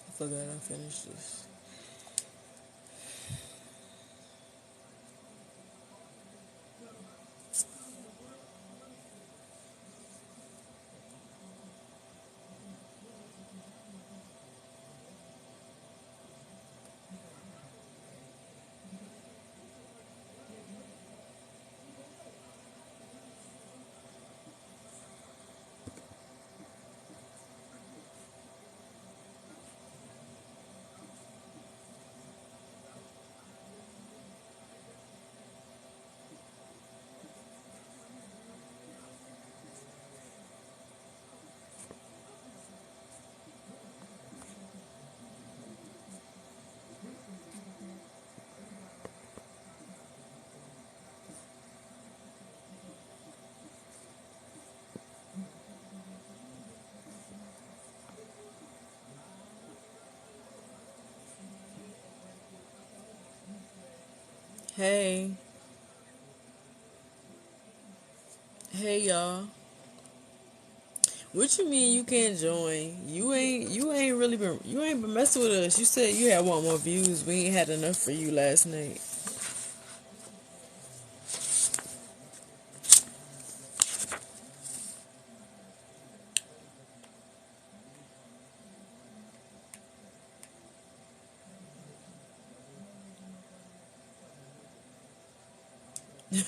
I forgot I finished this. Hey, hey y'all. What you mean you can't join? You ain't been messing with us. You said you had want more views. We ain't had enough for you last night.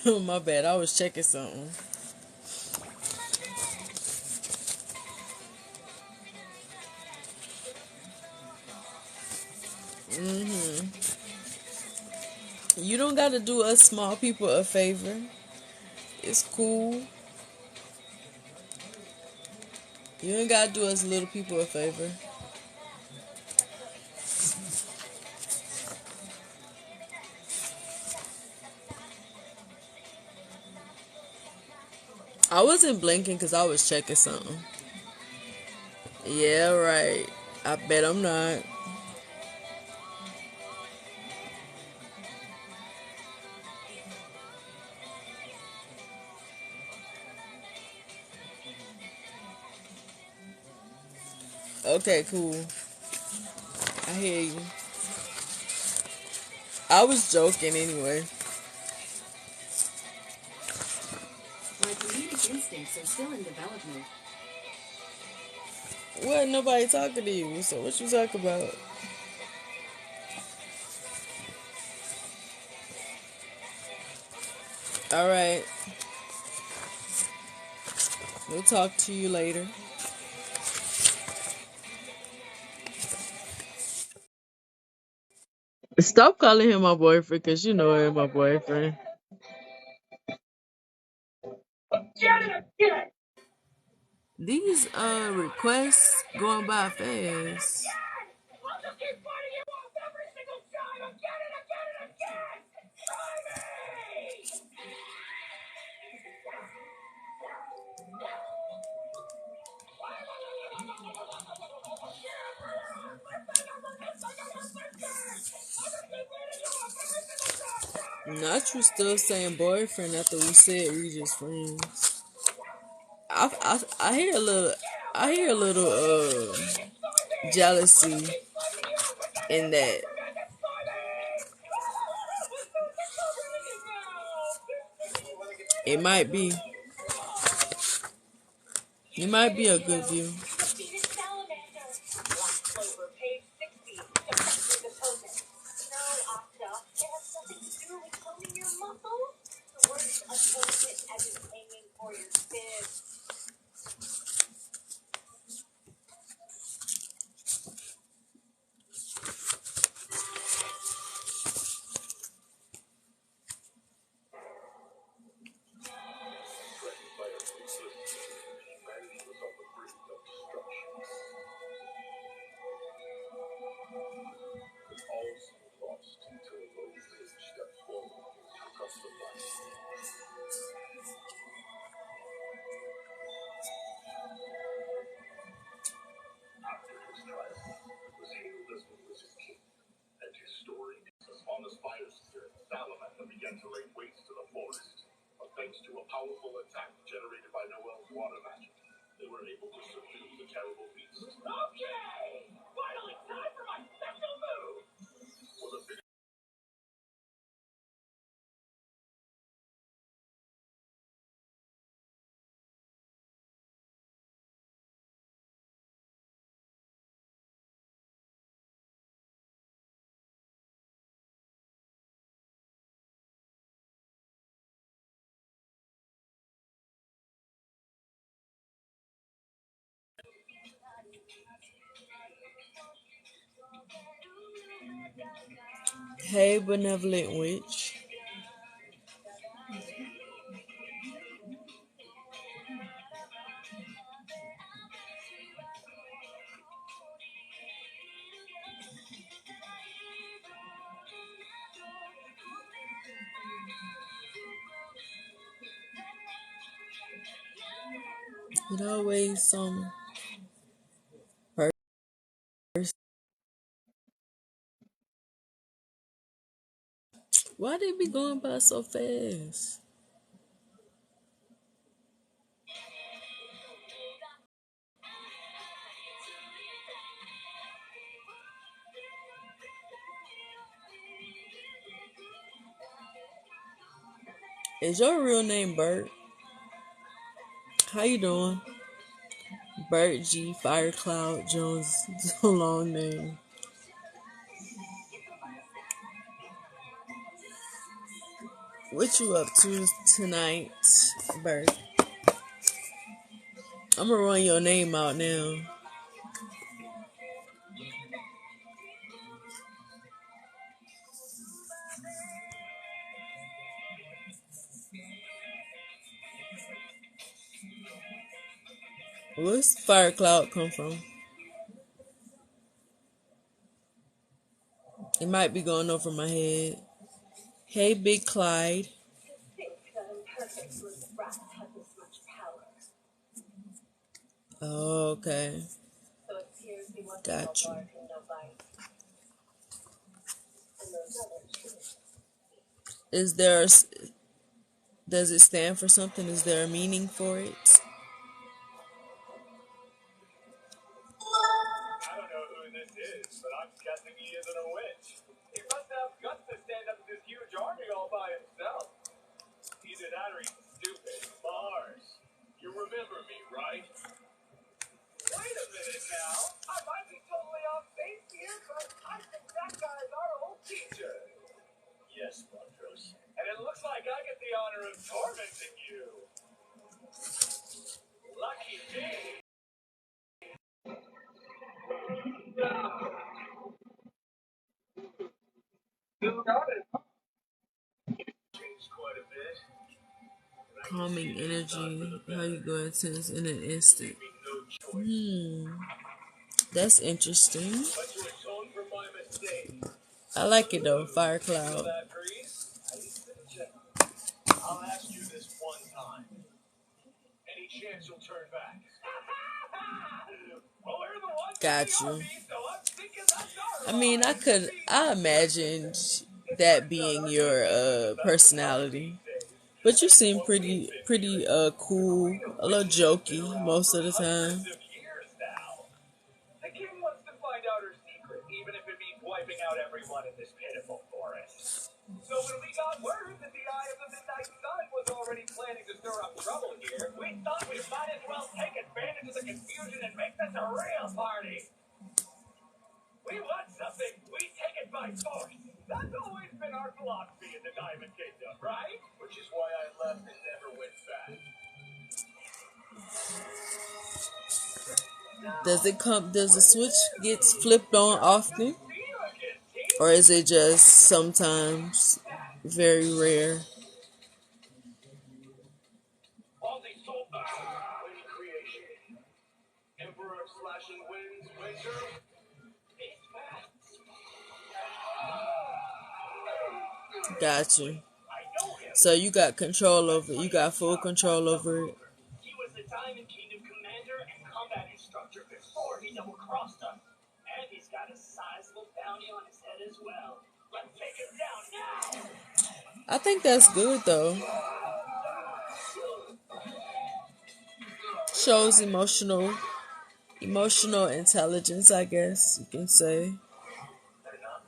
My bad. I was checking something. You don't gotta do us small people a favor. It's cool. You ain't gotta do us little people a favor. I wasn't blinking because I was checking something. Yeah, right. I bet I'm not. Okay, cool. I hear you. I was joking anyway. My comedic instincts are still in development. What? Nobody talking to you. So what you talk about? All right. We'll talk to you later. Stop calling him my boyfriend, cause you know him my boyfriend. These requests going by fast. Not you still saying boyfriend after we said we just friends. I hear a little jealousy in that. It might be. It might be a good view. Hey, benevolent witch. It always some person. Why they be going by so fast? Is your real name Bert? How you doing? Bert G. Firecloud Jones. It's a long name. What you up to tonight, Bert? I'm gonna run your name out now. Where's Firecloud come from? It might be going over my head. Hey, Big Clyde. Oh, okay. Got you. Is there does it stand for something? Is there a meaning for it? Calming energy, how you go intense in an instant. That's interesting. I like it though, Fire Cloud. Got you. I mean, I imagined that being your personality. But you seem pretty cool, a little jokey most of the time. Does the switch gets flipped on often? Or is it just sometimes very rare? Got you. So you got control over it. You got full control over it. I think that's good though. shows emotional intelligence, I guess you can say,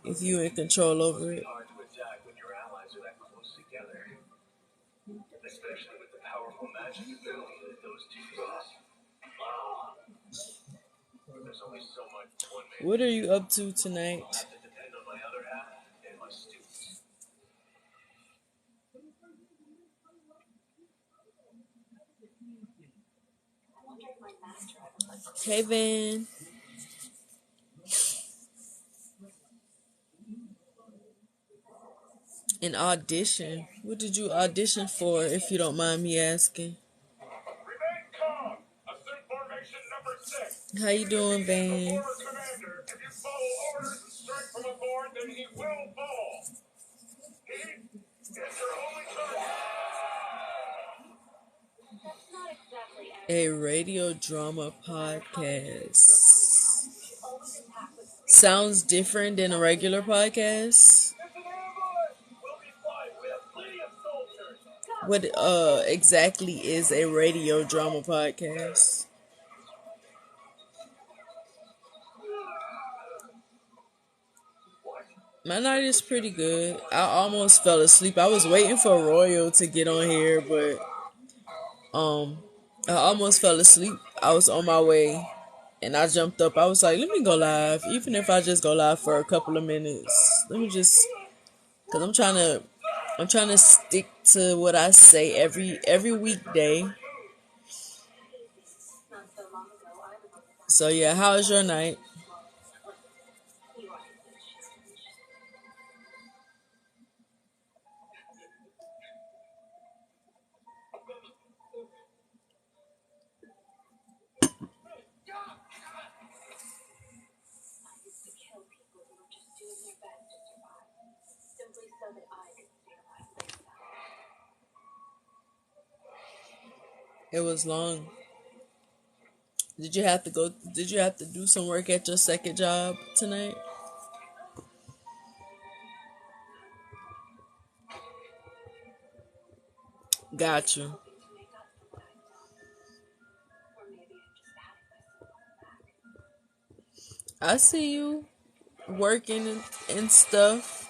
if you in control over it. What are you up to tonight? Hey, Van. An audition. What did you audition for, if you don't mind me asking? How you doing, Van? A radio drama podcast. Sounds different than a regular podcast. What exactly is a radio drama podcast? My night is pretty good. I almost fell asleep. I was waiting for Royal to get on here, but I almost fell asleep. I was on my way and I jumped up. I was like, let me go live, even if I just go live for a couple of minutes. Let me just, cause I'm trying to stick to what I say every weekday. So yeah, how was your night? It was long. Did you have to do some work at your second job tonight? Got you. I see you working and stuff.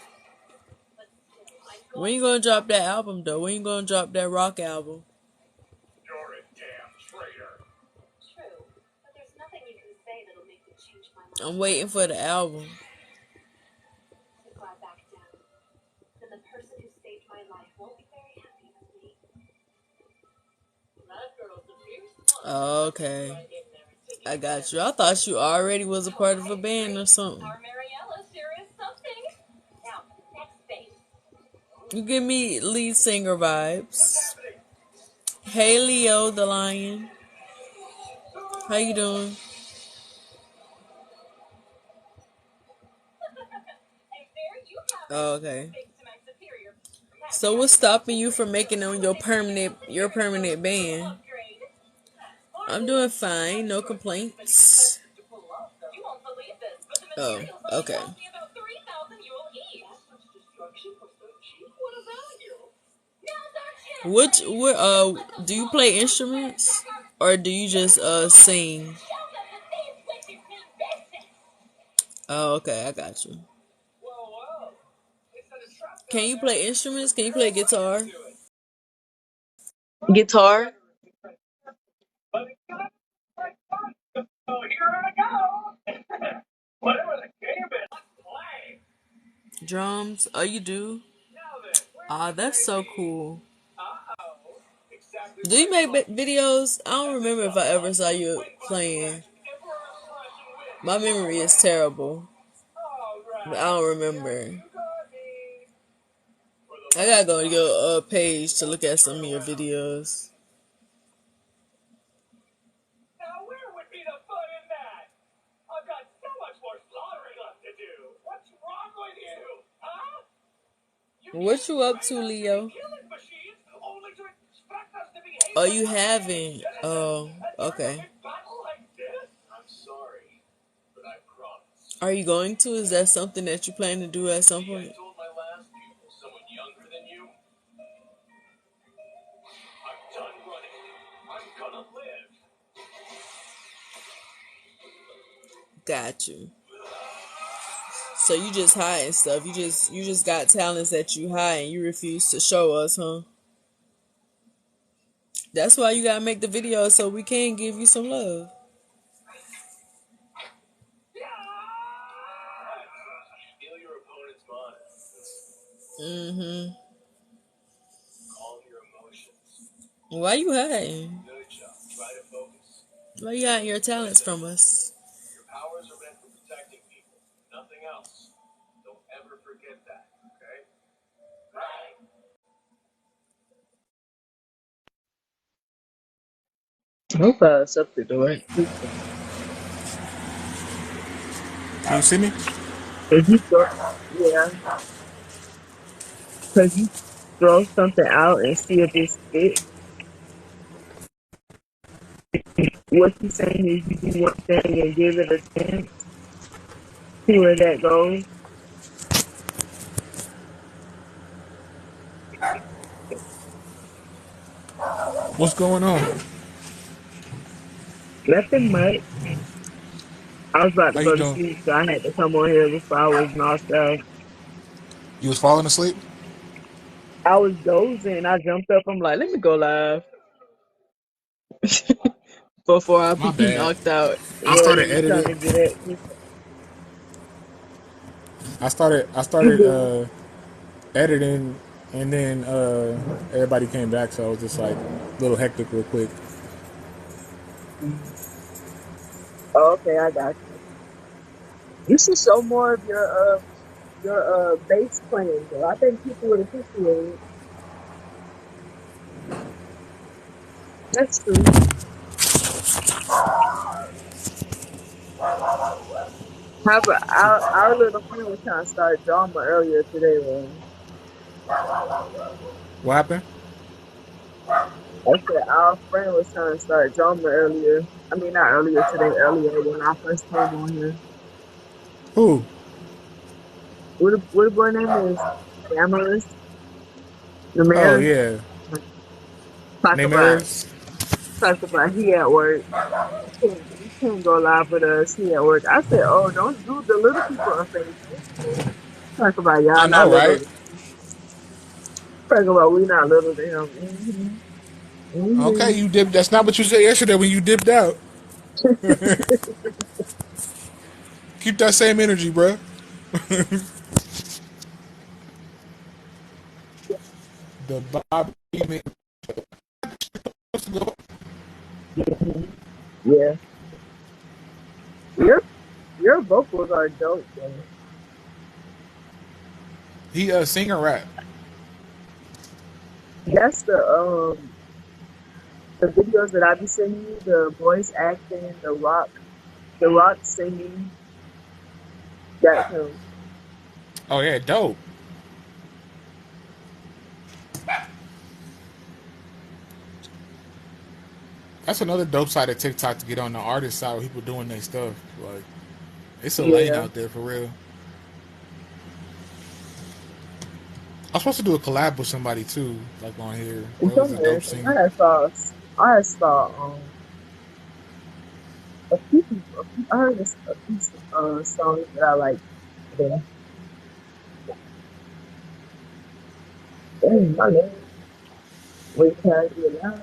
When you gonna drop that album though? When you gonna drop that rock album? I'm waiting for the album. Okay. I got you. I thought you already was a part of a band or something. You give me lead singer vibes. Hey Leo the Lion. How you doing? Oh, okay. So what's stopping you from making on your permanent band? I'm doing fine, no complaints. Oh, okay. What do you play instruments or do you just sing? Oh, okay, I got you. Can you play instruments? Can you play guitar? Guitar? Drums? Oh, you do? Ah, that's so cool. Do you make videos? I don't remember if I ever saw you playing. My memory is terrible, but I don't remember. I gotta go to your page to look at some of your videos. What you up to, Leo? Oh, you haven't? Oh, okay. Are you going to? Is that something that you plan to do at some point? Got you. So you just hide and stuff. You just got talents that you hide and you refuse to show us, huh? That's why you gotta make the video so we can give you some love. Mm-hmm. Why you hiding? Why you hiding your talents from us? Hope I accepted the right people. Can you see me? If you throw, yeah, because you throw something out and see if it sticks. What you saying is you do one thing and give it a chance, see where that goes. What's going on? Nothing much. I was about to How you go to doing? sleep, so I had to come on here before I was knocked out. You was falling asleep? I was dozing. I jumped up. I'm like, let me go live before I My be bad. knocked out. I Yeah, started you trying editing. to get at me? I You started good? editing, and then everybody came back, so I was just like a little hectic real quick. Oh, okay, I got you. You should show more of your bass playing, though. I think people would appreciate it. That's true. However, our little friend was trying to start drama earlier today, man. What happened? I said our friend was trying to start drama earlier. I mean, not earlier today, earlier when I first came on here. Who? What the boy name is? Damaris? Oh Damaris? yeah, Talk about, Namer's. talk about he at work. He can't go live with us. He at work. I said, oh, don't do the little people a favor. Talk about I y'all not know, right? little. Talk about we not little to him. Okay, Hmm. you dipped. That's not what you said yesterday when you dipped out. Keep that same energy, bro. The Bobby. Hmm. Yeah, your your vocals are dope, though. He singer rap. That's the videos that I be sending you, the voice acting, the rock singing. That's him. Oh yeah, dope. That's another dope side of TikTok to get on the artist side where people doing their stuff. Like it's a lane Yeah. out there for real. I'm supposed to do a collab with somebody too, like on here. It's That was on a dope everything. singer. I had saw I heard a few songs that I like. Yeah. Dang, my name. Wait till I get out.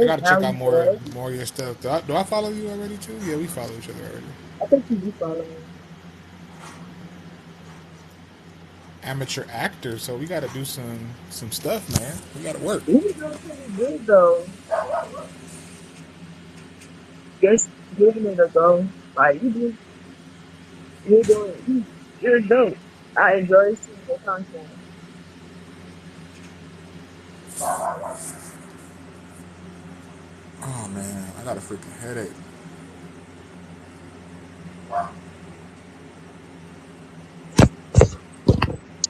I Hey, gotta check out Allie, bud. more of your stuff. Do I follow you already too? Yeah, we follow each other already. I think you do follow me. Amateur actor, so we gotta do some stuff, man. We gotta work. You be doing pretty good though. Just giving it a go. Like you're dope. I enjoy seeing your content. Oh man, I got a freaking headache.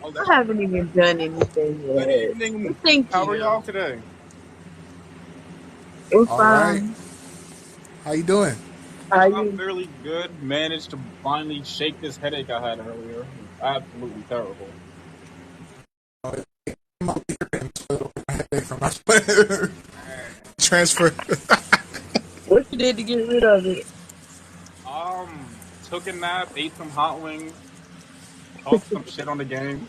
Oh, I that's haven't even done anything good yet. evening. But thank How are y'all you. today? It was All right, fine. how you doing? How I'm you? fairly good. Managed to finally shake this headache I had earlier. It was absolutely terrible. I'm out here in my headache from my transfer. did to get rid of it? Took a nap, ate some hot wings, talked some shit on the game.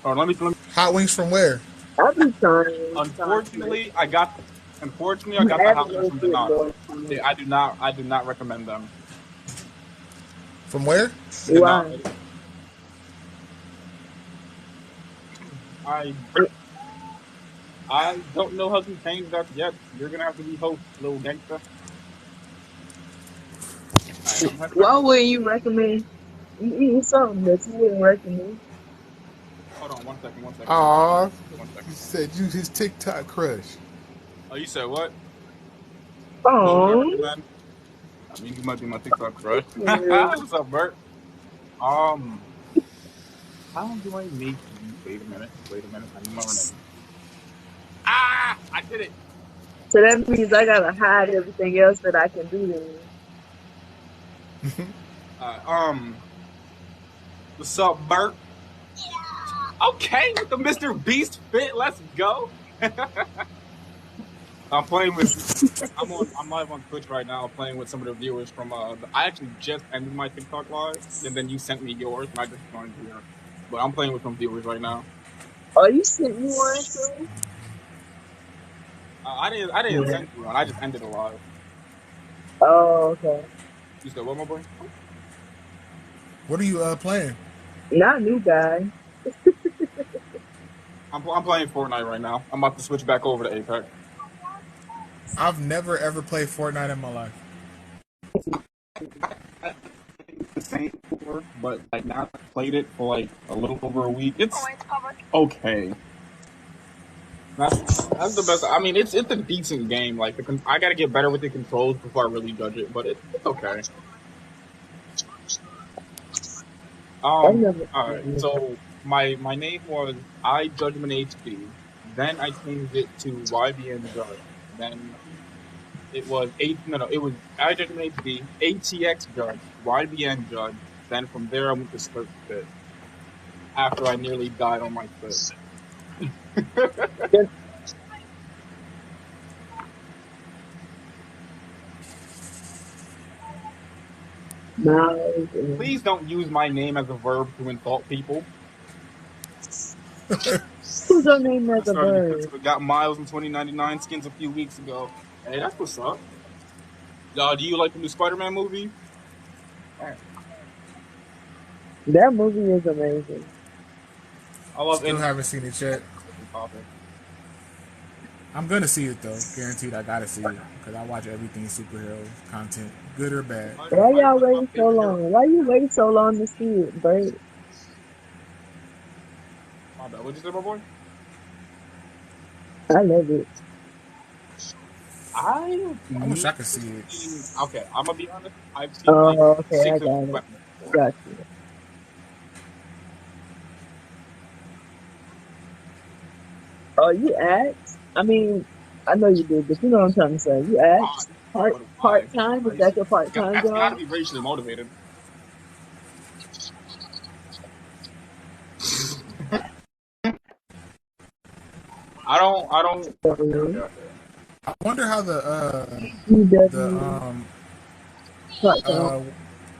Or let me. Hot wings from where? I'll be trying. Unfortunately, I got. Unfortunately, I I'm got the hot wings adding from a bit Donato. more to it. I do not. I do not recommend them. From where? Why? Donato. I I don't know how to change that yet. You're gonna have to be host, little gangster. All right, I'm heading back Why over. wouldn't you recommend you eating something that you wouldn't recommend? Hold on, 1 second, 1 second, 1 second, Aw, 1 second. he said you his TikTok crush. Oh, you said what? What would I Oh, recommend? I mean, you might be my TikTok crush. yeah. What's up, Bert? Um, how do I make you? Wait a minute. Wait a minute. I'm learning. Ah, I did it. So that means I gotta hide everything else that I can do then. Uh, um, what's up, Bert? Okay, with the Mr. Beast fit. Let's go. I'm playing with. I'm on. I'm live on Twitch right now, playing with some of the viewers from. I actually just ended my TikTok live, and then you sent me yours, and I just joined here. But I'm playing with some viewers right now. Oh, you sent me one too? I didn't. I didn't Yeah. send you one. I just ended a live. Oh, okay. You said what, my boy? What are you playing? Not new guy. I'm playing Fortnite right now. I'm about to switch back over to Apex. I've never ever played Fortnite in my life. The same before, but like now I played it for like a little over a week. It's okay. That's the best. I mean, it's a decent game. Like I got to get better with the controls before I really judge it, but it's okay. I've never All right. seen it. So my name was I Judgment HD. Then I changed it to YBN Judge. Then it was eight. No, no. It was I Judgment HD, ATX Judge, YBN Judge. Then from there I went to Slurp Fit. After I nearly died on my foot. Just Miles and Please don't use my name as a verb to insult people. who's your name I as a bird? got Miles in 2099 skins a few weeks ago. Hey, that's what's up. Do you like the new Spider-Man movie? That movie is amazing. I love Still in haven't seen it yet. topic. I'm gonna see it though. Guaranteed, I gotta see it because I watch everything superhero content, good or bad. Why Spider y'all Man's my waiting so favorite hero. long? Why you wait so long to see it, Bert? My bad. What'd you say, my boy? I love it. I I wish I need could to see it. see. Okay, I'm gonna be honest. I've seen like Oh, okay, I six of his got it. weapons before. Got you. Oh, you asked? I mean, I know you did, but you know what I'm trying to say. You Why? asked What? part Why? time? Is Racially? that your part time That's got to job? be racially motivated. I don't. I don't. Okay. Okay. Okay. I wonder how You the definitely part time. uh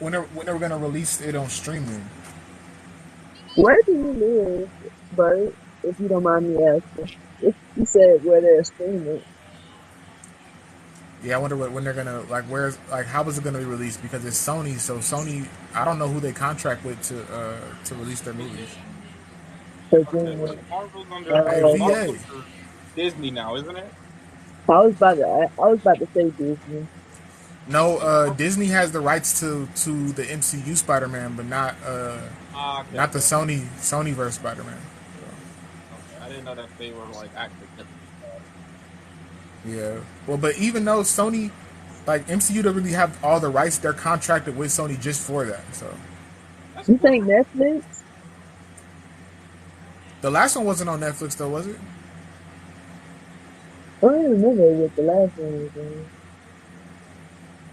when they're gonna release it on streaming. Where do you live, Bert? If you don't mind me asking. If you said where they're streaming. Yeah, I wonder when they're gonna like where's like how is it gonna be released because it's Sony. So Sony, I don't know who they contract with to release their movies. Okay, Because wait. Marvel's under. Hey uh, Marvel's VA, under Disney now, isn't it? I was about to say Disney. no, Marvel. Disney has the rights to the MCU Spider-Man, but Ah, okay. not the Okay. Sonyverse Spider-Man. Okay. I didn't know that they were like actually different. Yeah. Well, but even though Sony, like MCU, don't really have all the rights, they're contracted with Sony just for that. So That's You cool. think Netflix? the last one wasn't on Netflix though, was it? I don't remember what the last one was on.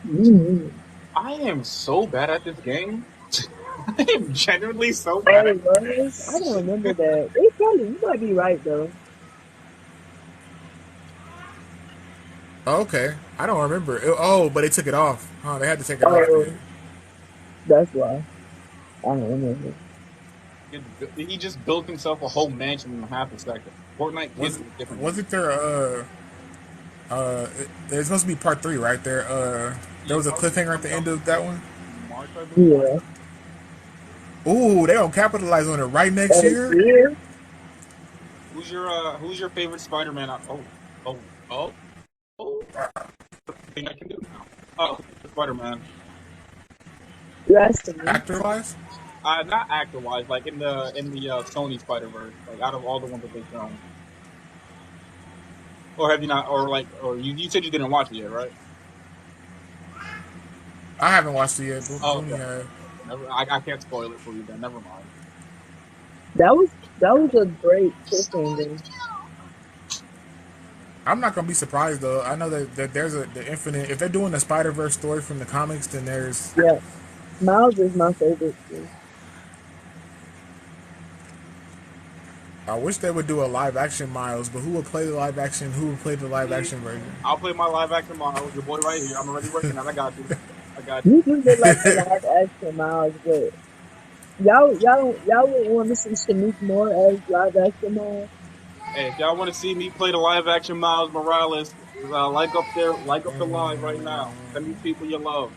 Mm-hmm. I am so bad at this game. I am genuinely so bad Oh, at it was? I don't remember that. You might be right though. Oh, okay, I don't remember. Oh, but they took it off. Huh? They had to take it off Oh, then. that's why. I don't remember. He just built himself a whole mansion in half a second. Fortnite kids Was are different than wasn't there there's supposed to be part three, right? There yeah, was a part three cliffhanger at comes the out end of that one. in March, I believe. Yeah. Ooh, they don't capitalize on it right next And year. here, Who's your favorite Spider-Man? Oh oh oh! Thing I can do now. Oh, Spider-Man. you asking me? Actor wise, Not actor wise, like in the Sony Spider Verse, like out of all the ones that they've shown. Or have you not? Or like, or you said you didn't watch it yet, right? I haven't watched it yet. Oh, okay. Booney had. Never. I can't spoil it for you. Then never mind. That was a great cliffhanger. I'm not gonna be surprised though. I know that there's the infinite. If they're doing the Spider Verse story from the comics, then there's. Yeah. Miles is my favorite too. I wish they would do a live action Miles, but who would play the live action? Who would play the live Me, action version? I'll play my live action model. Your boy right here. I'm already working on. I got you. I got you. You do look like a live action Miles, but y'all would want to see Shanique Moore as live action Miles. Hey, if y'all want to see me play the live action Miles Morales, like up the live right now. Send these people your love.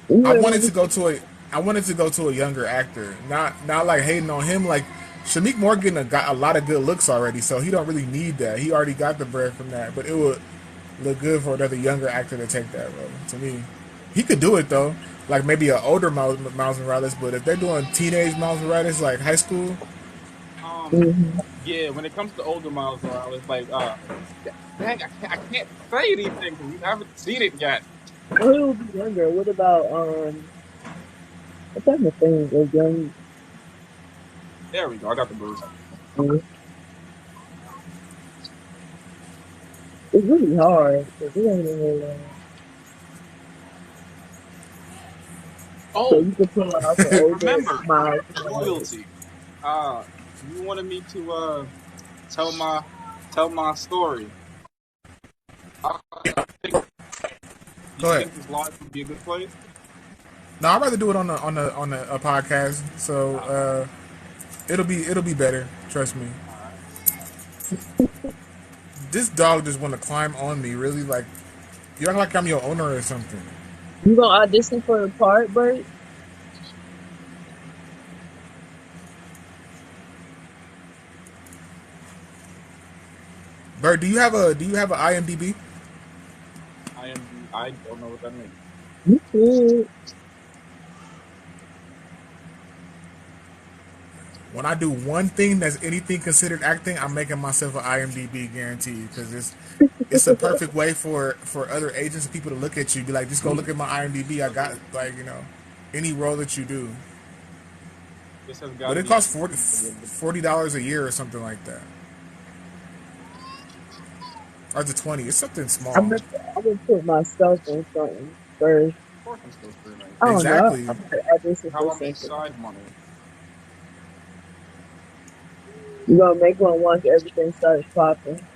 You I would wanted want to to go to a I wanted to go to a younger actor, not like hating on him. Like Shamik Morgan got a lot of good looks already, so he don't really need that. He already got the bread from that, but it would look good for another younger actor to take that role. To me, he could do it though. Like maybe an older Miles Morales, but if they're doing teenage Miles Morales, like high school, Um, hmm yeah. When it comes to older Miles Morales, like dang, I can't say anything because we haven't seen it yet. Well, he would be younger. What about I'm trying to think of young. There we go. I got the boost. It's really hard because it ain't in real life. So Oh, you could pull out the older remember Miles Morales. royalty. You wanted me to tell my tell my story. Uh, think, you go ahead. think this live would be a good place? No, I'd rather do it on the a podcast. So it'll be better. Trust me. All right. This dog just want to climb on me. Really, like you act like I'm your owner or something. You gonna audition for the part, Bert? Bert, do you have an IMDb? I don't know what that means. You could. When I do one thing that's anything considered acting, I'm making myself an IMDb guarantee because it's a perfect way for other agents and people to look at you, be like, just go look at my IMDb. I got like any role that you do, This has got but to it be costs to be a good place. $40 a year or something like that, or is it 20? It's something I'm small. gonna, I'm gonna put myself on something first. Of course, I'm still streaming. I don't know. Exactly. I'm gonna audition How for I make something. side money. You gonna make one once everything starts popping.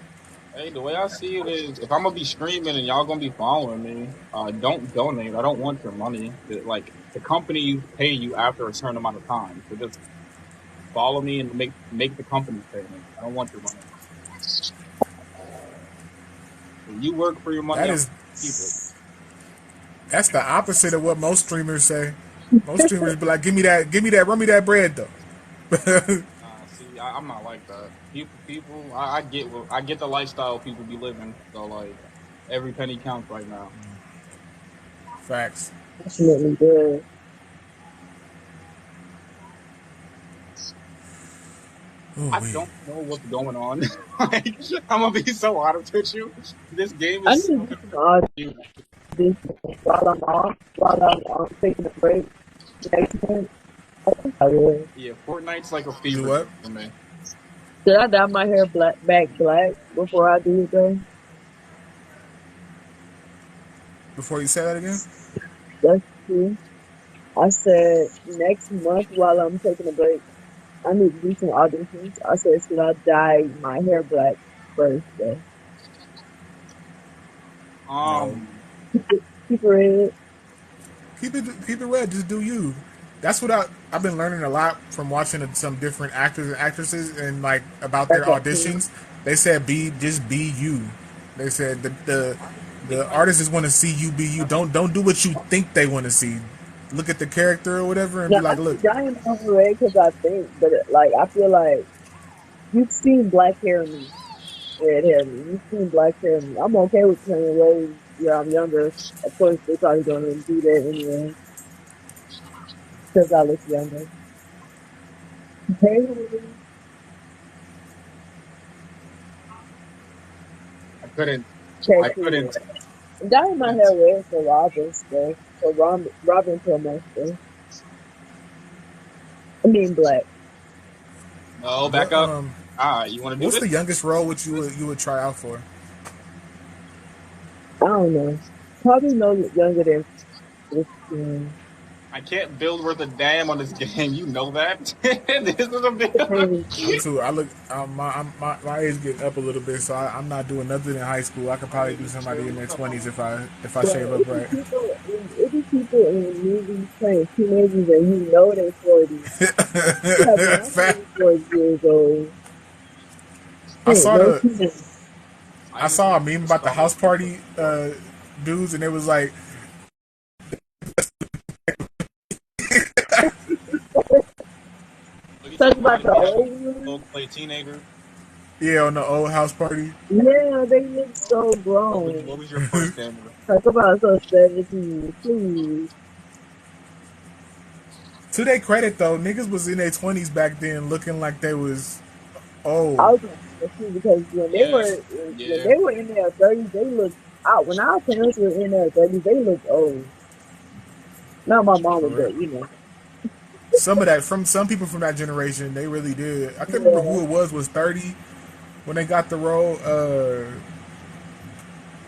Hey, the way I see it is, if I'm gonna be streaming and y'all gonna be following me, don't donate. I don't want your money. Like the company pay you after a certain amount of time, so just follow me and make the company pay me. I don't want your money. When you work for your money, That I'm is gonna keep it. that's the opposite of what most streamers say. Most streamers be like, run me that bread though. See, I'm not like that. People, I get the lifestyle people be living. So like, every penny counts right now. Facts. Definitely good. Oh I wait. don't know what's going on. Like, I'm gonna be so honest with you. This game I is need so to do some new. auditions while I'm off, while I'm taking a break next month. I think I will. Yeah, Fortnite's like a Do fever what? dream for me. Should I dye my hair back black before I do it though? Before you say that again? That's true. I said next month while I'm taking a break, I need to do some auditions. I said, should I dye my hair black first though? No, Keep her in. keep it red. Just do you. That's what I've been learning a lot from watching some different actors and actresses and like about their Okay. auditions. They said be you. They said the artists just want to see you be you. Don't do what you think they want to see. Look at the character or whatever and Now be I like, look. think Diane overrated because I think, but like I feel like you've seen black hair in me, red hair in me. You've seen black hair in me. I'm okay with playing roles where I'm younger. Of course, they probably gonna do that anyway because I look younger. Hey, I couldn't. okay, I cool. couldn't. Dyeing my couldn't. hair red for Robin stuff. For Robin for most stuff. I mean black. No, back What up. You want to do what's the this? youngest role which you would try out for? I don't know. Probably no younger than 15. I can't build worth a damn on this game. You know that. This is a build. Me too. I look my age getting up a little bit, so I'm not doing nothing in high school. I could probably do somebody in their 20s if I But shave up right. it be people in movies playing teenagers and you know they're 40. Yeah, but I'm Fat. 34 years old. I Hey, saw no the teenagers. I I'm saw a meme about the house stalling. party dudes, and it was like, Look at Talk your about mind. the We have old ones. both play teenager. yeah, on the old house party. Yeah, they look so What grown. was your first gamer? Talk about so 17, please. To their credit though, niggas was in their 20s back then, looking like they was I old. was gonna say too because Yeah, yeah. when they were in their 30s, they looked out. When our parents were in their 30s, they looked old. Not my For mama, real. but you know. Some of that from some people from that generation, they really did. I can't remember who Yeah. it was 30 when they got the role.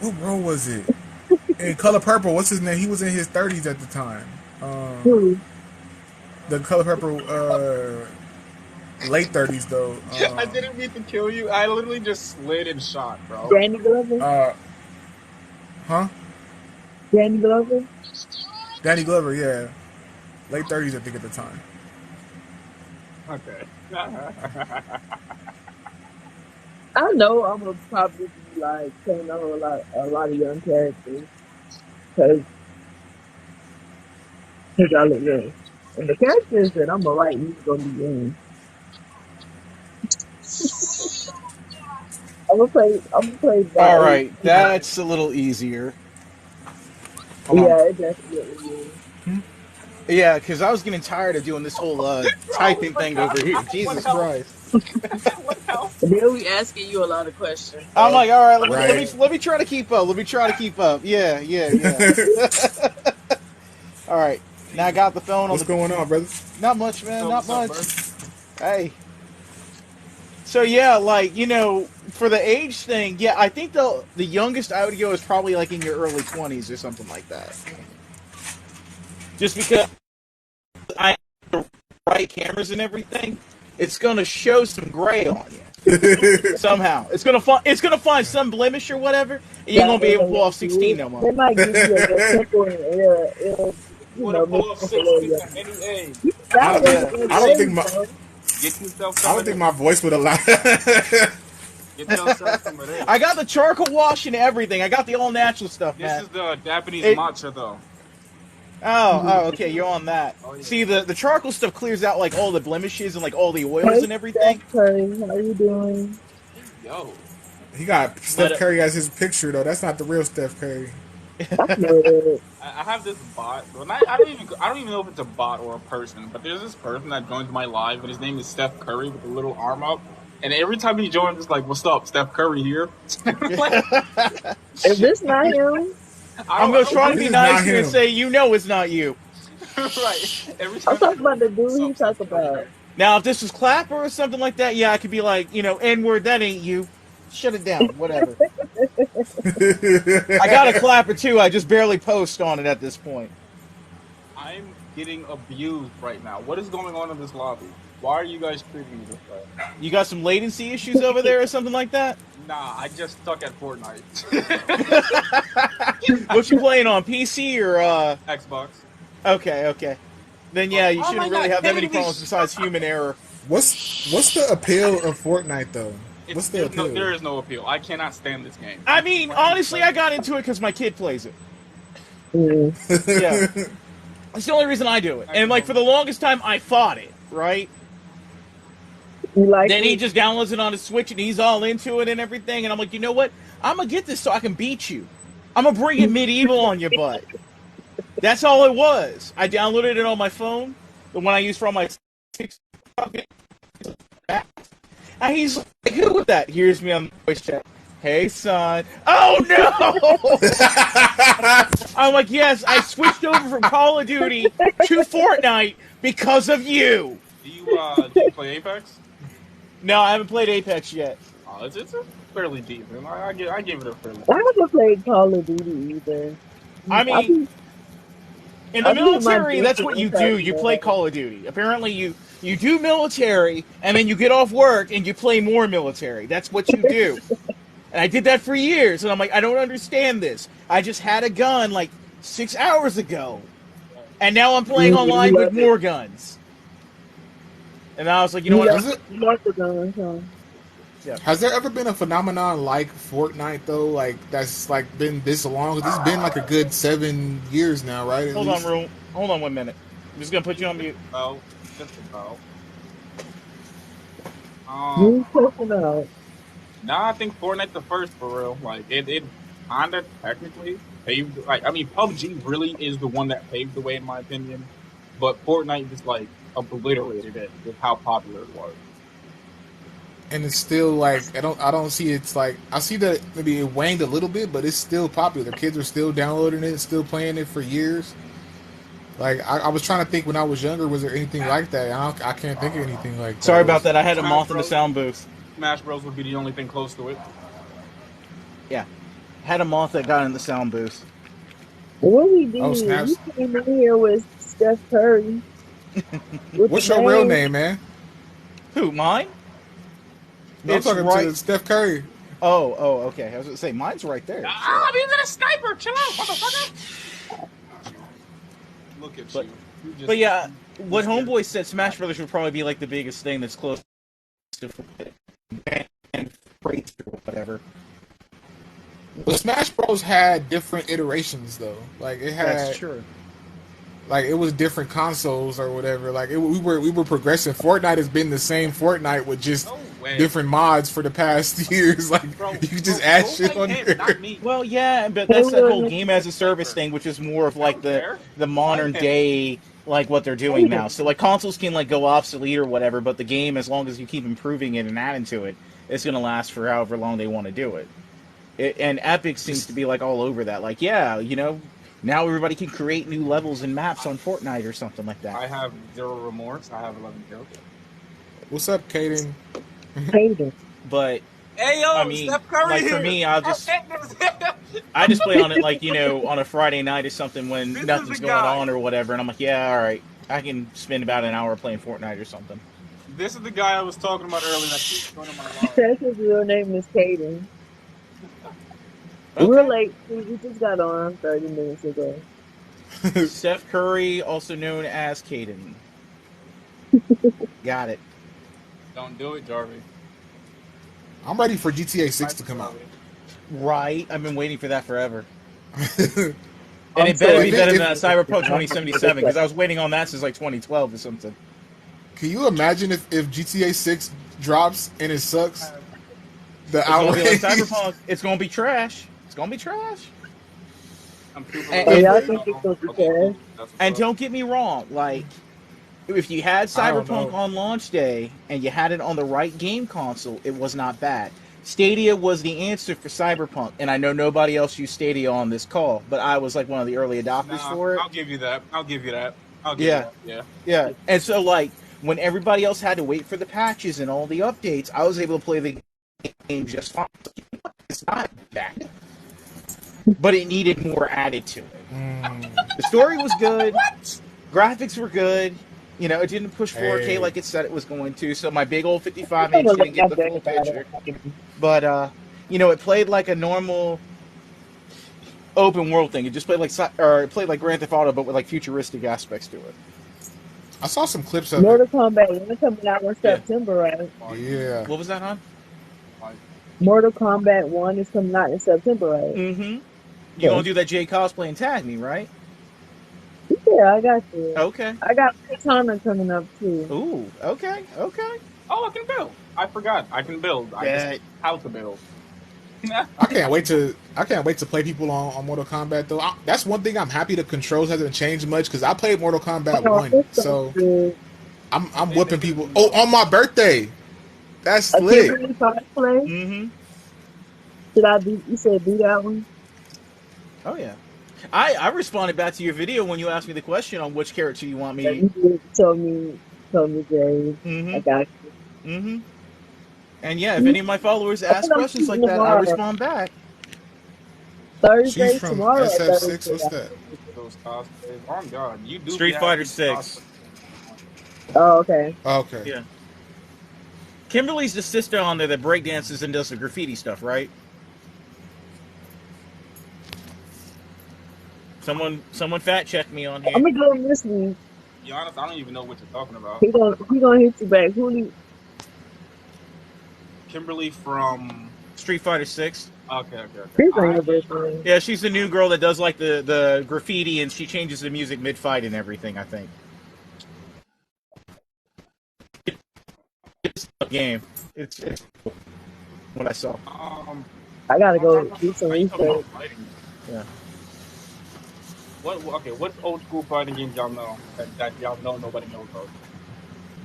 What role was it? In Color Purple, what's his name? He was in his 30s at the time. Who? The Color Purple, late 30s though. I didn't mean to kill you. I literally just slid and shot, bro. Danny Glover? Huh? Danny Glover? Danny Glover, yeah, late 30s I think at the time. Okay. I know I'm gonna probably be like playing a lot of young characters because I look young. And the characters that I'm gonna write, he's gonna be young. I'm gonna play All by right, age. that's a little easier. Hold on. Yeah, it definitely is. Yeah, because I was getting tired of doing this whole Bro, typing what thing over here. hell? What Jesus hell? Christ! What hell? And then we asking you a lot of questions. I'm So like, all right, Right. let me try to keep up. Let me try to keep up. Yeah, yeah, yeah. All right, now I Jesus. got the phone on What's the. going on, brother? Not much, man. Not What's up, bro? much. Hey. So yeah, like for the age thing, yeah, I think the youngest I would go is probably like in your early 20s or something like that. Just because I have the right cameras and everything, it's gonna show some gray on you somehow. It's gonna find some blemish or whatever, and you ain't Yeah, gonna be able to pull off 16 no more. they might give you a little tempo and it'll You you want to know, make pull up you look a little 16 at young. any age. You can I sound don't, younger Yeah. than I don't think age, my though. Get yourself I some don't of think this. my voice would allow. Get yourself some of this. I got the charcoal wash and everything. I got the all natural stuff, This man. is the Japanese It. matcha, though. Okay, you're on that. Oh, yeah. See, the charcoal stuff clears out like all the blemishes and like all the oils Hey, and Steph everything. Curry, how you doing? Hey, yo. He got But Steph Curry as his picture though. That's not the real Steph Curry. I know that. I have this bot. Well, I don't even know if it's a bot or a person, but there's this person that joins my live, and his name is Steph Curry with a little arm up. And every time he joins, it's like, "What's up, Steph Curry here?" Like, Is this not him? I'm I gonna don't try know. to This be is not nice here and him. say, it's not you. Right. Every I'm time he talking about joins, the it's like, dude "What's you up, Steph talk Curry about. here?" Now, if this was Clapper or something like that, yeah, I could be like, N-word, that ain't you. Shut it down, whatever. I got a Clapper too. I just barely post on it at this point. I'm getting abused right now. What is going on in this lobby? Why are you guys treating me this way? You got some latency issues over there or something like that? Nah, I just stuck at Fortnite. What you playing on PC or Xbox. Okay. Then Bro, yeah, you how am I shouldn't really not have that many hitting problems this? besides human error. What's the appeal of Fortnite though? It's What's the appeal? there is no appeal. I cannot stand this game. I It's mean, plain honestly, I like got into it because my kid plays it. Mm. Yeah, that's the only reason I do it. I And like for the suppose. longest time, I fought it. Right. You like Then he it? just downloads it on his Switch and he's all into it and everything. And I'm like, you know what? I'm gonna get this so I can beat you. I'm gonna bring it medieval on your butt. That's all it was. I downloaded it on my phone, the one I use for all my. And he's like, who was that? Here's me on the voice chat. Hey, son. Oh, no! I'm like, yes, I switched over from Call of Duty to Fortnite because of you. Do you play Apex? No, I haven't played Apex yet. Oh, it's a fairly decent. I give it a fairly I decent. haven't played Call of Duty either. I I mean, be in the I be in my military, that's Disney what you do. Impact You play mode. Call of Duty. Apparently, you do military, and then you get off work and you play more military. That's what you do. And I did that for years, and I'm like, I don't understand this. I just had a gun like 6 hours ago, and now I'm playing You online with love it. more guns. And I was like, you know You what? love Has it you love the guns, huh? Yeah. has there ever been a phenomenon like Fortnite though? Like that's like been this long? It's been like a good 7 years now, right? At Hold on, least. Rule. Hold on 1 minute. I'm just gonna put you on mute. About just about. You pushing out. Nah, I think Fortnite the first for real. Like it kinda technically paved. Like I mean, PUBG really is the one that paved the way in my opinion, but Fortnite just like obliterated it with how popular it was. And it's still like I don't see it's like I see that maybe it waned a little bit, but it's still popular. Kids are still downloading it, still playing it for years. Like I was trying to think when I was younger, was there anything like that? I can't think of anything like Sorry that. about that. I had a Smash moth in the Bros. sound booth. Smash Bros would be the only thing close to it. Yeah, had a moth that got in the sound booth. What we Oh did, you snaps! came in here with Steph Curry with the What's your real name. name, man? Who? Mine? No, I'm It's talking right. to Steph Curry. Okay. I was gonna say mine's right there. Ah, I'm using a sniper. Chill out, motherfucker. Look at But you. You but just yeah, you what scared. Homeboy said, Smash Brothers would probably be like the biggest thing that's close to and freight or whatever. But Smash Bros had different iterations though. Like it That's had true. like it was different consoles or whatever. Like we were progressing. Fortnite has been the same Fortnite with just No way, different mods for the past years. Like bro. you can Bro, just add go shit blame on him, not there. me. Well, yeah, but They that's that whole were game as a service thing, which is more of I like don't care. the Blame modern him. day like what they're doing now. So like consoles can like go obsolete or whatever, but the game, as long as you keep improving it and adding to it, it's gonna last for however long they want to do it. And Epic seems to be like all over that. Like, yeah, now everybody can create new levels and maps on Fortnite or something like that. I have zero remorse. I have 11 kills. What's up, Kaden? Hayden. But Hey I yo, mean, Steph Curry like for here. me, Oh, I just play on it like on a Friday night or something when this is the nothing's going guy. on or whatever, and I'm like, yeah, all right, I can spend about an hour playing Fortnite or something. This is the guy I was talking about earlier that keeps joining my live. That's his real name is Caden. We're Okay. late. We just got on 30 minutes ago. Steph Curry, also known as Caden. Got it. Don't do it, Jarvie. I'm ready for GTA 6 to Sniper come out. Jarvie. Right. I've been waiting for that forever. if And it better be it- better if- than Cyberpunk 2077 because I was waiting on that since like 2012 or something. Can you imagine if GTA 6 drops and it sucks? The It's gonna be like outrage. Cyberpunk. It's gonna be trash. It's gonna be trash. I'm super And- Oh, and- y'all think it's gonna be Okay, trash? cool. That's what's And up. don't get me wrong, like if you had I don't Cyberpunk know. on launch day and you had it on the right game console, it was not bad. Stadia was the answer for Cyberpunk, and I know nobody else used Stadia on this call, but I was like one of the early adopters Nah, for it. I'll give you that. I'll give you that. I'll give Yeah. you that. Yeah. Yeah, and so like when everybody else had to wait for the patches and all the updates, I was able to play the game just fine. It's not bad, but it needed more added to it. The story was good, graphics were good. It didn't push 4K Hey. like it said it was going to. So my big old I 55 don't inch know didn't get that the thing full about picture. it. But it played like a normal open world thing. It just played it played like Grand Theft Auto, but with like futuristic aspects to it. I saw some clips of it. Mortal Kombat 1 coming out in Yeah. September, right? Yeah. What was that on? Mortal Kombat 1 is coming out in September, right? Mm-hmm. You gonna Okay. do that J cosplay and tag me, right? Yeah, I got you. Okay. I got Katana coming up too. Ooh. Okay. Okay. Oh, I can build. I forgot. I can build. I just Yeah. how to build. I can't wait to play people on Mortal Kombat though. That's one thing I'm happy the controls hasn't changed much because I played Mortal Kombat Oh, 1, this so so good. I'm They whooping fixed people. it Oh, up. on my birthday, that's A lit. Kimberly cosplay? Mm-hmm. Should I do? You said do that one? Oh yeah. I responded back to your video when you asked me the question on which character you want Yeah, me. you did. Told me, Jay. I Mm-hmm. got Mm-hmm. And yeah, if you. any of my followers I ask think I'm questions shooting like that, I tomorrow. respond back. She's Thursday, from tomorrow or SF6. Thursday. What's that? Those cosplays. Oh God, you do be Street Fighter having Six. cosplays. Oh, okay. Okay. Yeah. Kimberly's the sister on there that breakdances and does the graffiti stuff, right? Someone fact check me on I'm here. gonna do him this week. To be honest, I don't even know what you're talking about. He gonna hit you back. Who do you, Kimberly from. Street Fighter Six. Okay. he's on I your best friend. Yeah, she's the new girl that does like the graffiti and she changes the music mid fight and everything. I think. It's a game. It's what I saw. I gotta go do some Are you talking research. about fighting? Yeah. What? Okay, what old school fighting games y'all know that y'all know nobody knows of?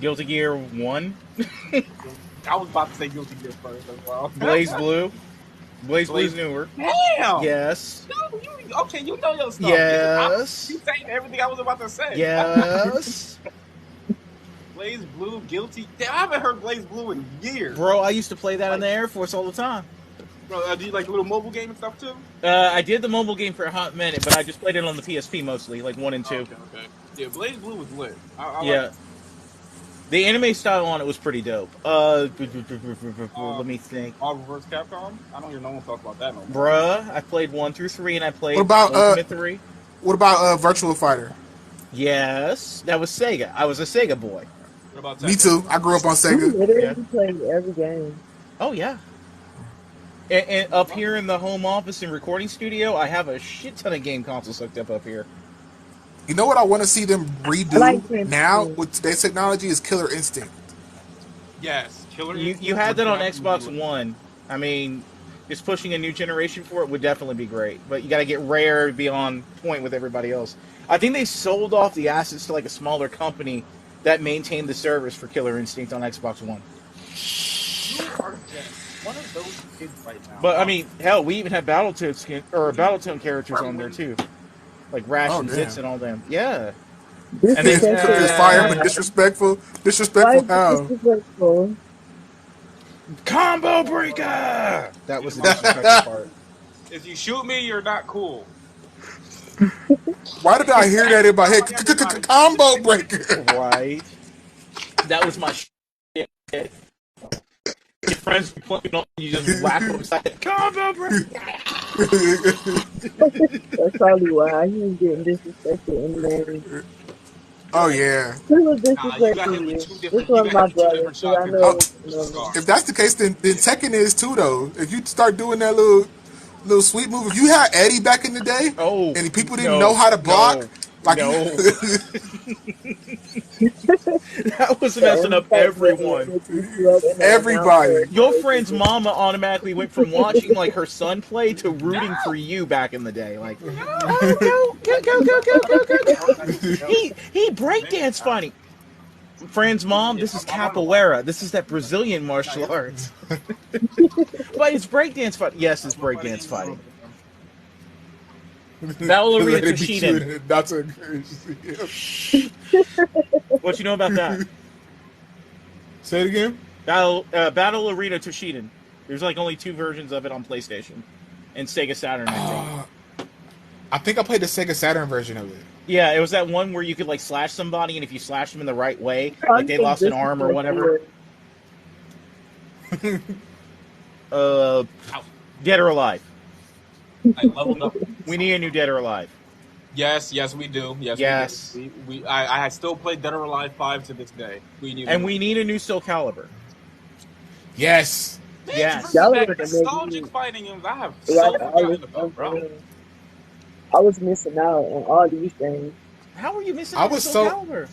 Guilty Gear 1, I was about to say Guilty Gear first as well. Blaze Blue. Blaze Blue's Blaze. newer. Damn. Yes. No, okay, you know your stuff. Yes. You saying everything I was about to say. Yes. Blaze Blue, Guilty. Damn, I haven't heard Blaze Blue in years. Bro, I used to play that in Like, the Air Force all the time. bro, do you like little mobile game and stuff too? I did the mobile game for a hot minute, but I just played it on the PSP mostly, like 1 and 2. Okay. Yeah, Blaze Blue was lit. I like. Yeah. The anime style on it was pretty dope. Let me think. Marvel vs. Capcom. I don't hear no one talk about that no more. Bruh, I played 1 through 3 and I What played about Ultimate 3. Virtual Fighter? Yes, that was Sega. I was a Sega boy. What about Me Tekken? too. I grew up on He Sega. Yeah. literally played every game. Oh, yeah. And up here in the home office and recording studio, I have a shit ton of game consoles hooked up here. You know what I want to see them I redo like him now too. with today's technology is Killer Instinct. Yes, Killer You Instinct had would that on definitely Xbox be lit. One. I mean, just pushing a new generation for it would definitely be great. But you got to get rare to be on point with everybody else. I think they sold off the assets to like a smaller company that maintained the servers for Killer Instinct on Xbox One. You are just one of those kids right now. But I mean, hell, we even had Battletoad characters on there too, like Rash Oh and damn! Zitz and all them. Yeah, and then Cook is fire, but Disrespectful. disrespectful. Why Disrespectful is it how? disrespectful? Combo Breaker. That was the disrespectful part. If you shoot me, you're not cool. Why did I hear that in my head? Combo breaker. Right. That was my shit. Your friends be playing on, you just whack them upside. Combo Breaker. That's probably why he was getting disrespected in there. Oh yeah. Who was Nah, you got disrespecting him in you? two This different. You was got my him in two brother, different because shots. I His know Oh, it his was scar. if that's the case, then Tekken is too though. If you start doing that little sweet move, if you had Eddie back in the day, Oh, and people didn't know how to block, like no. That was the messing only up type brother everyone. that beat you up in the everybody. announcer. Your friend's mama automatically went from watching like her son play to rooting for you back in the day. Like, oh, go. He breakdance funny. Friend's mom, this is capoeira. This is that Brazilian martial arts. But it's breakdance fighting. Yes, it's breakdance fighting. Battle Arena Let it beat you Toshiden. in- not to encourage. What you know about that? Say it again. Battle Arena Toshiden. There's like only 2 versions of it on PlayStation and Sega Saturn, I think. I think I played the Sega Saturn version of it. Yeah, it was that one where you could like slash somebody, and if you slash them in the right way, I like they think lost an this arm is or whatever. the- Uh, Dead or Alive. I leveled up. We need a new Dead or Alive. Yes, yes, we do. Yes, we do. Yes. I still play Dead or Alive 5 to this day. We need And one. we need a new Soul Calibur. Yes. Bitch, bring Yes. me Y'all back are gonna make nostalgic me fighting games I have like so forgotten about, bro. I was missing out on all these things. How are you missing I out on was Soul so Calibur?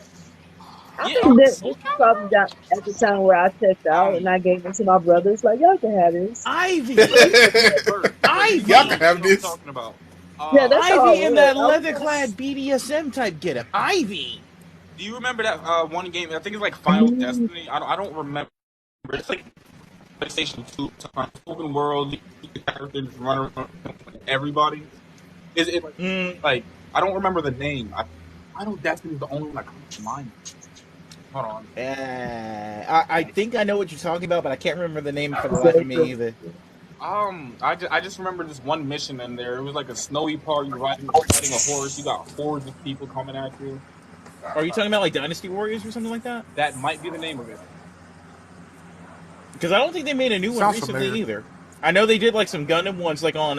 I Yeah, think that Soul this is probably Calibur. got at the time where I checked out and I gave it to my brothers. Like y'all can have this. Ivy! You know y'all what can Ivy! have I'm this. talking about. Yeah, that's how I Ivy in was. that leather-clad BDSM type getup. Ivy! Do you remember that one game? I think it's like I Final mean, Destiny. I don't remember. It's like PlayStation 2 time. Open world, you characters run around everybody. Is it Mm, like I don't remember the name. Final Destiny is the only one that comes to mind. Hold on. I think I know what you're talking about, but I can't remember the name for the life of me so- either. I just remember this one mission in there. It was like a snowy part. You're riding a horse. You got hordes of people coming at you. Are you talking about like Dynasty Warriors or something like that? That might be the name of it. Because I don't think they made a new one Sounds recently familiar. either. I know they did like some Gundam ones like on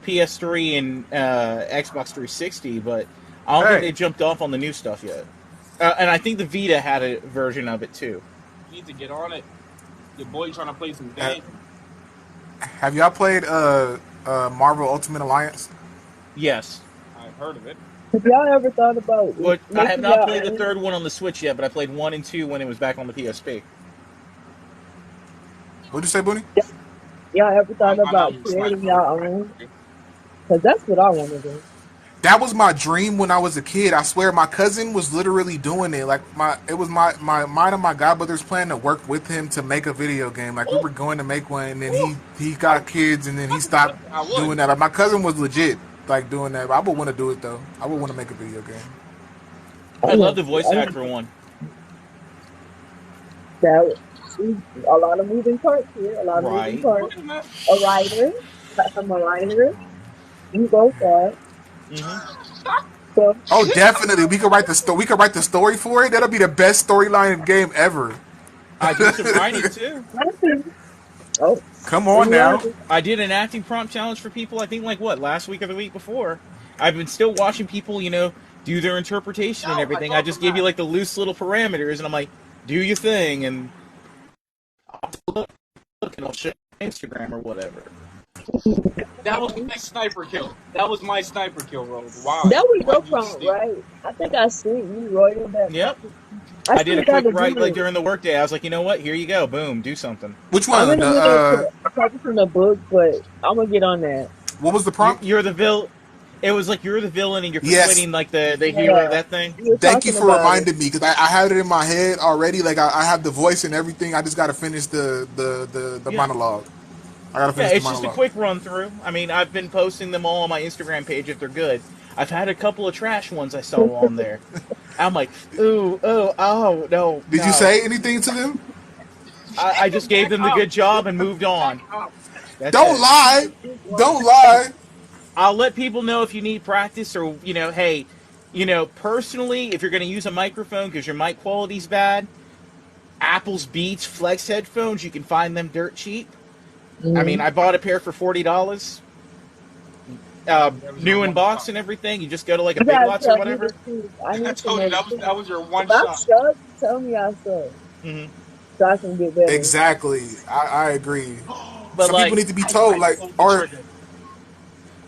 PS3 and Xbox 360, but I don't think Hey, they jumped off on the new stuff yet. And I think the Vita had a version of it too. You need to get on it. Your boy trying to play some ha- games. have y'all played Marvel Ultimate Alliance? Yes, I've heard of it. have y'all ever thought about but I have making not y'all played the own? third one on the Switch yet. But I played 1 and 2 when it was back on the PSP. What'd you say, Booney? Y'all ever thought I know about you creating sniper. y'all own? Because that's what I want to do. That was my dream when I was a kid. I swear, my cousin was literally doing it. Like it was mine and my godbrother's plan to work with him to make a video game. Like we were going to make one, and then he got kids, and then he stopped I would. doing that. Like my cousin was legit like doing that. I would want to do it though. I would want to make a video game. I I'd love want to to. voice I act want for one. that. A lot of moving parts here. A lot of moving Right. parts. A writer. I'm a writer. You go for it. Mm-hmm. So Oh, definitely. We could write the We could write the story for it. That'll be the best storyline in game ever. I do some writing too. I see. Oh, Come we on now. learned. I did an acting prompt challenge for people. I think like what last week or the week before. I've been still watching people, do their interpretation and No, I everything. I told just them give you that. like the loose little parameters, and I'm like, do your thing, and look, and I'll show you on Instagram or whatever. That was my sniper kill. That was my sniper kill, Rose. That Why? was Why your did you prompt, steal? right? I think I seen you writing that Yep. prompt. I I did still a got quick to write do like it. during the workday. I was like, you know what? Here you go. Boom. Do something. Which I'm one? in the middle of publishing a book, but I'm gonna get on that. What was the You're, prompt? you're the villain. It was like you're the villain and you're Yes. persuading like the hero. Yeah, That thing. you were Thank you talking for about it. reminding me because I had it in my head already. Like I have the voice and everything. I just got to finish the Yeah. monologue. I got to Yeah, finish the it's just a monologue. quick run through. I mean, I've been posting them all on my Instagram page if they're good. I've had a couple of trash ones I saw on there. I'm like, ooh, oh, no, Did you no. say anything to them? I just gave Back them the up. good job and moved Back on. up. That's Don't it. lie. Don't lie. I'll let people know if you need practice or, hey, personally, if you're going to use a microphone because your mic quality's bad, Apple's Beats Flex headphones, you can find them dirt cheap. I mean, Mhm. I bought a pair for $40. That was your New in one box shot. and everything. You just go to like a You Big gotta Lots or tell me whatever. the truth. I I need to told know you the that truth. was your If one I'm shot. stuck, tell me I'm stuck, Hmm. so I can get better. Exactly. I agree. But Some people like need to be told, I like, pulled the or trigger.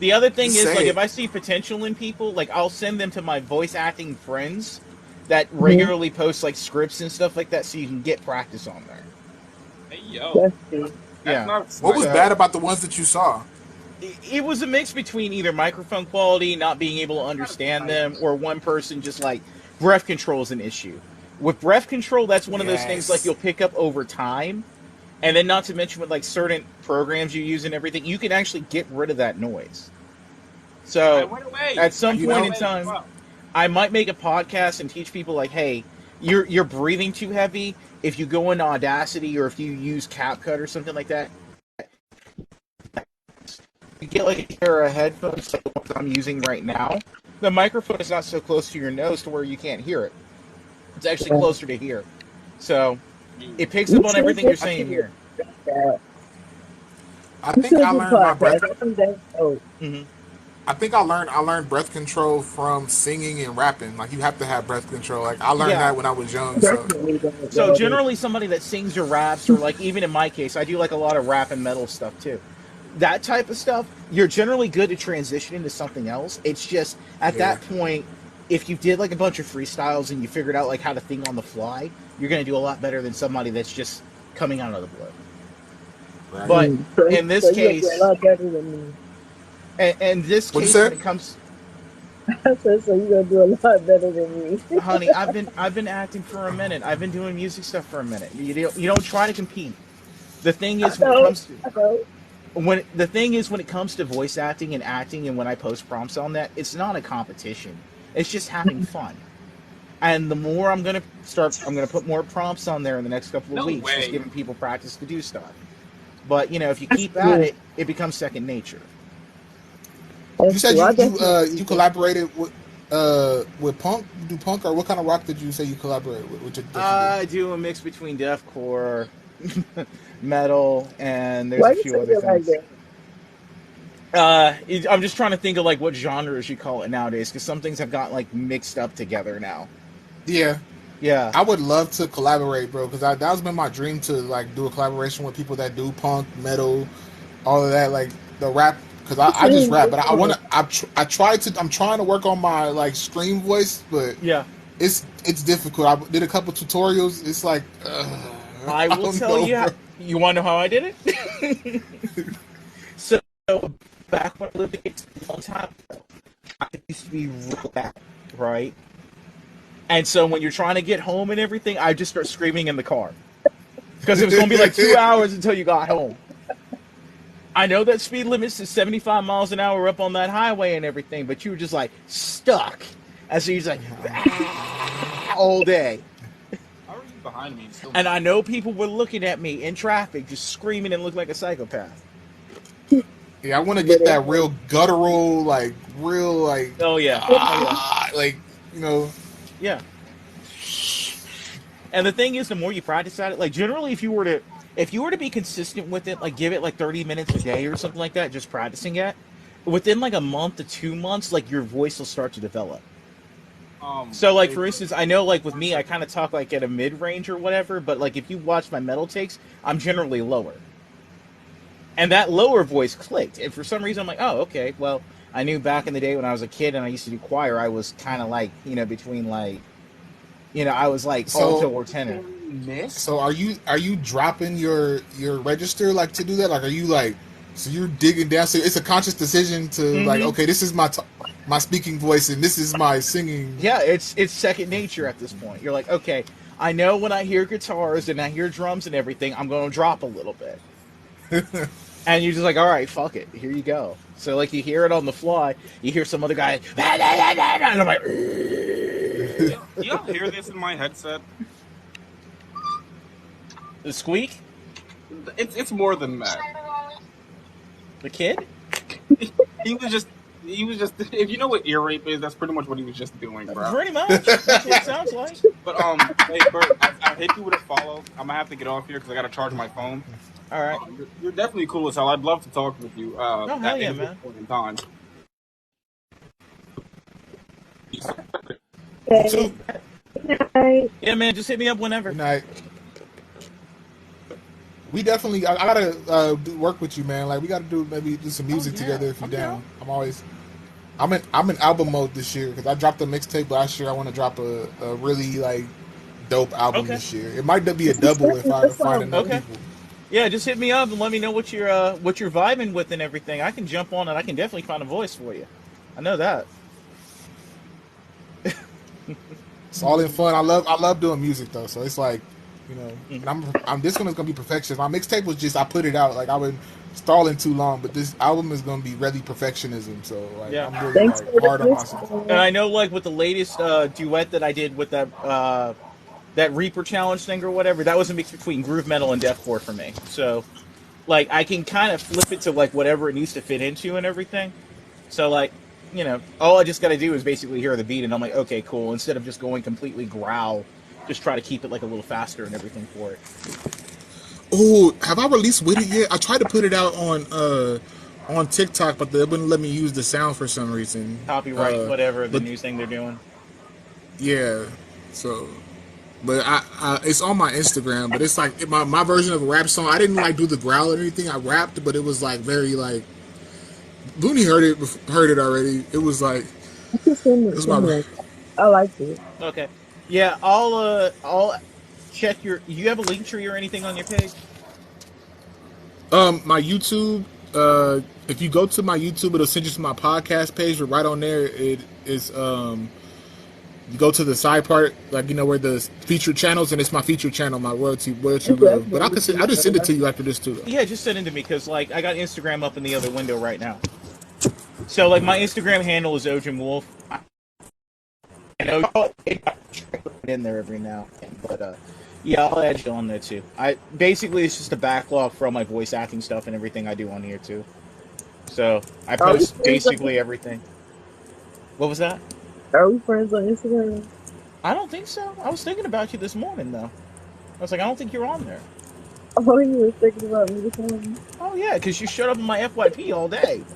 the other thing just is like say if it. I see potential in people, like I'll send them to my voice acting friends that Mm-hmm. regularly post like scripts and stuff like that, so you can get practice on there. Hey yo, That's true. that's Yeah. not a What was sniper. bad So about the ones that you saw? it was a mix between either microphone quality, not being able to That's not a understand them, sniper. or one person just like breath control is an issue. With breath control, that's one of those things like Yes. you'll pick up over time. And then not to mention with like certain programs you use and everything, you can actually get rid of that noise. I So went away. at some I You went point know, in away. time, Wow. I might make a podcast and teach people like, hey, you're breathing too heavy. If you go into Audacity or if you use CapCut or something like that, you get like a pair of headphones like the ones I'm using right now. The microphone is not so close to your nose to where you can't hear it. It's actually Yeah. closer to here. So You. it picks You up on should everything you're get I saying to here. that. I You think should I do learned my breath. podcasts. I think that's Hmm. I think I learned breath control from singing and rapping. Like you have to have breath control. Like I learned Yeah. that when I was young. So definitely So that. generally, somebody that sings or raps, or like even in my case, I do like a lot of rap and metal stuff too. That type of stuff, you're generally good at transitioning to something else. It's just at yeah, that point, if you did like a bunch of freestyles and you figured out like how to think on the fly, you're gonna do a lot better than somebody that's just coming out of the blue. right. But in So this you gonna do a case, lot better than me. and this What'd you case, say? when it comes, I said, so you gonna do a lot better than me. honey, I've been acting for a minute. I've been doing music stuff for a minute. You don't try to compete. The thing I is, when it know, comes to I know. when it comes to voice acting and acting, and when I post prompts on that, it's not a competition. It's just having fun. And the more I'm gonna put more prompts on there in the next couple of No weeks, just way. giving people practice to do stuff. But if you That's keep at cool. it, it becomes second nature. You That's said cool. you I you definitely you use it. collaborated with punk. You do punk or what kind of rock did you say you collaborate with? That you do? I do a mix between deathcore, metal, and there's Why a you few say other it like things. that? I'm just trying to think of like what genres you call it nowadays, because some things have got like mixed up together now. Yeah, Yeah. I would love to collaborate, bro, because that has been my dream to like do a collaboration with people that do punk, metal, all of that, like the rap. Because I just Same, rap, but just, I want to. I try to. I'm trying to work on my like stream voice, but Yeah. it's difficult. I did a couple tutorials. It's like I I will don't tell know, you. bro. You want to know how I did it? So back when I lived in a long time ago, I used to be real bad, right? And so when you're trying to get home and everything, I just start screaming in the car because it was going to be like 2 hours until you got home. I know that speed limit is 75 miles an hour up on that highway and everything, but you were just like stuck. And so you're just like all day. How are you behind me and still And I moving? know people were looking at me in traffic, just screaming and looking like a psychopath. Yeah, I want to but get it, that real guttural, like real, Oh yeah, oh yeah, like you know. yeah. And the thing is, the more you practice at it, like generally, if you were to be consistent with it, like give it like 30 minutes a day or something like that, just practicing it, within like a month to 2 months, like your voice will start to develop. So, like Hey, for bro, instance, I know like with one me, I second. kind of talk like at a mid range or whatever, but like if you watch my metal takes, I'm generally lower, and that lower voice clicked. And for some reason, I'm like, oh, okay, well, I knew back in the day when I was a kid and I used to do choir, I was kind of like between like I was like alto So or tenor. Miss? so are you dropping your register like to do that? Like are you like so you're digging down? So it's a conscious decision to like Mm-hmm. okay, this is my speaking voice and this is my singing. Yeah, it's second nature at this point. You're like, okay, I know when I hear guitars and I hear drums and everything, I'm going to drop a little bit. And you're just like, all right, fuck it, here you go. So like you hear it on the fly, you hear some other guy, and I'm like, Y'all hear this in my headset? the squeak, It's more than that. the kid. He was just he was just if you know what ear rape is, that's pretty much what he was just doing, bro. Pretty much, that's what it sounds like. But hey Bert, I hit you with a follow. I'm gonna have to get off here because I gotta charge my phone. All right. You're definitely cool as hell. I'd love to talk with you Oh hell at yeah, any man. point in time. You okay. too. Right. Yeah, man. Just hit me up Good whenever. night. We definitely. I gotta work with you, man. Like we gotta maybe do some Oh music yeah, together if you're I'm down. down. I'm in album mode this year because I dropped a mixtape last year. I want to drop a really like dope album Okay. this year. It might be a This is double if definitely I that find sounds enough good. Okay. people. Yeah, just hit me up and let me know what you're vibing with and everything. I can jump on it. I can definitely find a voice for you. I know that. It's all in fun. I love doing music though, so it's like, and Hmm. I'm this one is gonna be perfection. My mixtape was just I put it out like I been stalling too long, but this album is gonna be really perfectionism. So like Yeah. I'm really Thanks like for the hard on myself. And listen. I know, like with the latest duet that I did with that Reaper challenge thing or whatever, that was a mix between groove metal and deathcore for me. So like I can kind of flip it to like whatever it needs to fit into and everything. So like all I just got to do is basically hear the beat, and I'm like, okay, cool. Instead of just going completely growl, just try to keep it like a little faster and everything for it. Oh, have I released with it yet? I tried to put it out on TikTok, but they wouldn't let me use the sound for some reason. Copyright, whatever the But new thing they're doing. yeah, so but it's on my Instagram. But it's like my version of a rap song. I didn't like do the growl or anything. I rapped, but it was like very like Looney heard it already. It was like You can send it it was to my me. I like it. Okay. Yeah, I'll check your. You have a link tree or anything on your page? my YouTube. If you go to my YouTube, it'll send you to my podcast page. But right on there, it is you go to the side part, like where the featured channels, and it's my featured channel, my royalty It's real. But definitely I'll just send it to you after this too, though. Yeah, just send it to me because like I got Instagram up in the other window right now. So like my Instagram handle is Ojin Wolf. I know in there every now and then, but yeah, I'll add you on there too. I basically it's just a backlog for all my voice acting stuff and everything I do on here too. So I Are we post friends on basically everything. What was that? Are we friends on Instagram? I don't think so. I was thinking about you this morning though. I was like, I don't think you're on there. Oh, you were thinking about me this morning. Oh yeah, because you showed up in my FYP all day.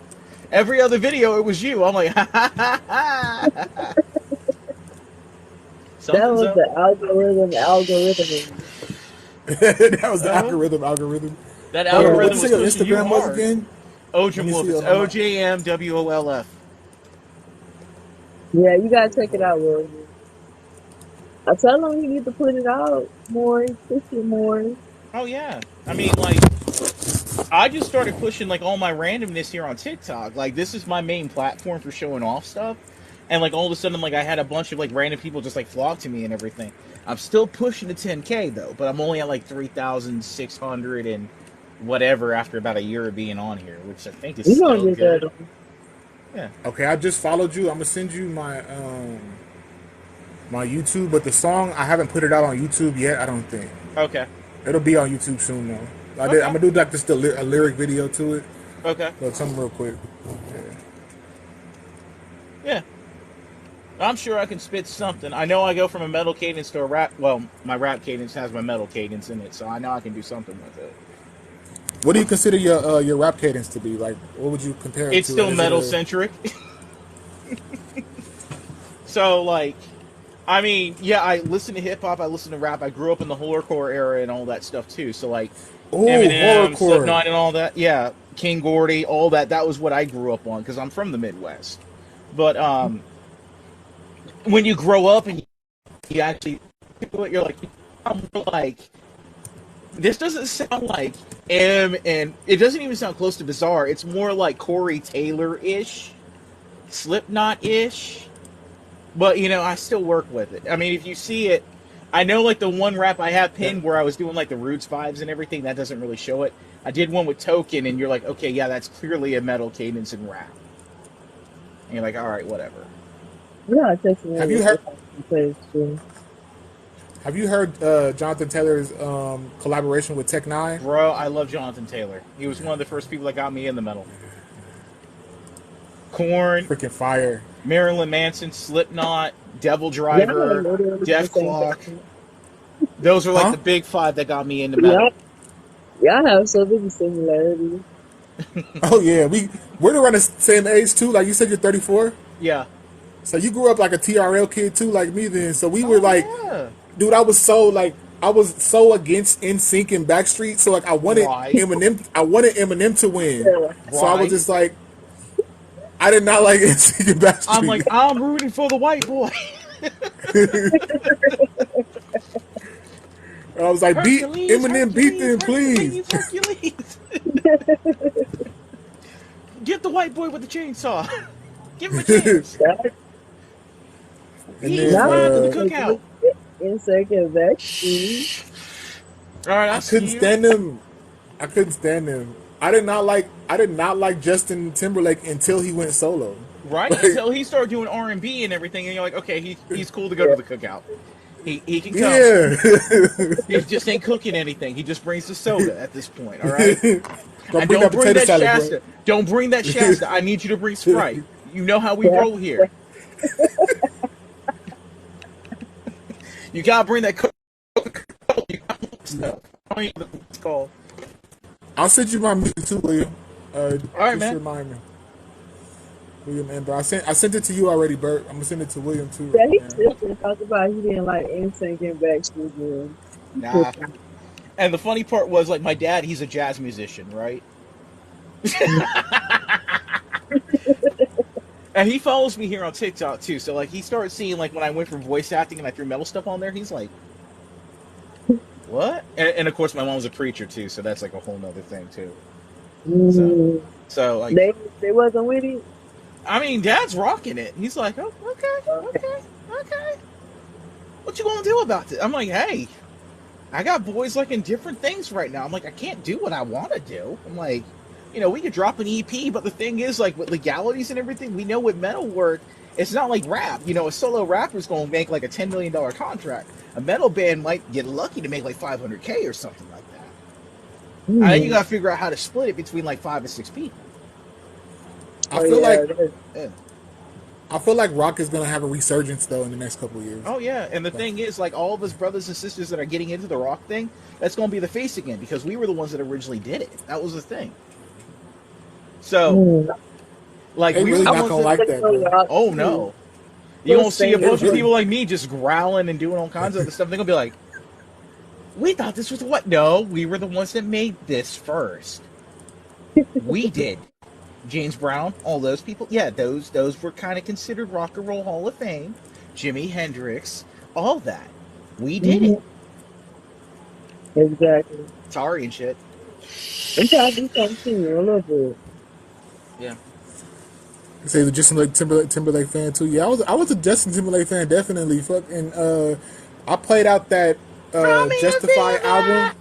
Every other video, it was you. I'm like, ha ha ha ha. That Something's was up. the algorithm. That was the Uh-huh. algorithm. That Hold on, what algorithm did you was say your pushing you Instagram was hard. again? Let Ojim me Wolf. see. It's OJMWOLF. Yeah, you gotta check it out, William. I tell him he need to put it out more, push it more. Oh yeah. I mean, like, I just started pushing like all my randomness here on TikTok. Like, this is my main platform for showing off stuff. And like all of a sudden, like I had a bunch of like random people just like flock to me and everything. I'm still pushing to 10K though, but I'm only at like 3,600 and whatever after about a year of being on here, which I think is You gonna still get there good. though. Yeah. Okay, I just followed you. I'm gonna send you my YouTube, but the song I haven't put it out on YouTube yet. I don't think Okay. it'll be on YouTube soon though. I'm Okay. gonna do like just a lyric video to it, Okay. so something real quick. Yeah. I'm sure I can spit something. I know I go from a metal cadence to a rap. Well, my rap cadence has my metal cadence in it, so I know I can do something with it. What do you consider your rap cadence to be? Like, what would you compare it It's to? Like, still is it metal a centric. So, like, I mean, yeah, I listen to hip hop, I listen to rap. I grew up in the horrorcore era and all that stuff too. So, like, oh Eminem, horrorcore? Slipknot, and all that. Yeah, King Gordy, all that. That was what I grew up on because I'm from the Midwest. But when you grow up and you actually, you're like, I'm like, this doesn't sound like M, and it doesn't even sound close to Bizarre. It's more like Corey Taylor ish, Slipknot ish. But I still work with it. I mean, if you see it, I know like the one rap I have Yeah. pinned where I was doing like the Roots vibes and everything. That doesn't really show it. I did one with Token, and you're like, okay, yeah, that's clearly a metal cadence and rap. And you're like, all right, whatever. You gotta check me Have out you with heard? the page too. Have you heard Jonathan Taylor's collaboration with Tech Nine? Bro, I love Jonathan Taylor. He was one of the first people that got me in the metal. Korn, Freaking fire! Marilyn Manson, Slipknot, Devil Yeah, I Driver, literally the Def same Clock. thing. Those are like Huh? the big five that got me into Yeah, metal. yeah, I have so many similarities. Oh yeah, we're around the same age too. Like you said, you're 34, Yeah. so you grew up like a TRL kid too, like me. Then, so we were Oh like, yeah. dude, I was so against NSYNC and Backstreet. So like Right. I wanted Eminem to win. Yeah. So I was Right. just like, I did not like NSYNC and I'm like, Backstreet. I'm rooting for the white boy. I was like, beat Hercules, Eminem, beat Hercules, them, please. Hercules, Hercules. Get the white boy with the chainsaw. Give him a chance. That, And He's then now fine for the I'm cookout. in second backseat. All right, I I see couldn't you. stand them. I couldn't stand them. I did not like Justin Timberlake until he went solo. Right Like, until he started doing R&B and everything, and you're like, okay, he's cool to go to Yeah. the cookout. He can come. yeah. He just ain't cooking anything. He just brings the soda at this point. All right. Don't And bring don't that bring potato that salad, Shasta. Don't bring that Shasta. I need you to bring Sprite. You know how we Yeah. roll here. You gotta bring that Coca-Cola. You gotta stuff. I don't even know what it's called. I'll send you my music too, William. All right, Just man. remind me, William and Bert. I sent it to you already, Bert. I'm gonna send it to William too. Yeah, he Yeah. still can talk about he didn't like NSYNC and Backstreet Boys. He Nah. tripping. And the funny part was, like, my dad, he's a jazz musician, right? And he follows me here on TikTok too. So like he started seeing like when I went from voice acting and I threw metal stuff on there, he's like, "What?" And of course my mom's a preacher too, so that's like a whole nother thing too. So Mm, so like they wasn't with it. I mean, Dad's rocking it. He's like, "Oh, okay, Okay. okay, okay. What you gonna do about it?" I'm like, "Hey, I got boys like in different things right now. I'm like, I can't do what I want to do. I'm like, we could drop an EP, but the thing is, like, with legalities and everything, we know with metal work, it's not like rap. A solo rapper's going to make like a $10 million contract. A metal band might get lucky to make like 500K or something like that. And then you Mm. got to figure out how to split it between like 5 or 6 people. I Oh feel yeah, like Yeah. I feel like rock is gonna have a resurgence though in the next couple of years. Oh yeah, and the thing is, like all of us brothers and sisters that are getting into the rock thing, that's going to be the face again because we were the ones that originally did it. That was the thing. So, mm. like They we were really I the not want ones gonna to that. like stay that, on bro. rock Oh too. no, you're We'll gonna see stay a bunch of They people really, like me just growling and doing all kinds of other stuff. They're gonna be like, "We thought this was what?" No, we were the ones that made this first. We did. James Brown, all those people. Yeah, those were kind of considered rock and roll Hall of Fame. Jimi Hendrix, all that. We did it. Mhm. Exactly. Sorry and shit. I'm trying to do something too, a little bit. Yeah. say the Justin Timberlake fan too. Yeah, I was a Justin Timberlake fan definitely. Fucking I played out that From Justify album Invisible.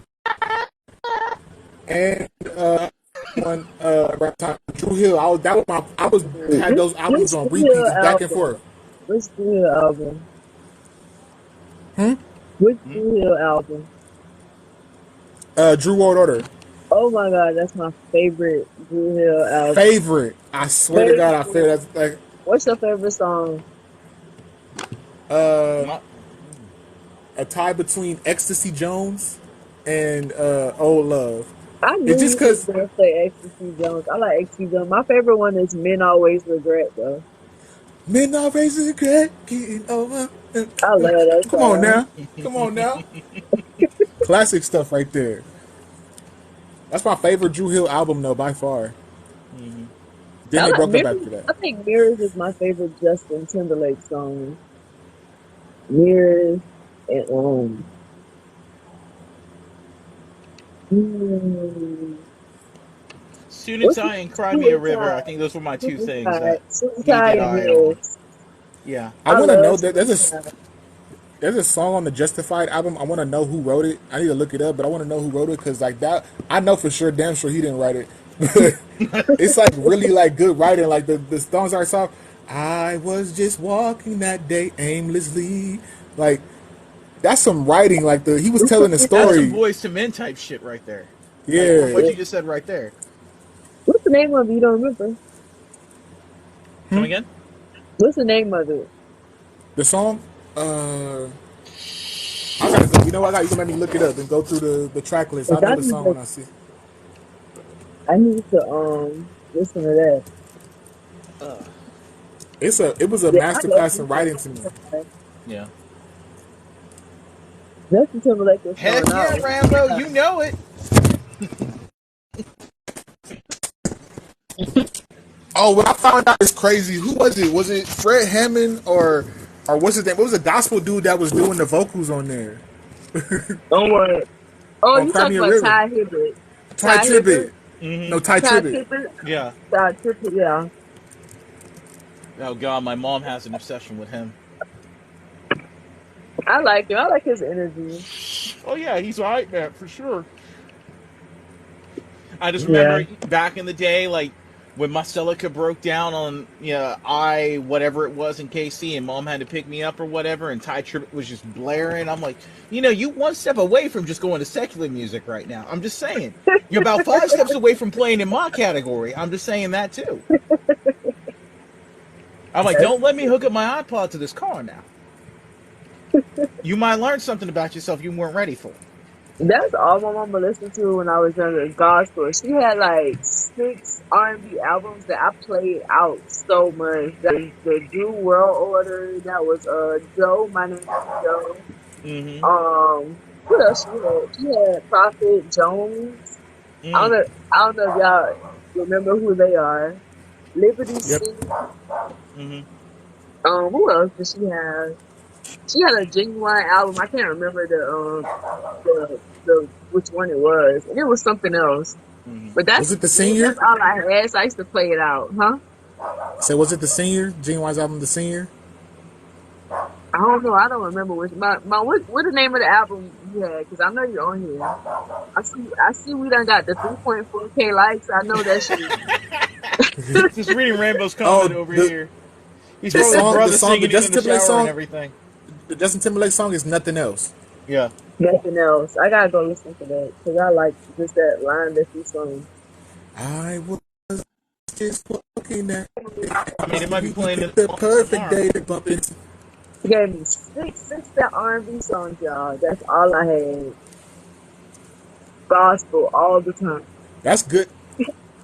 and one around time Drew Hill. I was had those albums Which on Blue repeat, Hill just back and album? forth. Which Blue Hill album? Hmm? Which Hmm? Blue Hill album? Drew World Order. Oh my god, that's my favorite Blue Hill album. Favorite. I swear to God, I feel Favorite. that's like What's your favorite song? uh My, a tie between Ecstasy Jones and Old Love. I It's knew just you was cause gonna say Ecstasy Jones. I like Ecstasy Jones. My favorite one is Men Always Regret though. men are raising regret getting over. I love that Come on song. now. Come on now. Classic stuff right there. That's my favorite Drew Hill album though by far. Mhm. Then I they like broke up Mirrors. after that. I think Mirrors is my favorite Justin Timberlake song. Mirrors and hmm, what's Suicidal and Cry Me a River. I Suicide? think those were my two things Suicide. that he Suicide did and alright on. Mirrors. Yeah. I I want to know love that Suicide. there's a song on the Justified album. I want to know who wrote it. I need to look it up, but I want to know who wrote it because like that, I know for sure, damn sure he didn't write it. It's like really like good writing. Like the songs are soft. I was just walking that day aimlessly. Like that's some writing. Like he was telling the That's some story. boys to men type shit right there. Like from Yeah. what Yeah. you just said right there. What's the name of it? You don't remember? Come again? What's the name of it? The song. I gotta go. You know what? You gonna make me look it up and go through the track list. 'Cause I know the song when I see it. I need to listen to that. It was a Yeah, I love masterclass in Justin writing to me. Timberlake. Yeah. Justin Timberlake was Heck showing yeah, out. Rambo, you know it. Oh, what I found out is crazy. Who was it? Was it Fred Hammond or what's his name? What was the gospel dude that was doing the vocals on there Don't worry. Oh, on you Cry Me talking a about River? Ty Hibbert? Ty Ty Hibbert? Tribbett. Mm-hmm. No, Ty Ty Tribbett. Tribbett? Yeah. Ty Tribbett, yeah. Oh god, my mom has an obsession with him. I like him. I like his energy. Oh yeah, he's alright, man, for sure. I just Yeah. remember back in the day, like when my Celica broke down on I whatever it was in KC, and mom had to pick me up or whatever, and Ty Tribbett was just blaring. I'm like, you one step away from just going to secular music right now. I'm just saying, you're about 5 steps away from playing in my category. I'm just saying that too. I'm like, don't let me hook up my iPod to this car now. You might learn something about yourself you weren't ready for. That's all my mama listened to when I was younger. Gospel. She had like 6 R&B albums that I played out so much. That was the New World Order. That was Joe. My name is Joe. Mm-hmm. What else she had? She had Prophet Jones. I don't Mm. know. I don't know if y'all remember who they are. Liberty Yep. City. Mm-hmm. Who else did she have? She had a genuine album. I can't remember the which one it was, and it was something else. Mm-hmm. But Was it the that's senior? all I had. So I used to play it out, huh? So was it the senior? Genuine's album, the senior. I don't know. I don't remember which my what the name of the album you had because I know you're on here. I see we done got the 3.4K likes. I know that shit. Just reading Rambo's comment Oh, over here. He's the probably his song, the brother song, the singing it in Justin the Timberlake shower and song, everything. the Justin Timberlake song is nothing else. Yeah. Nothing else. I gotta go listen to that because I like just that line that she sung. I was just walking that I mean, it might be we playing picked it the perfect tomorrow. day to bump into. She gave me six that R&B songs, y'all. That's all I had. Gospel all the time. That's good.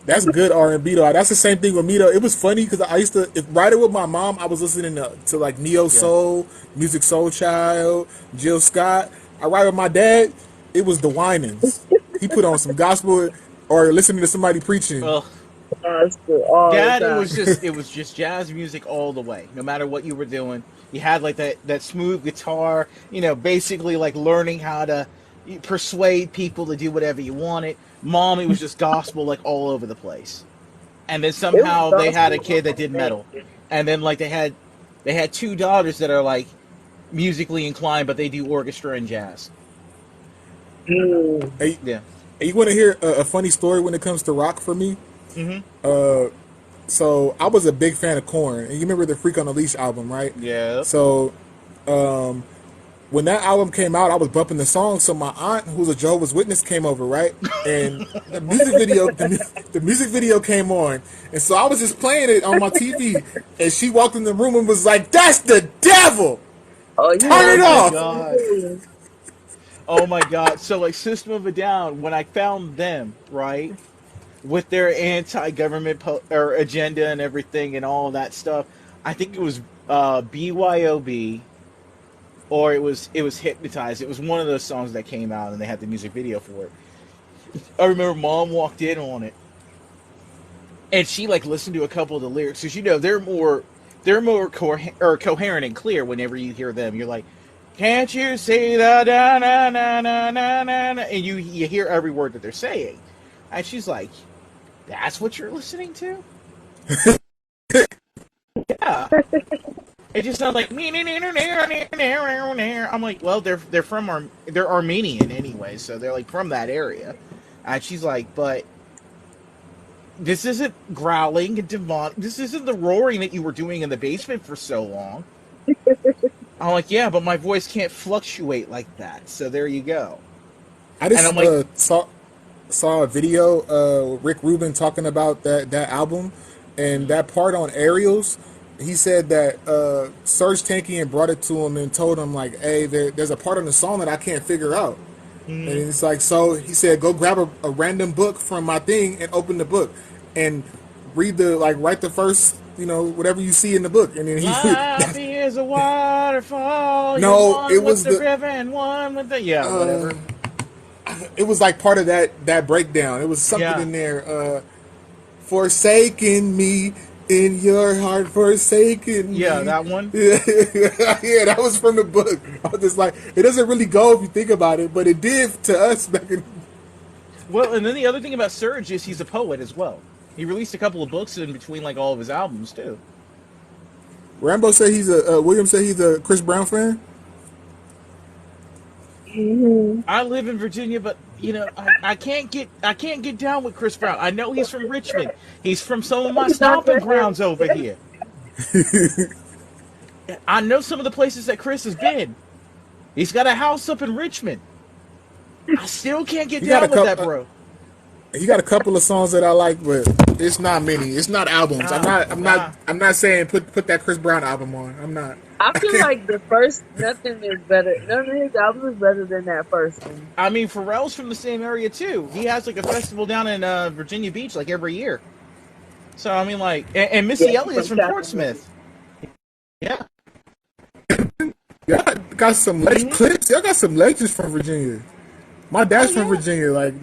That's good R&B though. That's the same thing with me though. It was funny because I used to, if riding with my mom, I was listening to like Neo Yeah. Soul, Music Soul Child, Jill Scott. I ride with my dad. It was the Winans. He put on some gospel or listening to somebody preaching. Ugh. Gospel all the Dad, time. it was just jazz music all the way. No matter what you were doing, you had like that smooth guitar. Basically like learning how to persuade people to do whatever you wanted. Mom, it was just gospel like all over the place. And then It was somehow they had a gospel kid that all did day. metal. And then like they had two daughters that are like musically inclined, but they do orchestra and jazz. Mm. Hey, Yeah. hey, you want to hear a funny story when it comes to rock for me? Mm-hmm. So I was a big fan of Korn, and you remember the Freak on the Leash album, right? Yeah. So when that album came out, I was bumping the song. So my aunt, who's a Jehovah's Witness, came over, right? And the music video came on, and so I was just playing it on my TV, and she walked in the room and was like, "That's the devil! Oh, you Turn Oh it love my that off!" song god. too. Oh my god. So like System of a Down, when I found them, right? With their anti-government or agenda and everything and all of that stuff. I think it was BYOB or it was Hypnotized. It was one of those songs that came out and they had the music video for it. I remember Mom walked in on it and she like listened to a couple of the lyrics because they're more coherent and clear whenever you hear them. You're like, can't you see the da na na na na na na, and you hear every word that they're saying, and she's like, that's what you're listening to? Yeah. It just sounds like I'm like, well, they're Armenian anyway, so they're like from that area. And she's like, but this isn't growling and demonic. This isn't the roaring that you were doing in the basement for so long. I'm like, yeah, but my voice can't fluctuate like that. So there you go. I And I'm just like, saw a video with Rick Rubin talking about that album and mm, that part on aerials. He said that Serge Tankian brought it to him and told him like, "Hey, there's a part on the song that I can't figure out." And mm, it's like, so he said, "Go grab a random book from my thing and open the book and read write the first whatever you see in the book." And then he life is a waterfall. You're no, one with the river and one with the yeah, whatever. it was like part of that breakdown. It was something Yeah, in there. Forsaken me in your heart, forsaken yeah, me. that one. Yeah, yeah, that was from the book. I was just like, it doesn't really go if you think about it, but it did to us back in. Well, and then the other thing about Surge is he's a poet as well. He released a couple of books in between like all of his albums too. Rambo said he's a. William said he's a Chris Brown fan. Hmm. I live in Virginia, but I can't get down with Chris Brown. I know he's from Richmond. He's from some of my He's not stomping your grounds over hero. here. I know some of the places that Chris has been. He's got a house up in Richmond. I still can't get He got a down with that, couple. bro. He got a couple of songs that I like, but it's not many. It's not albums. I'm Nah, not. I'm not. nah. I'm not saying put that Chris Brown album on. I'm not. I I feel can't. like the first nothing is better. None of his albums is better than that first one. I mean, Pharrell's from the same area too. He has like a festival down in Virginia Beach like every year. So I mean, like, and Yeah, Missy he's Elliott's from from California. Portsmouth. Yeah. Y'all got some clips. Y'all got some legends from Virginia. My Oh dad's from yeah. Virginia. Like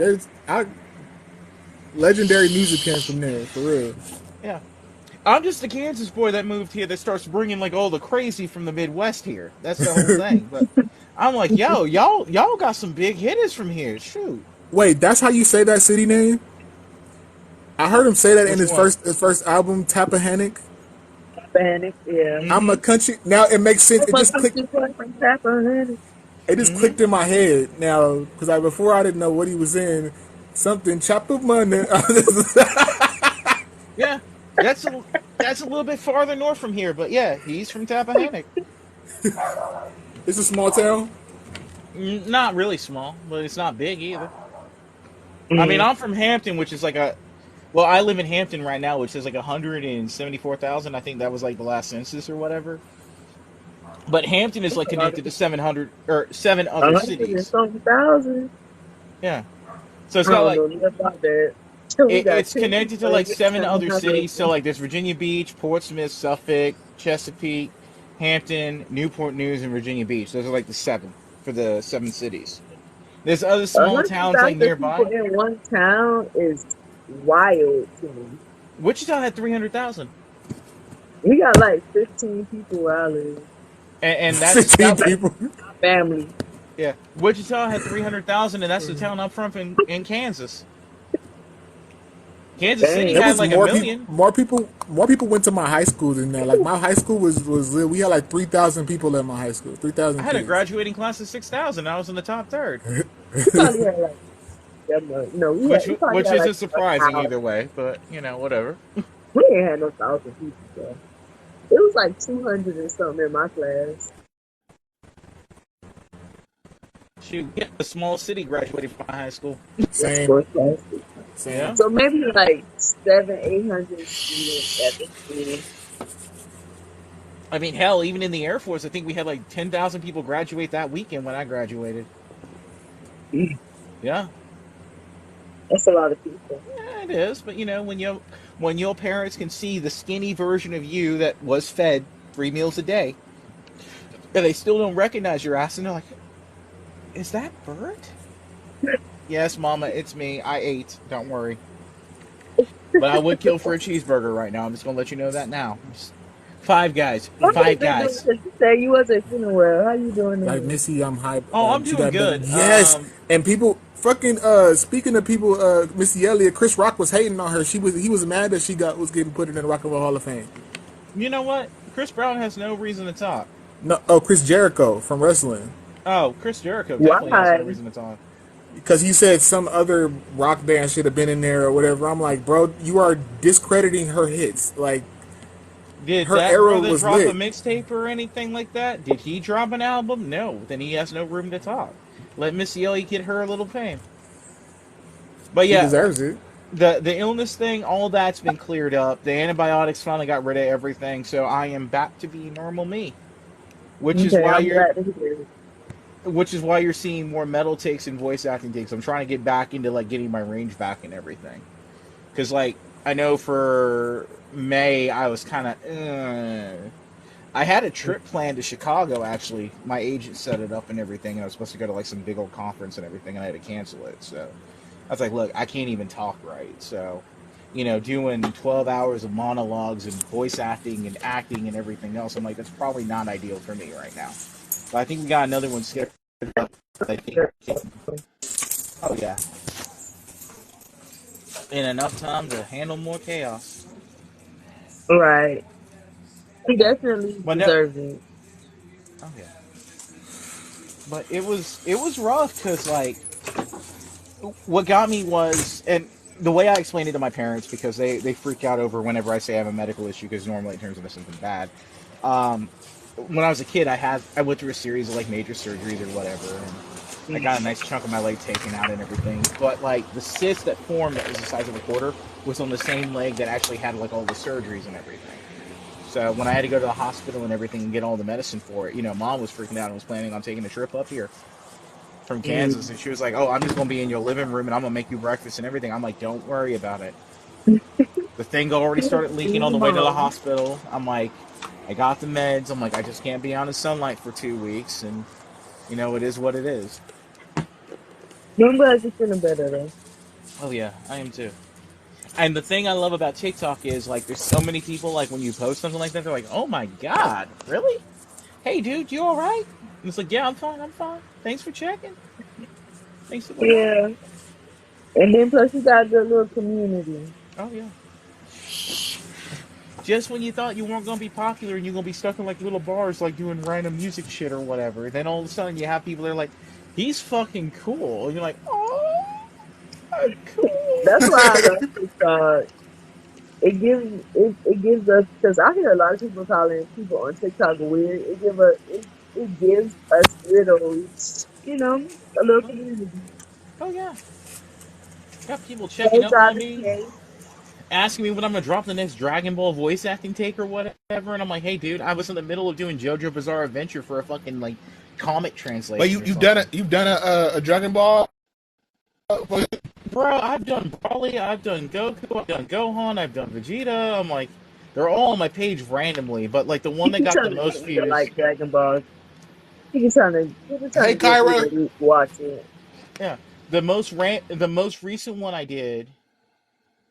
legendary music came from there for real. Yeah. I'm just a Kansas boy that moved here that starts bringing like all the crazy from the Midwest here. That's the whole thing. But I'm like, yo, y'all got some big hitters from here. Shoot. Wait, that's how you say that city name? I heard him say that in Which one? his first album, Tappahannock. Hispanic, yeah. I'm a Mm-hmm. country. Now it makes sense. Oh, my country boy from Tappahannock. It just Mm-hmm. clicked in my head now because before I didn't know what he was in. Something chop up money. Yeah. That's a little bit farther north from here, but yeah, he's from Tappahannock. It's a small town. Not really small, but it's not big either. I mean, Mm. I'm from Hampton, which is like a well, I live in Hampton right now, which is like 174,000. I think that was like the last census or whatever. But Hampton is That's like a lot of connected to people. 700 or seven A other hundred and cities. something thousand. Yeah. So it's I got don't like know nothing about that. We got it's 10 connected to people like and get 7 other 700. cities. So like there's Virginia Beach, Portsmouth, Suffolk, Chesapeake, Hampton, Newport News, and Virginia Beach. Those are like the 7 for the 7 cities. There's other A small hundred towns like thousand people nearby. in one town is wild to me. Wichita had 300,000, We got like 15 people where I live. and that's 15 that. Like people. family. Yeah, Wichita had 300,000, and that's the town I'm from in Kansas. Kansas City It Dang. had was like a more people. million. More people went to my high school than that. Like my high school was lit. We had like 3,000 people at my high school. three I thousand had a kids. graduating class of 6,000. I was in the top third, We probably had like no, which we probably which had like isn't surprising either way. But whatever. we ain't had no thousand people, so it was like 200 and something in my class. Shoot, yeah, a small city graduated from my high school. That's Same, for class. same. Yeah, So maybe like 700, 800 students at the school. I mean, hell, even in the Air Force, I think we had like 10,000 people graduate that weekend when I graduated. Yeah, That's a lot of people. yeah, it is. But when your parents can see the skinny version of you that was fed 3 meals a day, and they still don't recognize your ass, and they're like, "Is that Bert?" Yes, Mama, it's me. I ate. Don't worry. But I would kill for a cheeseburger right now. I'm just gonna let you know that now. Five Guys. How you Five been doing? Guys. 'Cause you said you wasn't feeling well. How you doing Like anyway? Missy, I'm hype. Oh, I'm She doing got better. good. Yes, and people fucking speaking of people, Missy Elliott, Chris Rock was hating on her. He was mad that she was getting put in the Rock and Roll Hall of Fame. You know what? Chris Brown has no reason to talk. No, oh Chris Jericho from wrestling Oh, Chris Jericho definitely has no Why? reason to talk. because he said some other rock band should have been in there or whatever. I'm like, bro, you are discrediting her hits. Like Did her that era brother was drop a lit. mixtape or anything like that? Did he drop an album? No. Then he has no room to talk. Let Missy Elliott get her a little fame. But She yeah, deserves it. the illness thing, all that's been cleared up. The antibiotics finally got rid of everything, so I am back to be normal me. Which is Okay, why I'm you're glad to hear it. which is why you're seeing more metal takes and voice acting takes. I'm trying to get back into like getting my range back and everything. Cuz like I know for May I was kind of I had a trip planned to Chicago actually. My agent set it up and everything, and I was supposed to go to like some big old conference and everything, and I had to cancel it. So I was like, look, I can't even talk right. So, doing 12 hours of monologues and voice acting and acting and everything else, I'm like, that's probably not ideal for me right now. But I think we got another one scheduled. I think, oh yeah, in enough time to handle more chaos. Right. He definitely But no, deserves it. oh yeah. But it was rough because like what got me was and the way I explained it to my parents because they freak out over whenever I say I have a medical issue because normally it turns into something bad. Um, when I was a kid, I went through a series of like major surgeries or whatever, I got a nice chunk of my leg taken out and everything. But like the cyst that formed that was the size of a quarter was on the same leg that actually had like all the surgeries and everything. So when I had to go to the hospital and everything and get all the medicine for it, Mom was freaking out and was planning on taking a trip up here from Kansas, Mm. and she was like, "Oh, I'm just gonna be in your living room and I'm gonna make you breakfast and everything." I'm like, "Don't worry about it." The thing already started leaking on the way to the Mom. hospital. I'm like, I got the meds. I'm like, I just can't be out in sunlight for 2 weeks, and it is what it is. I'm glad you're feeling better though. Oh yeah, I am too. And the thing I love about TikTok is like, there's so many people like when you post something like that, they're like, "Oh my god, really? Hey, dude, you all right?" And it's like, "Yeah, I'm fine. I'm fine. Thanks for checking. Thanks for the love." Yeah. And then plus you got a good little community. Oh yeah. Just when you thought you weren't gonna be popular and you're gonna be stuck in like little bars, like doing random music shit or whatever, and then all of a sudden you have people that are like, "He's fucking cool," and you're like, "Oh, I'm That's cool." why I love TikTok. It gives us because I hear a lot of people calling people on TikTok weird. It gives us widows, a little community. Oh yeah, got people checking Hey, up on Dr. me, K. asking me when I'm gonna drop the next Dragon Ball voice acting take or whatever, and I'm like, "Hey, dude, I was in the middle of doing JoJo Bizarre Adventure for a fucking like comic But translation you or you've done something." it. You've done a Dragon Ball. Bro, I've done Broly, I've done Goku, I've done Gohan, I've done Vegeta. I'm like, they're all on my page randomly, but like the one He that keep got the trying to most get me to views, like Dragon Ball. He keep trying Hey, to get me Kyra. to watch it. yeah, the most recent one I did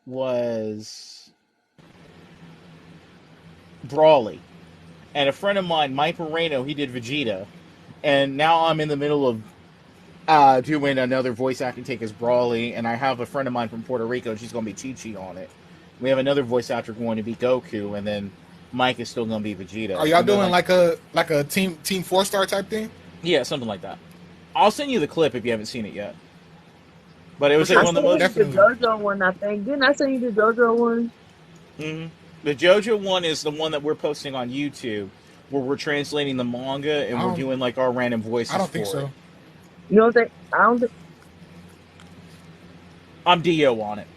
was Brawly, and a friend of mine, Mike Moreno, he did Vegeta, and now I'm in the middle of doing another voice acting take as Brawly, and I have a friend of mine from Puerto Rico, and she's going to be Chi Chi on it. We have another voice actor going to be Goku, and then Mike is still going to be Are Vegeta, y'all and then doing like, like a team 4-star type thing? yeah, something like that. I'll send you the clip if you haven't seen it yet. But it For was like I sure. one of the sent you most. the Definitely. JoJo one, I think. Didn't I send you the JoJo one? Mhm. The JoJo one is the one that we're posting on YouTube, where we're translating the manga and I we're don't. doing like our random I voices don't think for it. so. You don't think? I don't think. I'm Dio on it.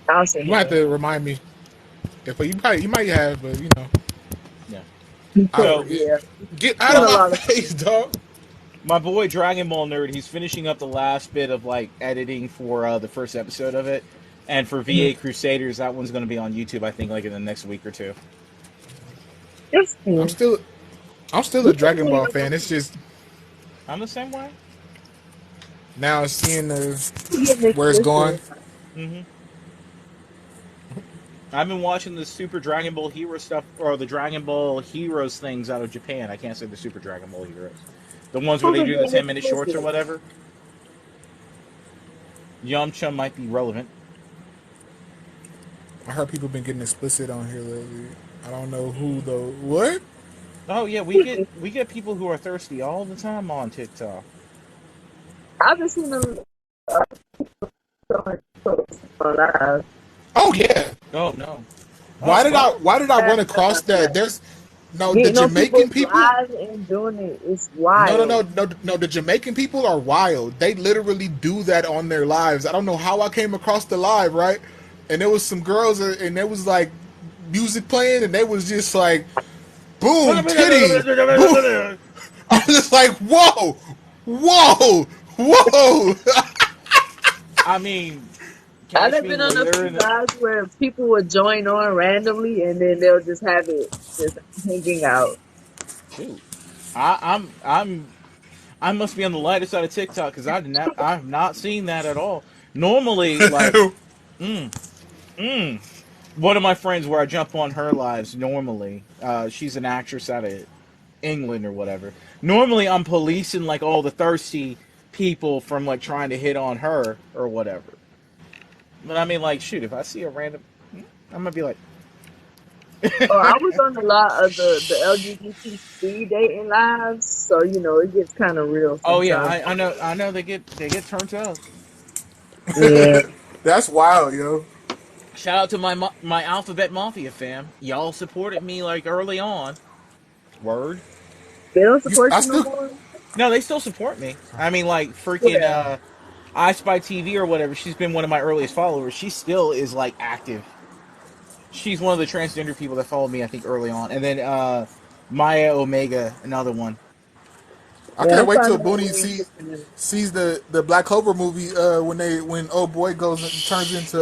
I'll send You it might have though. to remind me. If you might have, but Yeah. I So forget. Yeah, Get out doing of a my lot of face, dog. my boy Dragon Ball Nerd, he's finishing up the last bit of like editing for the first episode of it, and for VA Crusaders, that one's going to be on YouTube. I think like in the next week or two. it's I'm cool. still I'm still We a can Dragon do Ball it. fan. It's just I'm the same way. now seeing We get mixed where it's going. with hmm I've been watching the Super Dragon Ball Hero stuff, or the Dragon Ball Heroes things out of Japan. I can't say the Super Dragon Ball Heroes. The ones where Who they can do the get 10-minute mixed shorts or with? whatever. Yamcha might be relevant. I heard people been getting explicit on here lately. I don't know who though. What? Oh yeah, we get people who are thirsty all the time on TikTok. I've been seeing them on live. Oh yeah. Oh no. Oh Why did I what? why did I run across that? There's no the Getting on Jamaican people's people. lives and doing it is No, no, no, wild. no, no. The Jamaican people are wild. They literally do that on their lives. I don't know how I came across the live, right? And there was some girls, and there was like music playing, and they was just like, boom, titties, boom. I was just like, whoa, whoa, whoa. I mean, I've catch me been on a later few in the lives where people would join on randomly and then they'll just have it just hanging out. shoot. I must be on the lighter side of TikTok because I have not seen that at all. Normally, like, mm, mm, one of my friends where I jump on her lives. Normally, she's an actress out of England or whatever. Normally, I'm policing like all the thirsty people from like trying to hit on her or whatever. But I mean, like, shoot, if I see a random, I'm gonna be like, Oh, I was on a lot of the LGBT speed dating lives, so it gets kind of real oh yeah, sometimes. I know they get turned up. Yeah, That's wild, yo. Shout out to my Alphabet Mafia fam. Y'all supported me like early on. Word. they don't You, support I you no still, more. No, they still support me. I mean, like freaking Yeah. I Spy TV or whatever. She's been one of my earliest followers. She still is like active. She's one of the transgender people that followed me, I think, early on. And then Maya Omega, another one. I Yeah, can't I'm wait till finding out Booney where you looking sees the Black Cobra movie when old boy goes and turns into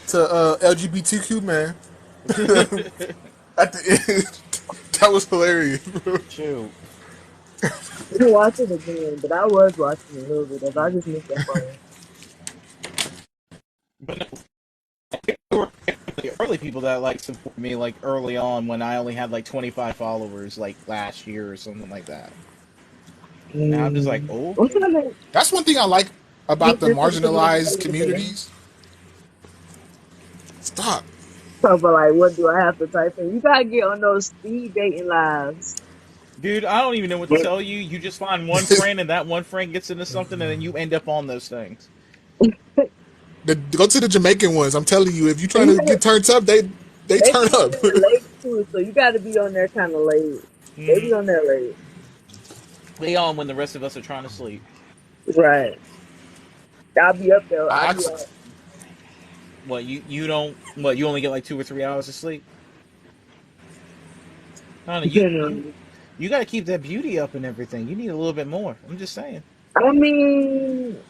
LGBTQ man at the end. That was hilarious, bro. Shoot. at. I didn't watch it again, but I was watching a little bit of it. I just missed that part. But no, there were the early people that like supported me like early on when I only had like 25 followers like last year or something like that. And I'm just like, oh, I'm okay. trying to That's one thing I like about get the this into the marginalized thing. communities. Stop. So, but like, what do I have to type in? You gotta get on those speed dating lives. Dude, I don't even know what to tell you. You just find one friend and that one friend gets into something and then you end up on those things. Go to the Jamaican ones. I'm telling you, if you trying You to gotta, get turned up, they they turn be on up. there late too, so you gotta be on there kind of late. They be Mm-hmm. on there late, They on when the rest of us are trying to sleep. right? I'll be up there. I'll I, be up. What you don't what you only get like 2 or 3 hours of sleep? I don't know. Depending on you. You got to keep that beauty up and everything. You need a little bit more. I'm just saying. I mean,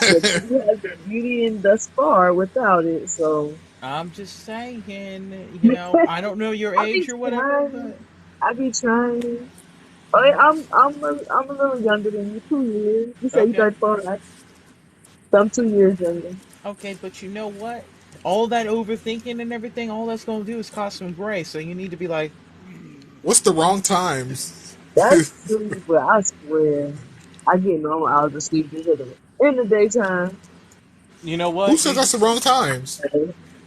the beauty has been beauty in thus far without it. So I'm just saying. You know, I don't know your I be age or whatever, trying. but I be trying. Oh, yeah, I'm a little younger than you, 2 years. You say you okay, 34, right? So I'm 2 years younger. okay. But you know what? All that overthinking and everything, all that's gonna do is cost some gray. So you need to be like, what's the wrong times? That's true, but I swear, I get normal hours of sleep in the daytime. you know Who what? says that's the wrong times?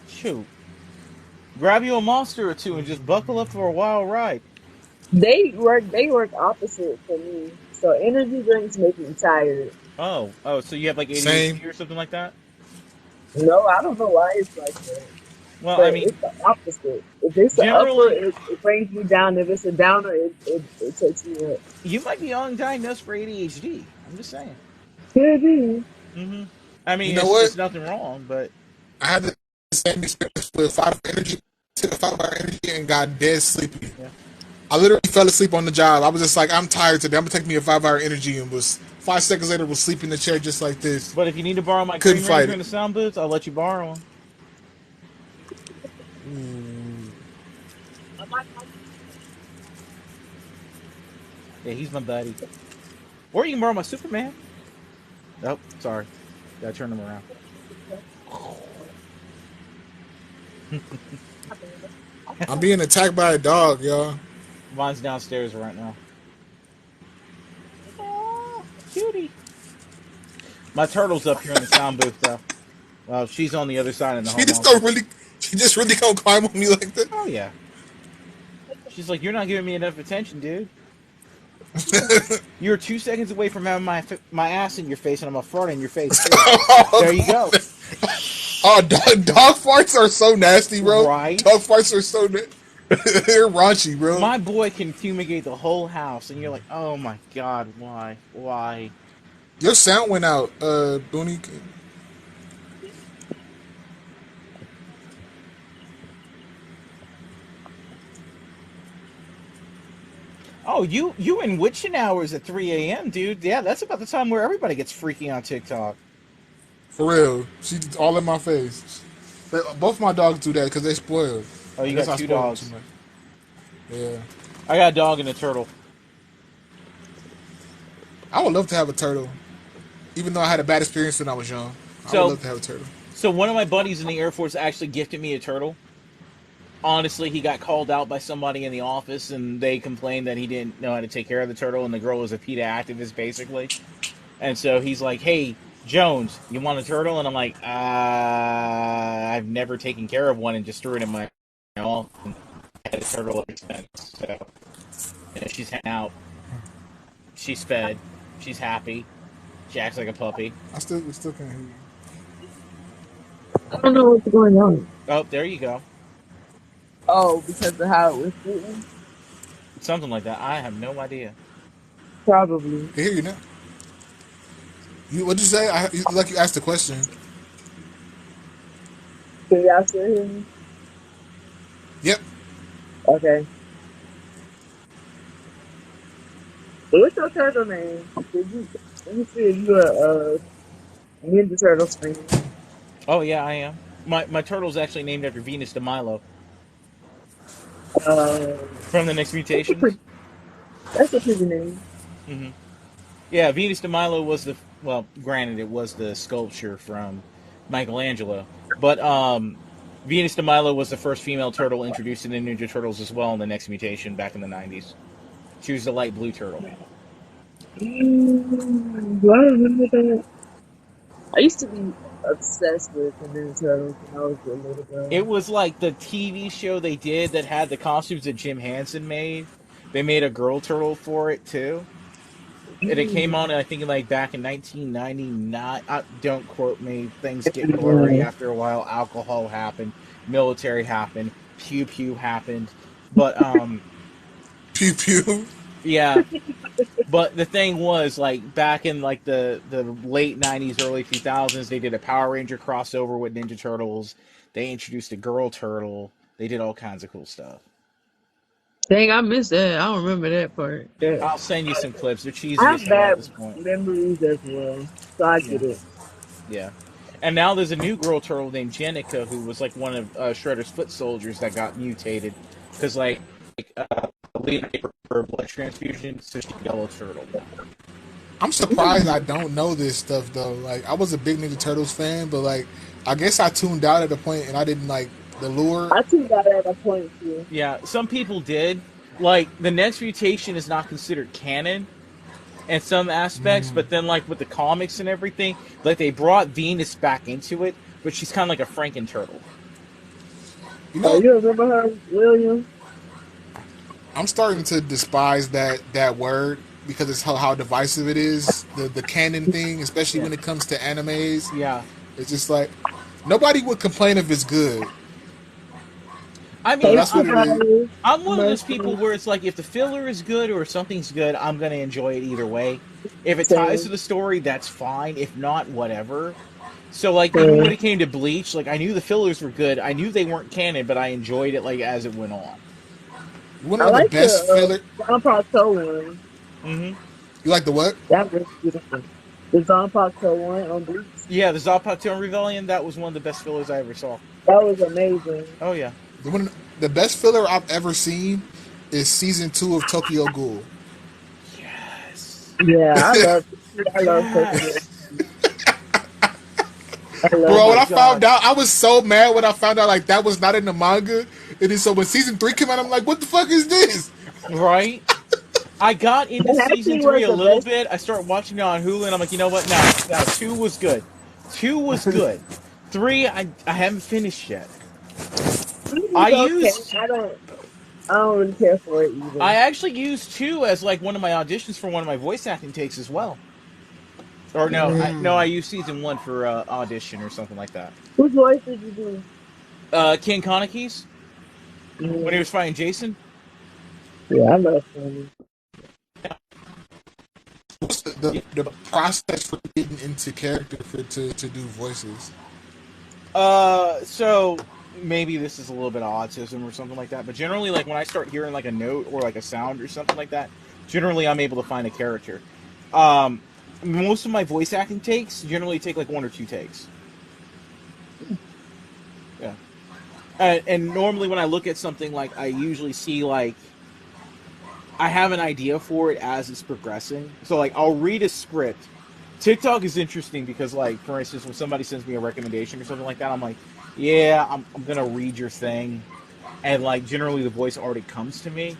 Shoot, grab you a monster or two and just buckle up for a wild ride. They work opposite for me. So energy drinks make me tired. Oh. So you have like Same. ADHD or something like that? No, I don't know why it's like that. Well, But I it's mean, the opposite. If it's the upper, generally, it brings me down. If it's a downer, it takes me up. you might be undiagnosed for ADHD. I'm just saying. Could be. Mm-hmm. I You mean, know it's what? nothing wrong, but I had the same experience with 5 energy. Took a 5 hour energy and got dead sleepy. yeah. I literally fell asleep on the job. I was just like, I'm tired today. I'm gonna take me a 5 hour energy and was 5 seconds later was sleeping in the chair just like this. But if you need to borrow my Couldn't Green fight Ranger it. in the sound booths, I'll let you borrow him. Yeah, he's my buddy. Or you can borrow my Superman. Oh, sorry. Gotta turn him around. I'm being attacked by a dog, y'all. Mine's downstairs right now. Oh, cutie. My turtle's up here in the sound booth, though. Well, she's on the other side in the She home just don't office. really, she just really gonna climb on me like that. Oh, yeah. She's like, you're not giving me enough attention, dude. You're 2 seconds away from having my ass in your face, and I'm a fart in your face, too. There you go. Oh, dog farts are so nasty, bro. Dog Right? farts are so they're raunchy, bro. My boy can fumigate the whole house, and you're like, oh my god, why? Why? Your sound went out, Booney. Oh, you in witching hours at 3 a.m., dude. Yeah, that's about the time where everybody gets freaky on TikTok. For real, she's all in my face. Both my dogs do that because they spoiled. Oh, I you guess got I two spoiled them too dogs. much. Yeah, I got a dog and a turtle. I would love to have a turtle. Even though I had a bad experience when I was young, I would So, love to have a turtle. so one of my buddies in the Air Force actually gifted me a turtle. Honestly, he got called out by somebody in the office, and they complained that he didn't know how to take care of the turtle, and the girl was a PETA activist, basically. And so he's like, "Hey, Jones, you want a turtle?" And I'm like, I've never taken care of one and just threw it in my mouth and had a turtle ever since. So, you know, she's hanging out. She's fed. She's happy. She acts like a puppy. I still can't hear you. I don't know what's going on. Oh, there you go. Oh, because of how it was sitting. Something like that. I have no idea. Probably. I hear you now. What'd you say? Like you asked the question. Can y'all still hear me? Yep. Okay. So what's your turtle name? Did you, let me see if you're a Ninja Turtles fan. Oh yeah, I am. My turtle's actually named after Venus de Milo Uh, from the Next that's a Mutations. pretty, that's a pretty name. Hmm. Yeah, Venus de Milo was the well, granted it was the sculpture from Michelangelo, but Venus de Milo was the first female turtle introduced in the Ninja Turtles as well in the Next Mutation back in the 90s. She was the light blue turtle. Do I remember that? I used to be obsessed with the Ninja Turtles when I was a little girl. It was like the TV show they did that had the costumes that Jim Henson made. They made a girl turtle for it too. And it came on, I think, like back in 1999. Don't quote me. Things get blurry Mm. after a while. Alcohol happened, military happened, pew pew happened. But Pew pew. yeah. But the thing was, like back in like the late 90s, early 2000s, they did a Power Ranger crossover with Ninja Turtles. They introduced a girl turtle. They did all kinds of cool stuff. Dang, I missed that. I don't remember that part. Yeah. I'll send you some clips. They're I cheesy as have hell at bad this point. memories as well, so I Yeah. get it. Yeah. And now there's a new girl turtle named Jenica who was like one of Shredder's foot soldiers that got mutated because later for blood transfusion, so she's a yellow turtle now. I'm surprised I don't know this stuff though. Like I was a big Ninja Turtles fan, but like I guess I tuned out at a point and I didn't like the lure. I too got at a point too. Yeah, some people did. Like the next mutation is not considered canon in some aspects, but then like with the comics and everything, like they brought Venus back into it, but she's kind of like a Franken turtle. You Oh, know, you remember her, William? I'm starting to despise that word because it's how divisive it is. The canon thing, especially Yeah. when it comes to animes, Yeah. it's just like nobody would complain if it's good. I So mean, that's what it is. Sanctuary, I'm one of those people Mercy, where it's like if the filler is good or something's good, I'm gonna enjoy it either way. If it ties to Same, the story, that's fine. If not, whatever. So like even when same. it came to Bleach, like I knew the fillers were good. I knew they weren't canon, but I enjoyed it like as it went on. You want to I know the like the best filler? John Pato one. Hmm. You like the what? That was beautiful. The John Pato one on Bleach. Yeah, the Zapatero Rebellion, that was one of the best fillers I ever saw. That was amazing. Oh yeah. The best filler I've ever seen is season 2 of Tokyo Ghoul. Yes. Yeah, I love Tokyo. Yes. I love Oh Bro, when my it. I found god. out, I was so mad when I found out like that was not in the manga. And then so when season 3 came out, I'm like, what the fuck is this? Right? I got into That season actually three was a the little best. bit. I started watching it on Hulu, and I'm like, you know what? Now two was good. Two was good. Three, I haven't finished yet. It I was okay. used I don't really care for it either. I actually used two as like one of my auditions for one of my voice acting takes as well. Or no, I used season one for audition or something like that. Whose voice did you do? King Konaki's when he Mm, was fighting Jason. yeah, I love Sony. What's the process for getting into character to do voices? So maybe this is a little bit of autism or something like that, but generally, like when I start hearing like a note or like a sound or something like that, generally I'm able to find a character. Um, Most of my voice acting takes generally take like one or two takes. Yeah, and normally when I look at something, like I usually see like I have an idea for it as it's progressing. So like I'll read a script. TikTok is interesting because like for instance when somebody sends me a recommendation or something like that, I'm like, yeah, I'm gonna read your thing, and like generally the voice already comes to me,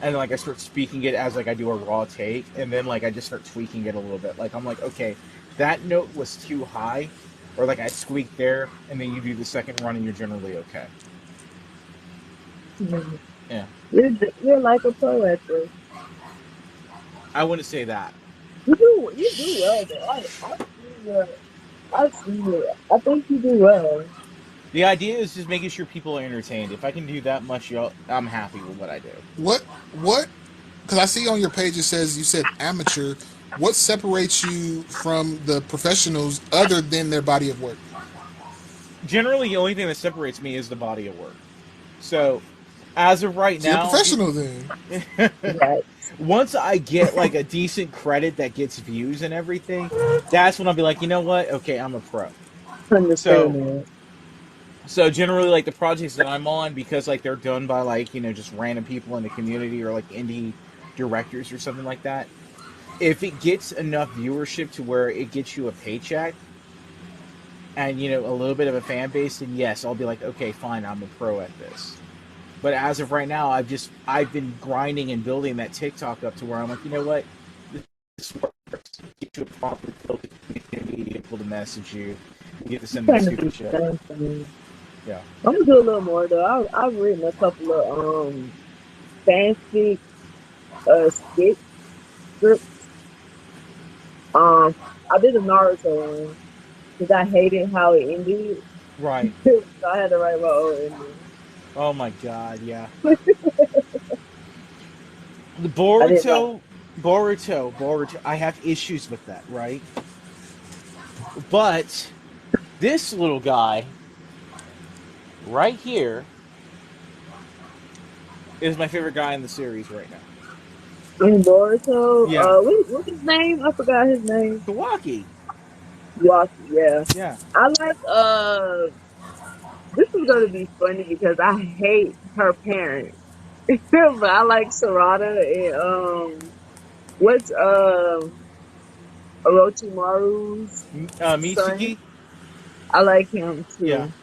and like I start speaking it as like I do a raw take, and then like I just start tweaking it a little bit. Like I'm like, okay, that note was too high, or like I squeaked there, and then you do the second run and you're generally okay. Mm. Yeah, You're like a pro at this. I wouldn't say that. You do well though. I've seen your I've seen it. I think you do well. The idea is just making sure people are entertained. If I can do that much, I'm happy with what I do. What because I see on your page it says you said amateur. What separates you from the professionals other than their body of work? Generally, the only thing that separates me is the body of work. So, as of right So you're a now, professional then. Right. once I get like a decent credit that gets views and everything, that's when I'll be like, you know what? Okay, I'm a pro. Understand So, that. generally, like the projects that I'm on, because like they're done by like just random people in the community or like indie directors or something like that. If it gets enough viewership to where it gets you a paycheck and a little bit of a fan base, then yes, I'll be like, okay, fine, I'm a pro at this. But as of right now, I've been grinding and building that TikTok up to where I'm like, you know what, this works. Get you a proper build community, able to message you, you get to send me Trying to stupid do shit. the same thing. Yeah, I'm gonna do a little more though. I've written a couple of fanfic skit scripts. Um, I did a Naruto one because I hated how it ended. right. So I had to write my own ending. Oh my god, yeah. The I did like Boruto. I have issues with that, right? But this little guy right here is my favorite guy in the series right now. in Boruto. Yeah, What's his name? I forgot his name. Kawaki. Waki, yeah. Yeah. I like this is gonna be funny because I hate her parents. But I like Sarada and what's Orochimaru's son? Mitsuki. I like him Yeah. too.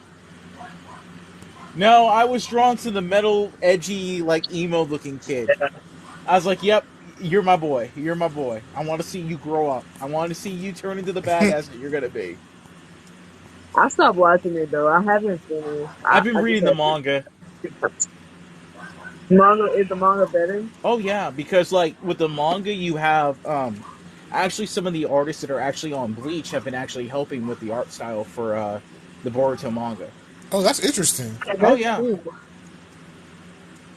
No, I was drawn to the metal, edgy, like emo looking kid. I was like, "Yep, you're my boy. You're my boy. I want to see you grow up. I want to see you turn into the badass that you're gonna be." I stopped watching it though. I haven't finished. I've been I just reading the have manga. to. Manga is the manga better? Oh yeah, because like with the manga, you have actually some of the artists that are actually on Bleach have been actually helping with the art style for the Boruto manga. Oh, that's interesting. Yeah, Oh that's yeah. cool.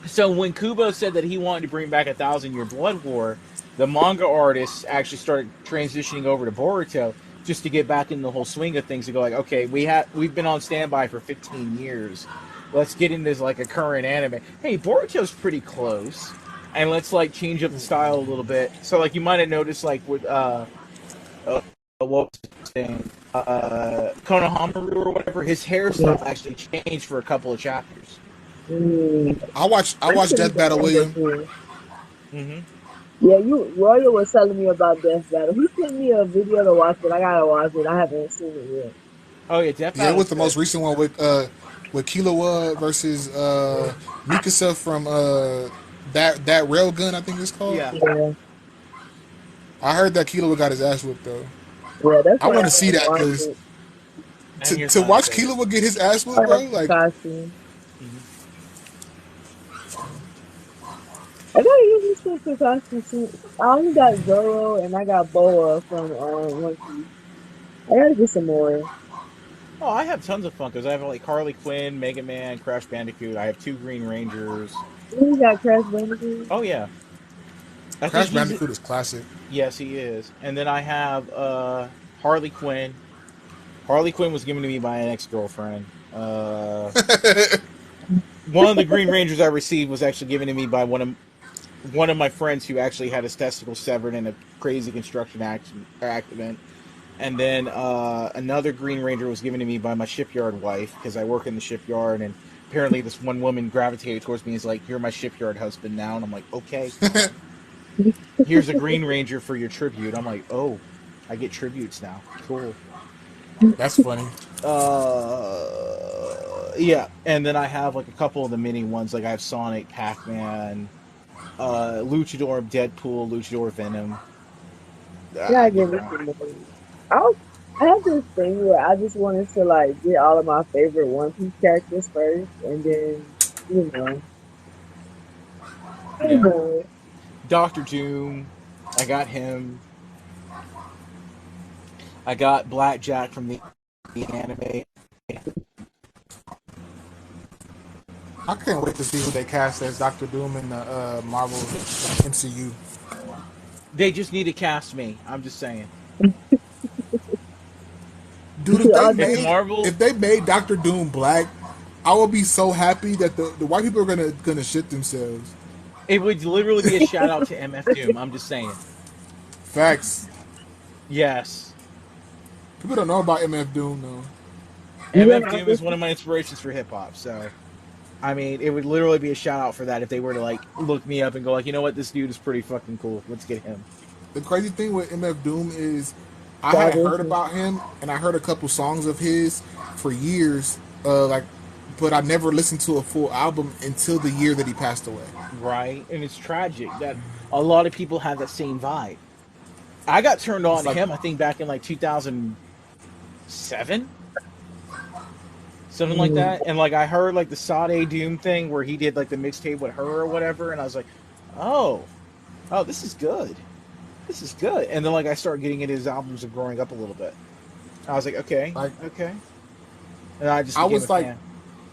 So when Kubo said that he wanted to bring back 1,000 Year Blood War, the manga artists actually started transitioning over to Boruto just to get back in the whole swing of things and go like, okay, we've been on standby for 15 years. Let's get into like a current anime. Hey, Boruto's pretty close, and let's like change up the style a little bit. So like you might have noticed like with what was his name, Konohamaru or whatever, his Yeah. hairstyle actually changed for a couple of chapters. Mm. I I'm watched finished Death the Battle manga William. too. Mm-hmm. Yeah, Royal was telling me about Death Battle. He sent me a video to watch it. I gotta watch it. I haven't seen it yet. Oh yeah, Death Yeah, it was Battle's the most good. recent one with Killua versus Mikasa from that railgun I think it's called. Yeah. Yeah, I heard that Killua got his ass whipped though. yeah, that's I why I want to see haven't that watched because it. And your to Sonic watch baby. Killua get his ass I whipped, bro, like the like costume. Mm-hmm. I gotta use this sister costume too. I only got Zoro and I got Boa from One Piece. I gotta get some more. Oh, I have tons of Funkos. I have like Harley Quinn, Mega Man, Crash Bandicoot. I have two Green Rangers. You got Crash Bandicoot? Oh yeah, I think Crash he's Bandicoot is classic. yes he is. And then I have Harley Quinn. Harley Quinn was given to me by an ex girlfriend. One of the Green Rangers I received was actually given to me by one of my friends who actually had his testicles severed in a crazy construction accident. And then another Green Ranger was given to me by my shipyard wife because I work in the shipyard, and apparently this one woman gravitated towards me and is like, "You're my shipyard husband now," and I'm like, "Okay, here's a Green Ranger for your tribute." I'm like, "Oh, I get tributes now. Cool." That's funny. Yeah, and then I have like a couple of the mini ones, like I have Sonic, Pac-Man, Luchador, Deadpool, Luchador, Venom. Yeah, I You give me know, some more. I was, I have this thing where I just wanted to like get all of my favorite One Piece characters first, and then you know, you yeah. know. Doctor Doom, I got him. I got Blackjack from the anime. I can't wait to see who they cast as Doctor Doom in the Marvel MCU. They just need to cast me. I'm just saying. Dude, All If day. Marvel, if they made Doctor Doom black, I will be so happy that the white people are gonna shit themselves. it would literally be a shout out to MF Doom. I'm just saying. Facts. Yes. People don't know about MF Doom though. You MF better Doom is one of my inspirations for hip hop. So, I mean, it would literally be a shout out for that if they were to like look me up and go like, you know what, this dude is pretty fucking cool. Let's get him. The crazy thing with MF Doom is I had heard audition. about him and I heard a couple songs of his for years, but I never listened to a full album until the year that he passed away. Right, and it's tragic that a lot of people have that same vibe. I got turned on It's to like, him, I think back in like 2007, something like Mm. that. And like I heard like the Sade Doom thing where he did like the mixtape with her or whatever, and I was like, oh, oh, this is good. This is good. And then like I started getting into his albums of growing up a little bit. I was like, okay, like okay. And I just I became a was like fan.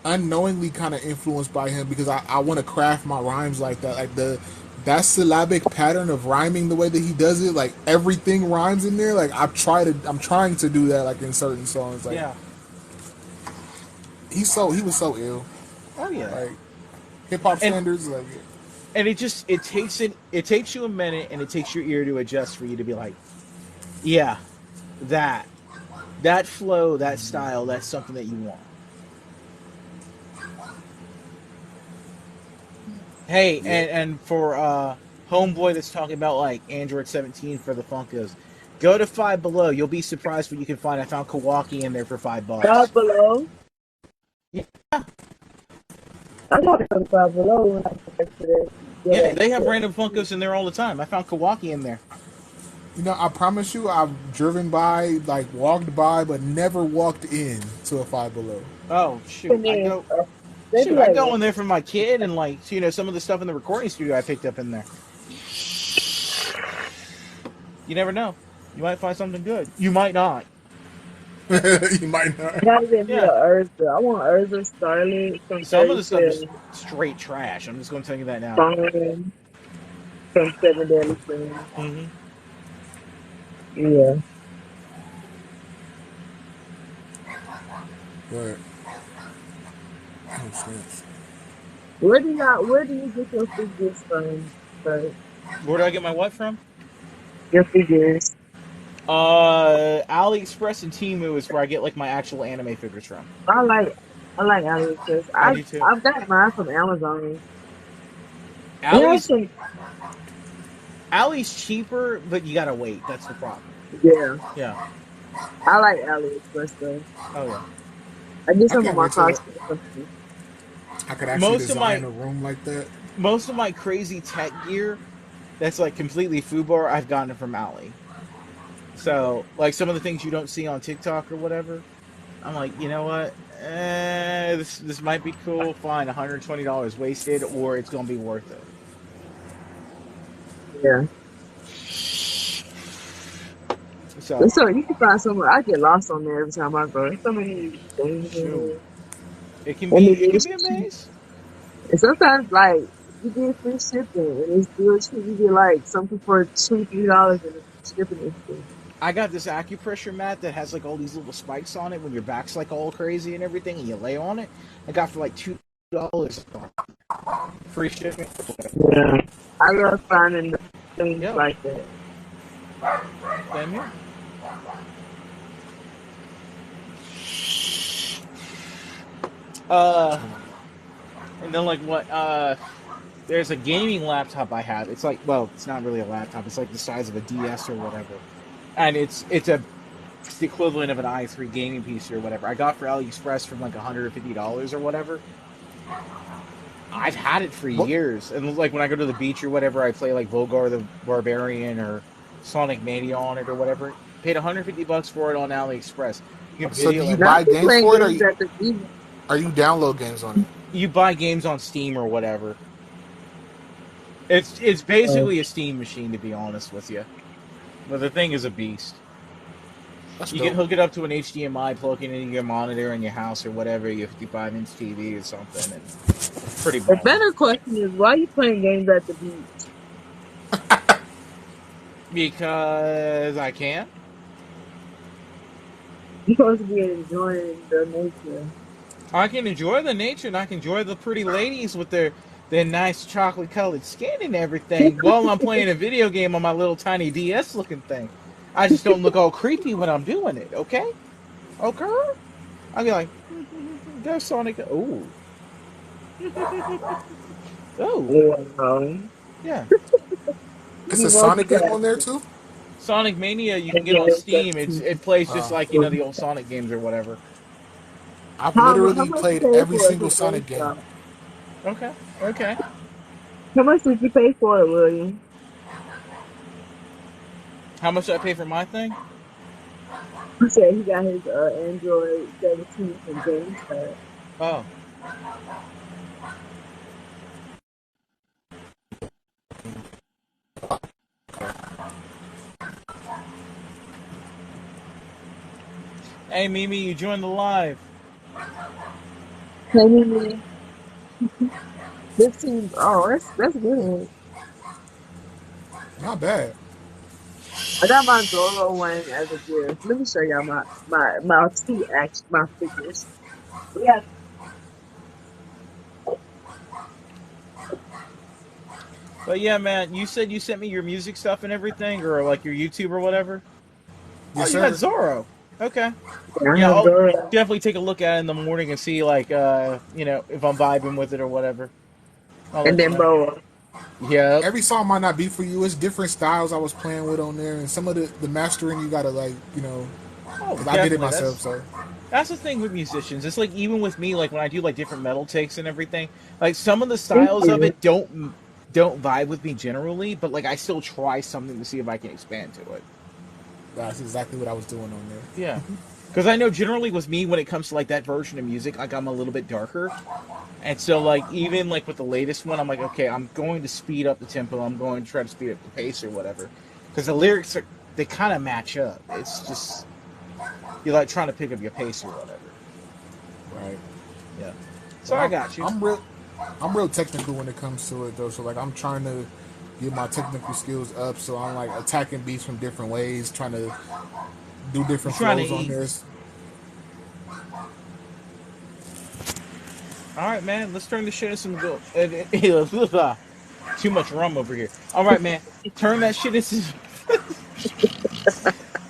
unknowingly kind of influenced by him because I want to craft my rhymes like that, like that syllabic pattern of rhyming the way that he does it, like everything rhymes in there. Like I'm trying to do that like in certain songs. Like Yeah. he was so ill. Oh yeah. Like hip hop And standards, like it takes you a minute and it takes your ear to adjust for you to be like, yeah, that that flow, that style, that's something that you want. Hey, yeah. and for homeboy that's talking about like Android 17 for the Funkos, go to Five Below. You'll be surprised what you can find. I found Kawaki in there for $5. Five Below. Yeah, I got it from Five Below when I first did it. yeah, Yeah. they have random Funkos in there all the time. I found Kawaki in there. You know, I promise you, I've driven by, like walked by, but never walked in to a Five Below. Oh shoot, And then they be I like, go in there for my kid and like some of the stuff in the recording studio I picked up in there. You never know. You might find something good. You might not. You might not. gotta get me a Yeah. Urza. I want Urza Starlet from Some of the stuff is 37, straight trash. I'm just going to tell you that now. Fine from Seven Deadly Sins. Mm-hmm. Yeah. But oh, snaps. Where do you get your figures from? But Where do I get my what from? your figures. AliExpress and Temu is where I get like my actual anime figures from. I like I like AliExpress. I do too. I've got mine from Amazon. They have Ali's some Ali's cheaper, but you gotta wait. That's the problem. yeah. Yeah. I like AliExpress though. Oh yeah. I get I some of can't my wait till cosplay. I could actually Most of my design a room like that. most of my crazy tech gear that's like completely FUBAR, I've gotten it from Ali. So like some of the things you don't see on TikTok or whatever, I'm like, you know what? This might be cool. Fine, $120 wasted, or it's gonna be worth it. Yeah. So So you can find somewhere. I get lost on there every time I go. There's so many things in shoot, there. it can And be it it can is be a cheap. maze. And sometimes like you get free shipping and it's still cheap. You get like something for $2, $3 and the shipping is free. I got this acupressure mat that has like all these little spikes on it when your back's like all crazy and everything, and you lay on it. I got for like $2 free shipping. Yeah. I love finding things Yep, like that. same here. Uh, and then like what? There's a gaming laptop I have. It's like, well, it's not really a laptop. It's like the size of a DS or whatever, and it's the equivalent of an i3 gaming PC or whatever. I got for AliExpress from like $150 or whatever. I've had it for What? years, and like when I go to the beach or whatever, I play like Volgar the Barbarian or Sonic Mania on it or whatever. Paid $150 for it on AliExpress. You can So do video you like Now I buy be games playing for it, games at the beach. or you download games on it? you buy games on Steam or whatever. It's Uh, basically a Steam machine to be honest with you, but the thing is a beast. That's You can dope. hook it up to an HDMI, plug it into your monitor in your house or whatever, your 55-inch TV or something, and pretty A boring. better question is, why are you playing games at the beach? Because I can. You're supposed to be enjoying the nature. I can enjoy the nature and I can enjoy the pretty ladies with their nice chocolate colored skin and everything while I'm playing a video game on my little tiny DS looking thing. I just don't look all creepy when I'm doing it, okay? Okay? I'll be like, there's Sonic. Oh. Oh. Yeah, Yeah. It's be a Sonic game on there multitasking. too. Sonic Mania you can And get yeah, on it's Steam. just It plays just like, Uh, the old Sonic games or whatever. I've how literally much you played pay every for it single from Sonic game. GameStop? Okay. Okay. How much did you pay for it, William? How much did I pay for my thing? He said he got his Android 17 from GameStop. Oh. Hey Mimi, you joined the live. Maybe 15. Oh, that's good. Not bad. I got my Zoro one as a gift. Let me show y'all my two action my figures. Yeah, But yeah, man, you said you sent me your music stuff and everything, or like your YouTube or whatever. Oh, Yes, you got sir. Zorro. Okay. I Yeah, have I'll Zoro definitely take a look at it in the morning and see like if I'm vibing with it or whatever. I'll and let you then know. Boa. Yep. Every song might not be for you. It's different styles I was playing with on there, and some of the mastering you gotta like, Oh, because I did it definitely. myself. So That's the thing with musicians. It's like even with me, like when I do like different metal takes and everything, like some of the Thank styles of you. it don't vibe with me generally, but like I still try something to see if I can expand to it. that's exactly what I was doing on there. Yeah. Because I know generally with me, when it comes to like that version of music, like I'm a little bit darker. And so, like, even like with the latest one, I'm like, okay, I'm going to speed up the tempo. I'm going to try to speed up the pace or whatever. Because the lyrics they kind of match up. It's just, you're like trying to pick up your pace or whatever. Right. Yeah. So But I I'm got you. I'm real I'm real technical when it comes to it though. So like I'm trying to get my technical skills up. So I'm like attacking beats from different ways, trying to do You're different trying to flows on eat. there. All right, man. Let's turn this shit into some go. Too much rum over here. All right, man. Turn that shit into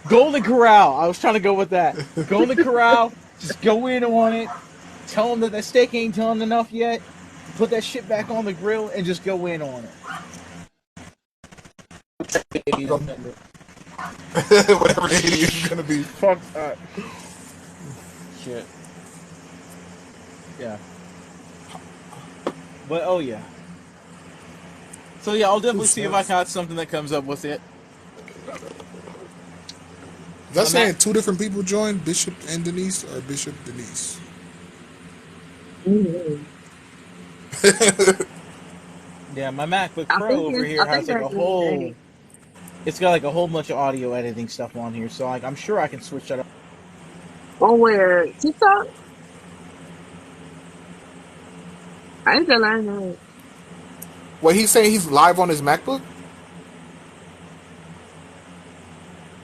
Golden Corral. I was trying to go with that. Golden Corral. Just go in on it. Tell them that that steak ain't done enough yet. Put that shit back on the grill and just go in on it. Whatever it is gonna be. Fuck. Shit. Yeah. But oh yeah. So yeah, I'll Ooh, definitely see if I snaps. got something that comes up with it. Is that My Mac. saying two different people joined, Bishop and Denise, or Bishop Denise? Mhm. Yeah, my MacBook Pro over here I has think like that's a DNA. whole. It's got like a whole bunch of audio editing stuff on here, so like I'm sure I can switch that up. On where TikTok? I ain't gonna lie. What he's saying, he's live on his MacBook.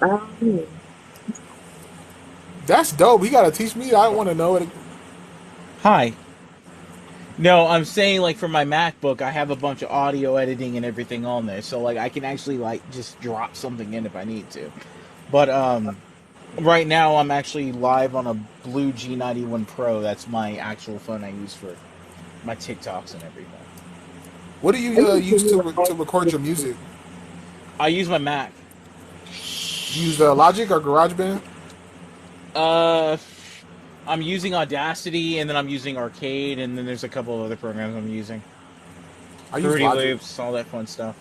No. That's dope. He gotta teach me. I want to know it. Hi. No, I'm saying like for my MacBook, I have a bunch of audio editing and everything on there, so like I can actually like just drop something in if I need to. But right now I'm actually live on a Blue G91 Pro. That's my actual phone I use for my TikToks and everything. What do I you need to use do to record your music? I use my Mac. You use Logic or GarageBand? Uh, I'm using Audacity, and then I'm using Arcade, and then there's a couple of other programs I'm using. I use Fruity Logic. Loops, all that fun stuff.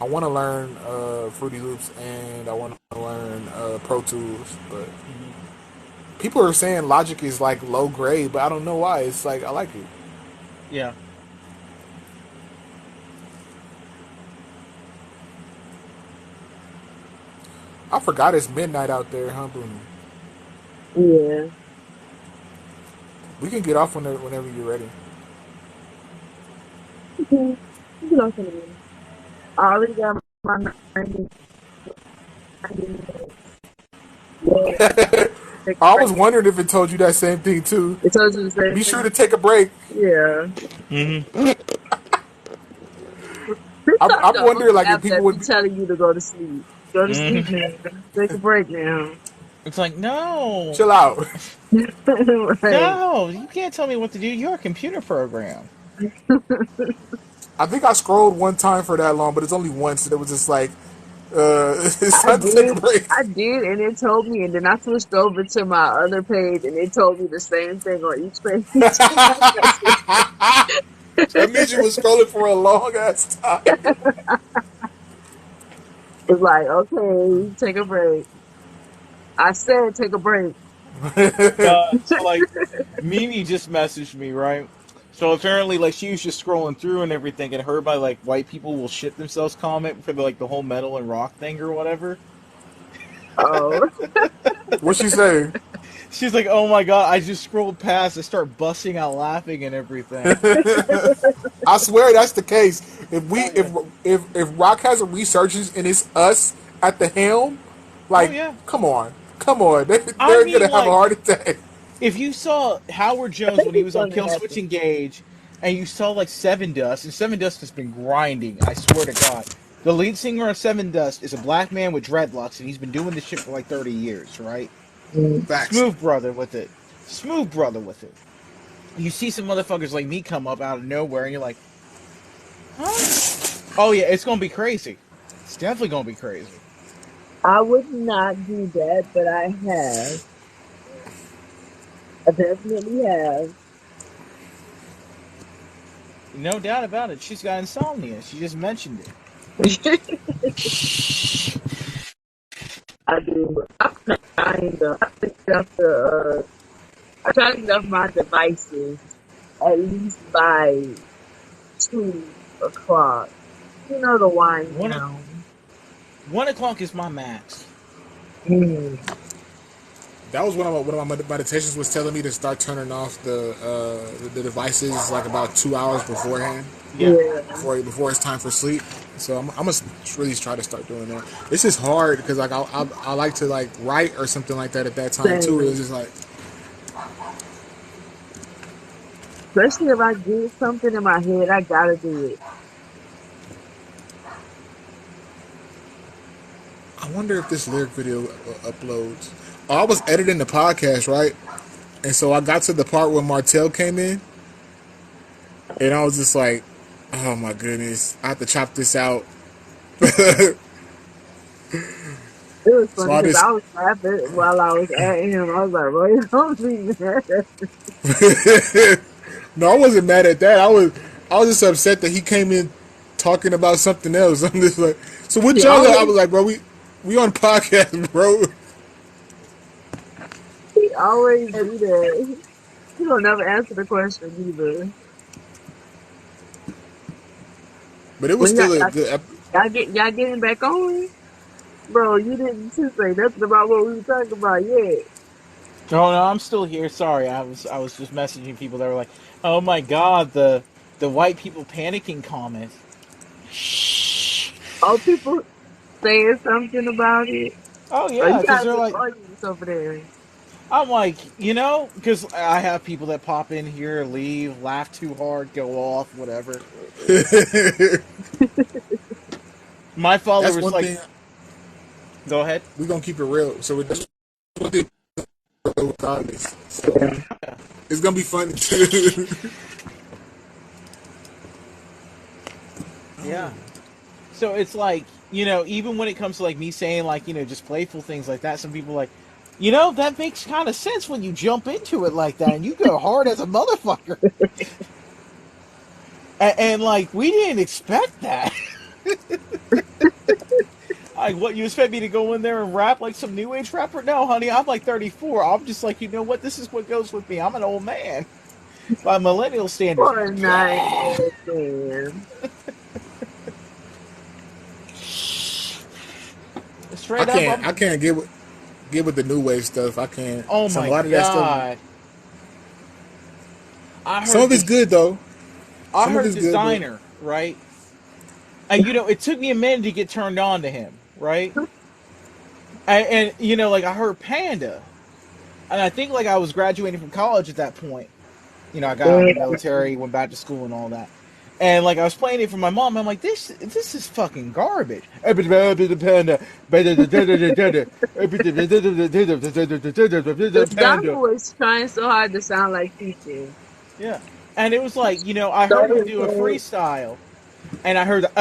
I want to learn Fruity Loops and I want to learn Pro Tools, but Hmm. people are saying Logic is like low grade, but I don't know why. It's like I like it. Yeah. I forgot it's midnight out there, huh, Boone? Yeah. We can get off whenever you're ready. You know what I mean? I already got my 90 minutes. Yeah, take a I break. was wondering if it told you that same thing too. It tells you the same Be sure to thing. take a break. Yeah. Mm-hmm. TikTok I'm the wondering only like if app people that would be be. telling you to go to sleep. Go to sleep, Mm-hmm. man. Take a break now. It's like, no, Chill out. Right. no, you can't tell me what to do. You're a computer program. I think I scrolled one time for that long, but it's only once, and it was just like, it's I time to take a did. break. I did, and it told me, and then I switched over to my other page, and it told me the same thing on each page. That means you was scrolling for a long ass time. It's like, okay, take a break. I said take a break. So like, Mimi just messaged me, right? So apparently, like, she was just scrolling through and everything, and heard by like white people will shit themselves comment for the like the whole metal and rock thing or whatever. Oh, What she say? She's like, "Oh my god!" I just scrolled past and start busting out laughing and everything. I swear that's the case. If we Oh yeah. if Rock has a resurgence and it's us at the helm, Oh like yeah. come on, I they're mean, gonna have a like, heart attack. if you saw Howard I Jones think when he it's was on gonna Kill Switch happen. Engage, and you saw like Seven Dust, and Seven Dust has been grinding. I swear to God, the lead singer of Seven Dust is a black man with dreadlocks, and he's been doing this shit for like 30 years, right? Mm. Facts. Smooth brother with it. Smooth brother with it. You see some motherfuckers like me come up out of nowhere, and you're like, huh? Oh yeah, it's gonna be crazy. It's definitely gonna be crazy. I would not do that, but I have. I definitely have. No doubt about it. She's got insomnia. She just mentioned it. I do. I'm trying to. I try to get off my devices at least by 2 o'clock. You know, the wind One 1 o'clock is my max. down. That was one of my meditations was telling me to start turning off the devices like about 2 hours beforehand, Yeah. Yeah. before it's time for sleep. So I'm gonna really try to start doing that. This is hard because like I like to like write or something like that at that time too. It was Same. just like Especially if I get something in my head, I gotta do it. I wonder if this lyric video uploads. Oh, I was editing the podcast, right? And so I got to the part where Martell came in, and I was just like, "Oh my goodness, I have to chop this out." It was So funny I because just I was laughing while I was at him. I was like, "Roy, don't be mad." no, I wasn't mad at that. I was just upset that he came in talking about something else. I'm just like, so what He y'all? I always, was like, bro, we on podcast, bro. he always do that. He don't never answer the question either. But it was When still a good. y'all getting back on, bro? You didn't say nothing about what we were talking about yet. Oh no, I'm still here. Sorry, I was just messaging people that were like, "Oh my god, the white people panicking comment." Shh. All people saying something about it. Oh Oh, yeah, you because got a they're good like, audience over there. I'm like, because I have people that pop in here, leave, laugh too hard, go off, whatever. My That's followers one like, thing go ahead. we gonna keep it real. So that's one thing about this. So it's gonna be fun. Yeah. So it's like, even when it comes to like me saying like, just playful things like that, some people are like, that makes kind of sense when you jump into it like that and you go hard as a motherfucker. And like, we didn't expect that. Like, what, you expect me to go in there and rap like some new age rapper? No, honey, I'm like 34. I'm just like, you know what? This is what goes with me. I'm an old man by millennial standards. For a Yeah. 9 year old man. Straight up, I can't get with the new wave stuff. I can't. oh Some my a lot of that stuff. God. I Some heard of it's this. good though. I Some of heard it's good, but Designer. right? And it took me a minute to get turned on to him, right? And like I heard Panda, and I think like I was graduating from college at that point. I got out of the Yeah. military, went back to school, and all that. And like I was playing it for my mom, I'm like, this is fucking garbage. Panda, The panda. Donald was trying so hard to sound like teacher. Yeah, and it was like I heard So him his do a head. freestyle, and I heard the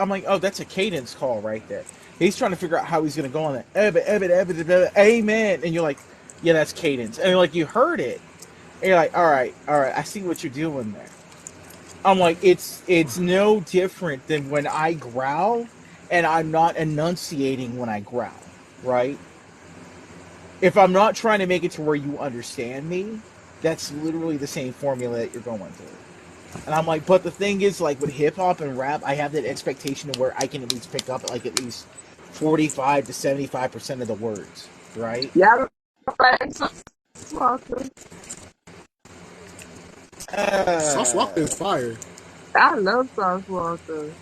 I'm like, oh, that's a cadence call right there. He's trying to figure out how he's gonna go on that amen, and you're like, yeah, that's cadence, and like you heard it, and you're like, all right, I see what you're doing there. I'm like, it's no different than when I growl, and I'm not enunciating when I growl, right? If I'm not trying to make it to where you understand me, that's literally the same formula that you're going through. And I'm like, but the thing is, like with hip hop and rap, I have that expectation of where I can at least pick up like at least 45 to 75% of the words, right? Y'all like Sauce Walker? Sauce Walker is Uh, fire. I love Sauce Walker.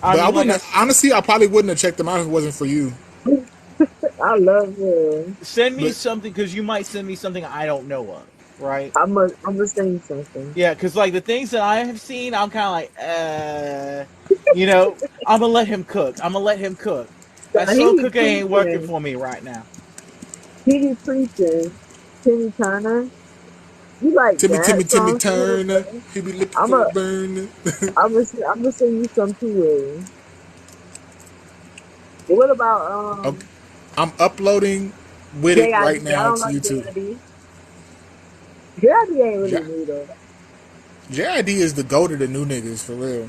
I But I mean, like wouldn't honestly. I probably wouldn't have checked them out if it wasn't for you. I love him. send me But something because you might send me something I don't know of, right? I'm gonna sing something. Yeah, because like the things that I have seen, I'm kind of like, you know, I'm gonna let him cook. I'm gonna let him cook. That He slow be cooking ain't working preaching. for me right now. He be preaching. Timmy Turner. You like Timmy, that Timmy, Timmy song too, Turner, bro? he be looking I'm for a a burn. I'm gonna sing you some too, Willie. What about Okay. I'm uploading with it right JID? I now don't to like YouTube. JID. JID ain't really J- new though. JID is the goat of the new niggas for real.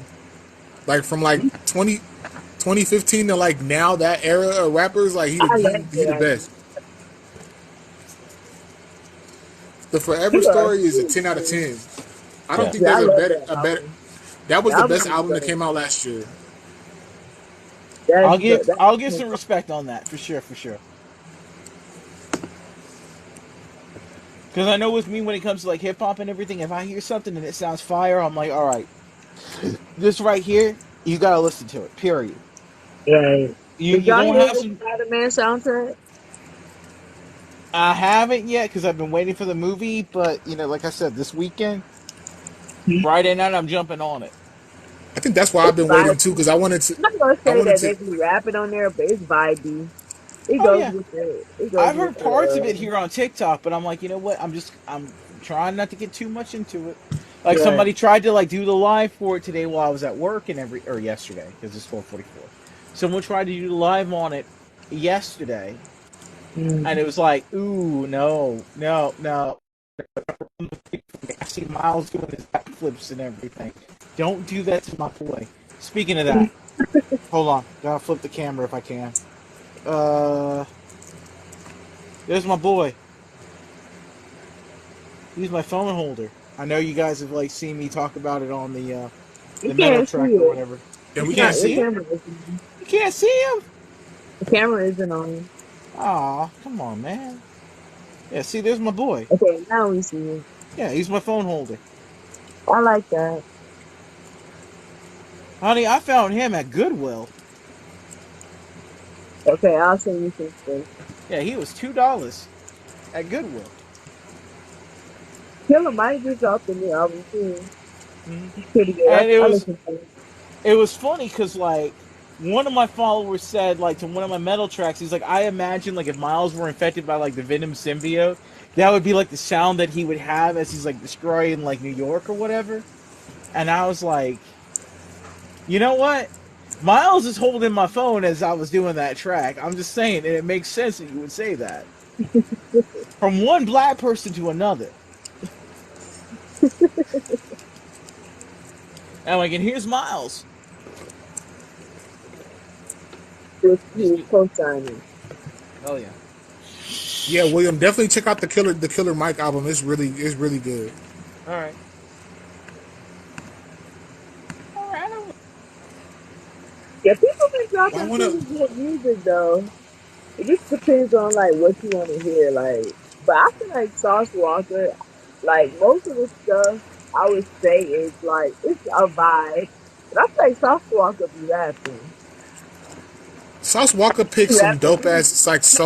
Like from like 2015 to like now, that era of rappers, like I like he the best. JID. The He Forever was Story is a cool, 10 out of man. 10. I don't Yeah, think Yeah, I there's love that a better. album. That was The the album best is album that dope. came out last year. That's dope. I'll give That's some respect on that for sure, for sure. Because I know with me when it comes to like hip hop and everything, if I hear something and it sounds fire, I'm like, all right, this right here, you gotta listen to it. Period. right. Did You y'all gonna hear have the some. Spider-Man soundtrack? I haven't yet because I've been waiting for the movie, but like I said, this weekend, Friday night, I'm jumping on it. I think that's why I've It's been waiting too, vibey. because I'm not gonna I say wanted that to, they be rapping on there, but it's vibey. It Oh goes yeah, with the. It goes I've with heard parts of it the. here on TikTok, but I'm like, you know what? I'm trying not to get too much into it. Like Right. somebody tried to like do the live for it today while I was at work and or yesterday because it's 12:44. Someone tried to do the live on it yesterday, and Mm. it was like, ooh, no, no, no. I see Miles doing his backflips and everything. Don't do that to my boy. Speaking of that, hold on, gotta flip the camera if I can. Uh, there's my boy. He's my phone holder. I know you guys have like seen me talk about it on You the metal can't see track or it. whatever. yeah, You we can't can't The see see it. him. camera isn't. You can't see him. The camera isn't on. Aw, come on, man. Yeah, see, there's my boy. Okay, now we see it. Yeah, he's my phone holder. I like that. Honey, I found him at Goodwill. Okay, I'll send you some stuff. Yeah, he was $2 at Goodwill. Killer Mike just dropped a new album too. Hmm. It's pretty good. And I listen to it. it was funny because like one of my followers said like to one of my metal tracks, he's like, I imagine like if Miles were infected by like the Venom symbiote, that would be like the sound that he would have as he's like destroying like New York or whatever. And I was like, you know what? Miles is holding my phone as I was doing that track. I'm just saying, and it makes sense that you would say that. From one black person to another. And like, and here's Miles. He was Just co-signing. oh yeah. Yeah, William, definitely check out the Killer Mike album. It's really good. All right. All right. Yeah, people been Well, I dropping wanna. pretty good music though. It just depends on like what you want to hear. Like, but I feel like Sauce Walker, like most of the stuff. I would say it's like it's a vibe. But I feel like Soft Walker be rapping. Sauce Walker picked He some rapping. dope ass, it's like He's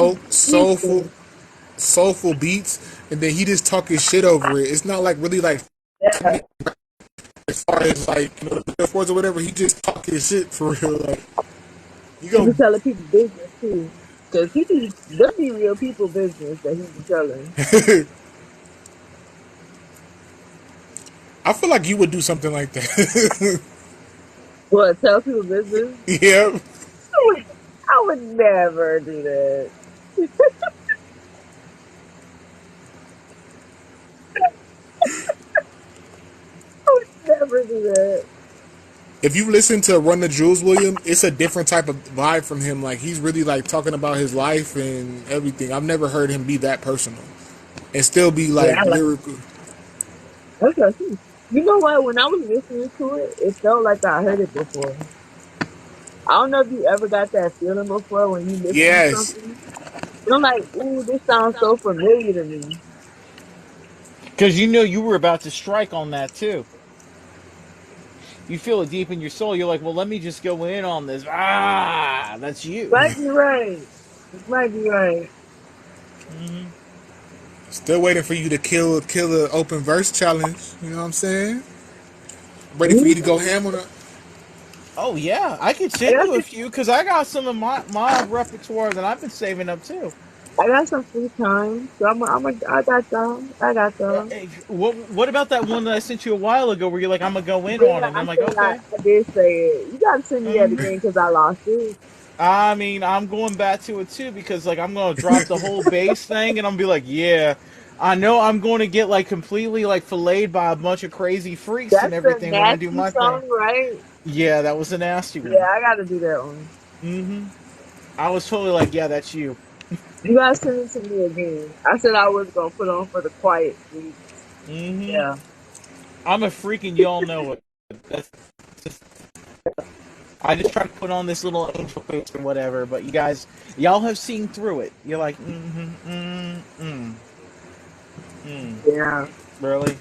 decent. soulful beats, and then he just talking shit over it. It's not like really like Yeah. as far as like the metaphors or whatever. He just talking shit for real. Like you He be go, telling people business too. Cause them be real people business that he be telling. I feel like you would do something like that. What, tell people business? Yeah, I would never do that. I would never do that. if you listen to Run the Jewels, William, it's a different type of vibe from him. Like he's really like talking about his life and everything. I've never heard him be that personal and still be Yeah, like I like lyrical. okay. You know what? When I was listening to it, it felt like I heard it before. I don't know if you ever got that feeling before when you listen to Yes, something. And I'm like, ooh, this sounds so familiar to me. Because you know you were about to strike on that too. You feel it deep in your soul. You're like, well, let me just go in on this. Ah, that's you. Might be right. It might be right. Hmm. still waiting for you to kill the open verse challenge. You know what I'm saying? Ready for you to Mhm. go ham on it. Oh yeah, I could I send got you a some, few because I got some of my repertoire that I've been saving up too. I got some free time, so I got y'all. I got y'all. Hey, what about that one that I sent you a while ago where you're like, I'm gonna go in on Yeah, it? And I I'm like, said okay. I did say it. You gotta send me that Hmm. again because I lost it. I mean, I'm going back to it too because like I'm gonna drop the whole bass thing and I'm gonna be like, yeah, I know I'm going to get like completely like filleted by a bunch of crazy freaks and That's the everything when I do nasty my thing. song, right? Yeah, that was a nasty Yeah, one. I gotta do that one. Hmm. I was totally like, yeah, that's you. You gotta send it to me again. I said I was gonna put on for the quiet week. Hmm. Yeah. I'm a freak and y'all know it. That's just, I just try to put on this little angel face or whatever, but you guys, y'all have seen through it. You're like, Yeah. really?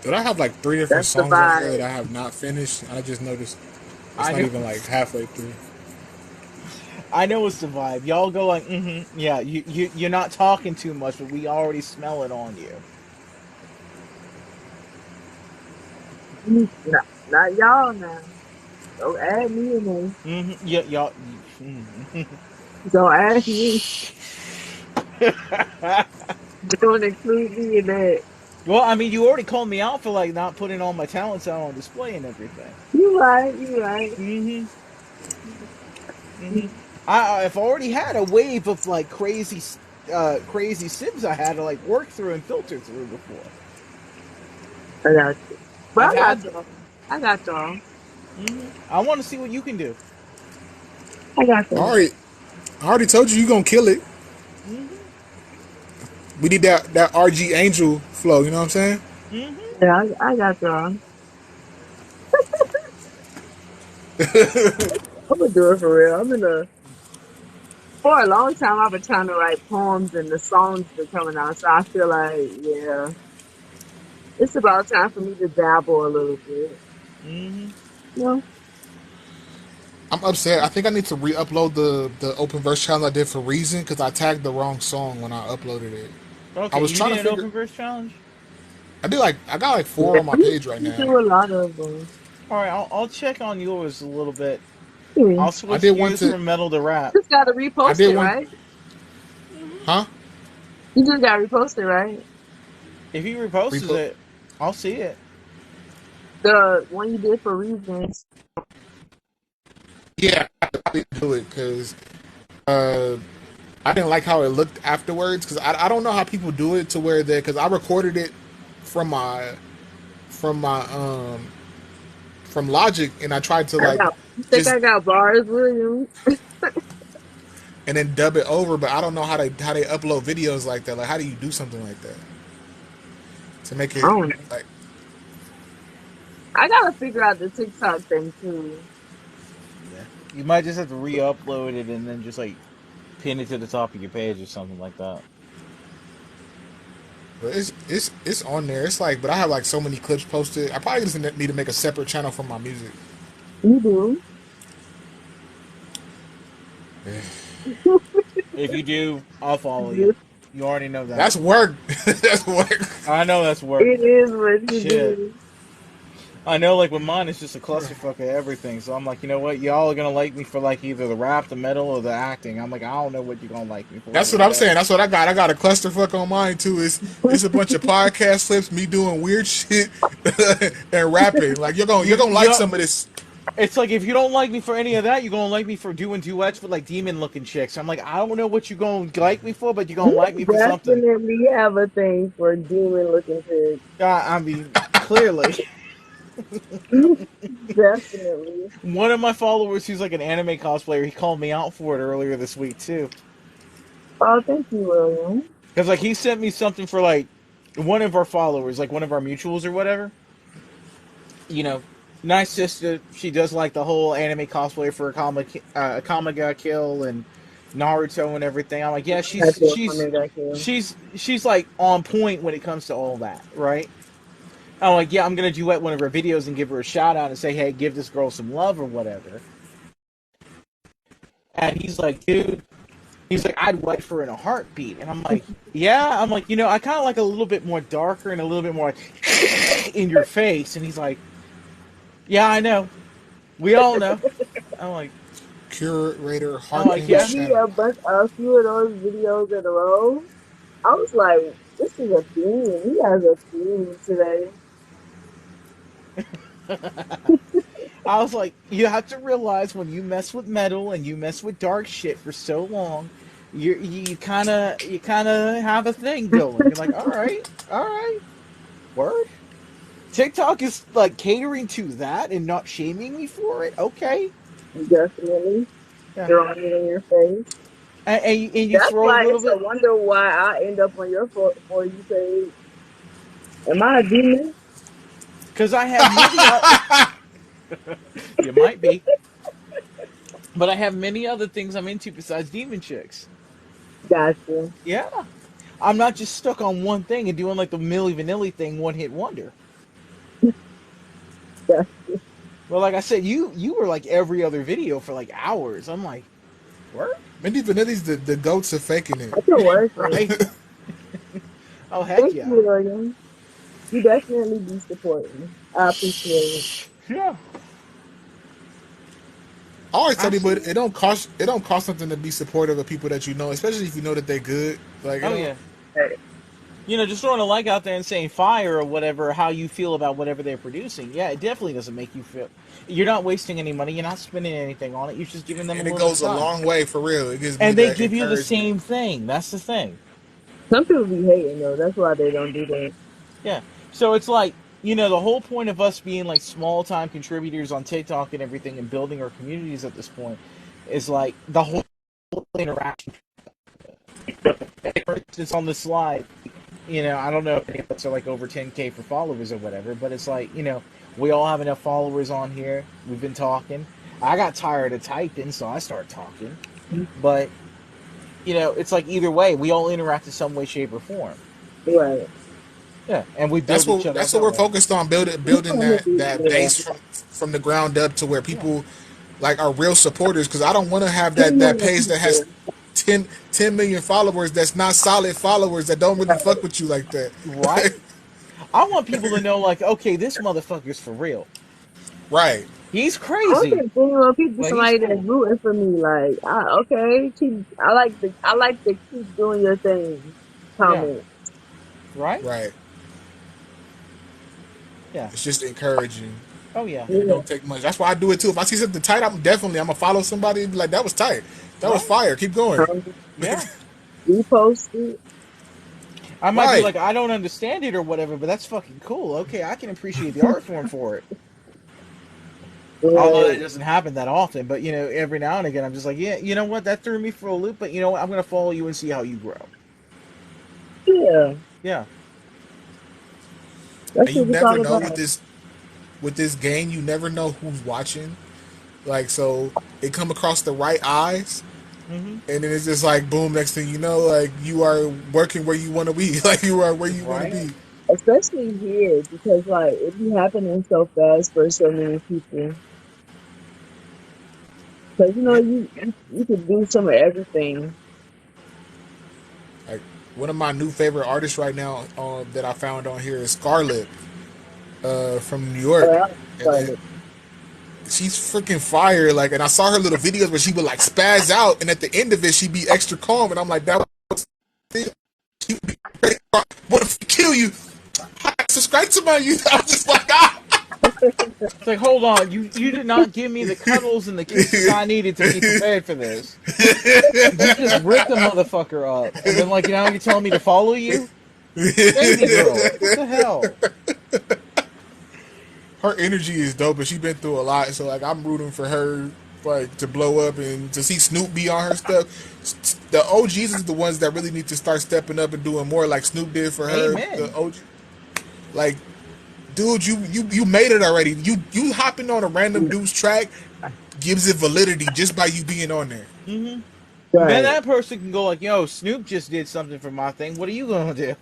But I have like three different That's the songs on here that vibe. I have not finished. I just noticed it's I not know. even like halfway through. I know it's the vibe. Y'all go like, yeah. You're not talking too much, but we already smell it on you. Not y'all now. Don't add me in there. Yeah, y'all. Don't add me. Don't include me in that. Well, I mean, you already called me out for like not putting all my talents out on display and everything. You right, you right. Hmm. Hmm. I've already had a wave of like crazy sibs I had to like work through and filter through before. I got you. But I've I got had. y'all. I got y'all. I want to see what you can do. I got I y'all. already, I already told you gonna kill it. Hmm. We need that RG Angel flow. You know what I'm saying? Hmm. Yeah, I got y'all. I'm gonna do it for real. For a long time I've been trying to write poems and the songs been coming out, so I feel like, yeah, it's about time for me to dabble a little bit. Hmm. You know? I'm upset. I think I need to re-upload the open verse challenge I did for Reason because I tagged the wrong song when I uploaded it. I Okay, was you trying did to an figure. open verse challenge. I got like four Yeah, on my page right you now. do a lot of them. All right, I'll check on yours a little bit. Yeah. I'll I switch did one gears to. from metal to rap. Just gotta I repost did it, one. right? Hmm. Huh? You just gotta repost it, right? If he reposes Repo. it, I'll see it. The one you did for reasons. Yeah, I did do it because uh, I didn't like how it looked afterwards. Because I don't know how people do it to where they because I recorded it from my from my from Logic and I tried to I like got you think just I got bars, William? and then dub it over, but I don't know how they upload videos like that. Like, how do you do something like that to make I it don't know. like? I gotta figure out the TikTok thing too. Yeah, you might just have to re-upload it and then just like pin it to the top of your page or something like that. But It's on there. It's like, but I have like so many clips posted. I probably just need to make a separate channel for my music. You do. If you do, I'll follow you. You already know that. That's work. That's work. I know that's work. It is what you Shit. do. I know, like with mine, it's just a clusterfuck of everything. So I'm like, you know what? Y'all are gonna like me for like either the rap, the metal, or the acting. I'm like, I don't know what you're gonna like me for. That's what I'm saying. That's what I got. I got a clusterfuck on mine too. It's a bunch of podcast clips, me doing weird shit and rapping. Like you're gonna like You, some of this. it's like if you don't like me for any of that, you're gonna like me for doing duets with like demon looking chicks. I'm like, I don't know what you're gonna like me for, but you're gonna You like me for something. definitely have a thing for demon looking pigs. I mean, clearly. Definitely. One of my followers who's like an anime cosplayer, he called me out for it earlier this week too. Oh, thank you, William. Because like he sent me something for like one of our followers, like one of our mutuals or whatever. You know, nice sister. She does like the whole anime cosplay for Akamaga Kill and Naruto and everything. I'm like, yeah, That's it for me, thank you. she's like on point when it comes to all that, right? I'm like, yeah, I'm gonna duet one of her videos and give her a shout out and say, hey, give this girl some love or whatever. And he's like, dude, he's like, I'd wipe her in a heartbeat. And I'm like, yeah. I'm like, I kind of like a little bit more darker and a little bit more like in your face. And he's like, yeah, I know. We all know. I'm like, Curator I'm like, Harkins Sent yeah. me channel. a few of those videos in a row. I was like, this is a theme. He has a theme today. I was like, you have to realize when you mess with metal and you mess with dark shit for so long, you kind of have a thing going. You're like, all right, word. TikTok is like catering to that and not shaming me for it. Okay, Definitely. yeah. Throwing it in your face. And you That's throw a why little it's a bit wonder why I end up on your For You page. Am I a demon? because I have many. You might be, but I have many other things I'm into besides demon chicks. Gotcha. Yeah, I'm not just stuck on one thing and doing like the Milli Vanilli thing, one hit wonder. Gotcha. Well, like I said, you were like every other video for like hours. I'm like, word, Mindy Vanilli's the goats of faking it. I can work it. right? Oh heck Thank yeah, you, William. You definitely be supporting. I appreciate it. yeah, I always tell people absolutely. it don't cost something to be supportive of people that you know, especially if you know that they're good. Like it Oh don't. yeah. Hey, Just throwing a like out there and saying fire or whatever, how you feel about whatever they're producing. Yeah, it definitely doesn't make you feel. You're not wasting any money. You're not spending anything on it. You're just giving them a And it little bit of goes a time, long way for real. It gives me and they that give you the encouragement. same thing. That's the thing. some people be hating though. That's why they don't do that. Yeah. So it's like the whole point of us being like small time contributors on TikTok and everything and building our communities at this point is like the whole interaction. For instance, on the slide, I don't know if any of us are like over 10K for followers or whatever, but it's like, we all have enough followers on here. We've been talking. I got tired of typing, so I started talking. But, it's like either way, we all interact in some way, shape, or form. Right. Yeah, and we build each other up That's what that we're way. focused on You building trying to that be, base from the ground up to where Yeah. people like are real supporters. Because I don't want to have that yeah. page that has 10 million followers that's not solid followers that don't really fuck with you like that. Right? I want people to know, like, okay, this motherfucker's for real. Right. He's I want crazy, to think of people but he's somebody that's cool. rooting for me. Like, okay, keep. I like to keep doing your thing. Yeah. Comment. Right? Right. Yeah. It's just encouraging. Oh, yeah. And it Yeah. don't take much. That's why I do it too. If I see something tight, I'm gonna follow somebody and be like, that was tight. That was Right? fire. Keep going. Comment. Yeah. Repost it. I might be Right. like, I don't understand it or whatever, but that's fucking cool. Okay, I can appreciate the art form for it. Although that Right. doesn't happen that often, but every now and again, I'm just like, yeah, you know what? That threw me for a loop, but you know what? I'm gonna follow you and see how you grow. Yeah. Yeah. That's And you what it's never all know about. with this game, you never know who's watching. Like so it come across the right eyes Mm-hmm. and then it's just like boom. Next thing you know, like you are working where you want to be, like you are where you want to Right. be. Especially here, because like it be happening so fast for so many people. Because Yeah. you could do some of everything. Like one of my new favorite artists right now that I found on here is Scarlett from New York, Well, and but like she's freaking fire. Like, and I saw her little videos where she would like spaz out, and at the end of it, she'd be extra calm, and I'm like, that was she would be great. What if I kill you? Subscribe to my YouTube. I was just like, ah. It's like, hold on, you did not give me the cuddles and the kisses I needed to be prepared for this. You just ripped the motherfucker up, and then like now you're telling me to follow you, baby girl. What the hell? Her energy is dope, and she's been through a lot. So like, I'm rooting for her like to blow up and to see Snoop be on her stuff. The OGs is the ones that really need to start stepping up and doing more, like Snoop did for her. The Amen. OG, like, dude, you made it already. You hopping on a random dude's track gives it validity just by you being on there. Mm-hmm. Then right, that person can go like, "Yo, Snoop just did something for my thing. What are you gonna do?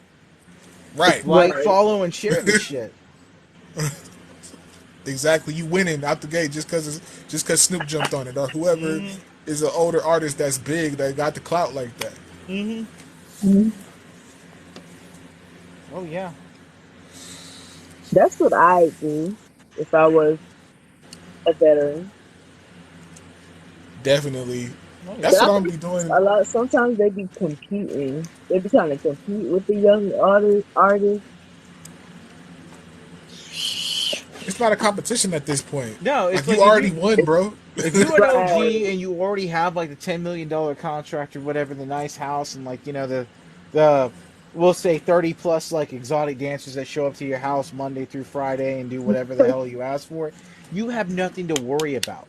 Right. Like, right. follow, and share this shit." Exactly. You winning out the gate just cause Snoop jumped on it or whoever Mm-hmm. is an older artist that's big that got the clout like that. Mm-hmm. Mhm. Oh yeah. That's what I do if I was a veteran. Definitely. Oh That's But yeah. what I I'm gonna think be doing. a lot. Sometimes they be competing. They be trying to compete with the young artists. It's not a competition at this point. No, it's Like you like if already you won, bro. if you're an OG Right. and you already have like the $10 million contract or whatever, the nice house and like the we'll say 30 plus like exotic dancers that show up to your house Monday through Friday and do whatever the hell you ask for, you have nothing to worry about.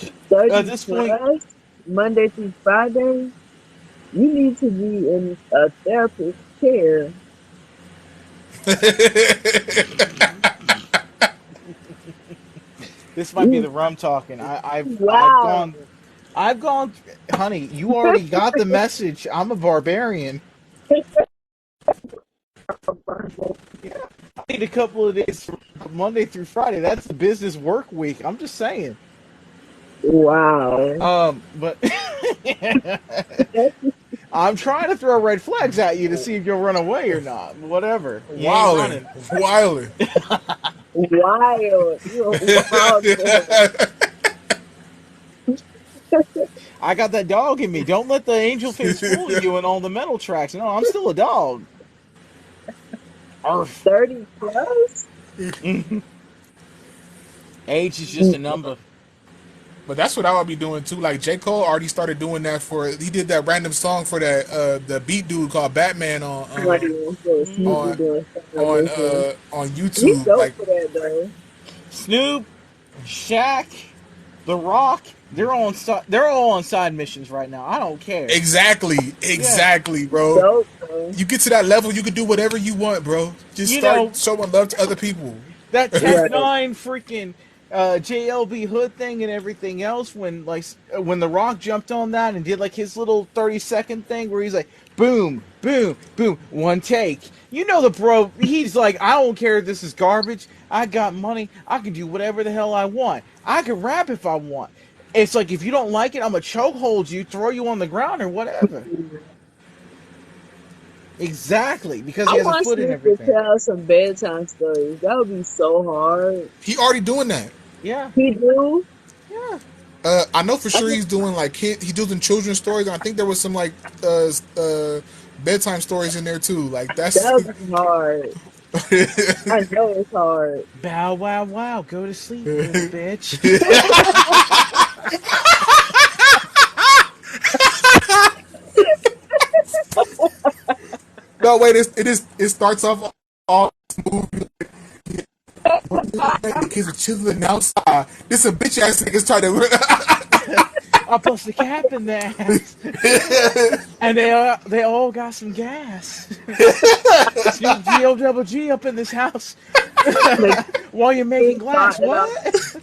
At 30 this point, plus, Monday through Friday, you need to be in a therapist chair. this might be the rum talking. Wow. I've gone, honey. You already got the message. I'm a barbarian. Yeah, I need a couple of days Monday through Friday. That's the business work week. I'm just saying. Wow. But I'm trying to throw red flags at you to see if you'll run away or not. Whatever. You ain't Wilding. running. Wilding. Wild. You're a wild man. I got that dog in me. Don't let the angel face fool you and all the metal tracks. No, I'm still a dog. Arf. 30 plus? Age is just a number. But that's what I would be doing too. Like J. Cole already started doing that for. He did that random song for that the beat dude called Batman Somebody wants to Snoop be on doing something mission. on He YouTube. dope Like for that though. Snoop, Shaq, The Rock, they're all on side missions right now. I don't care. Yeah. exactly, bro. Dope though. You get to that level, you can do whatever you want, bro. Just You start know, showing love to other people. that Tech Right. Nine freaking JLB Hood thing and everything else when The Rock jumped on that and did like his little 30-second thing where he's like boom boom boom one take. You know the bro, he's like, I don't care if this is garbage. I got money. I can do whatever the hell I want. I can rap if I want. It's like if you don't like it, I'm gonna chokehold you, throw you on the ground or whatever. Exactly, because I he has a want foot in Snoop to everything. tell some bedtime stories. That would be so hard. He already doing that. Yeah, He do? yeah. I know for I sure think he's doing like he's doing children's stories, and I think there was some like bedtime stories in there too. Like that's that would be hard. I know it's hard. Bow wow wow, go to sleep, little bitch. no wait. It starts off all smooth. The kids are chilling outside. This a bitch ass niggas trying I bust a cap in their ass, and they all got some gas. Snoop G-O double G up in this house Like, while you're making glass. and What?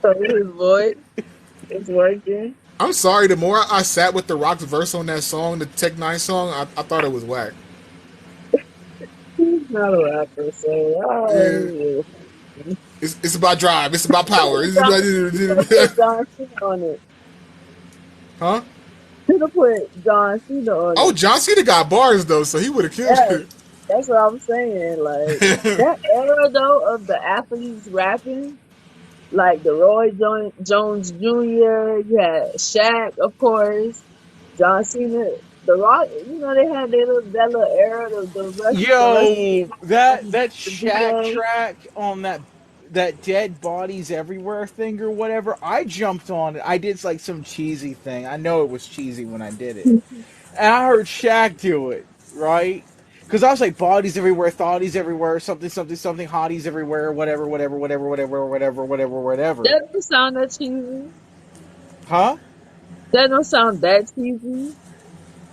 So his voice is working. I'm sorry. The more I sat with the Rock's verse on that song, the Tech Nine song, I thought it was whack. He's not a rapper, so Yeah, oh, it's about drive. It's about power. It's John, you could have about, put John Cena on it. huh? Could have put John Cena on Oh, it. John Cena got bars though, so he would have killed Yes, it. that's what I'm saying. Like that era though of the athletes rapping, like the Jones Jr. You had Shaq, of course, John Cena, The Rock. You know they had that little era. The wrestling Yo, that the Shack videos. track on that dead bodies everywhere thing or whatever, I jumped on it. I did like some cheesy thing. I know it was cheesy when I did it. And I heard Shaq do it, right? Because I was like, bodies everywhere, thoughties everywhere, something, something, something, hotties everywhere, whatever, whatever, whatever, whatever, whatever, whatever, whatever. That don't sound that cheesy. Huh? That don't sound that cheesy.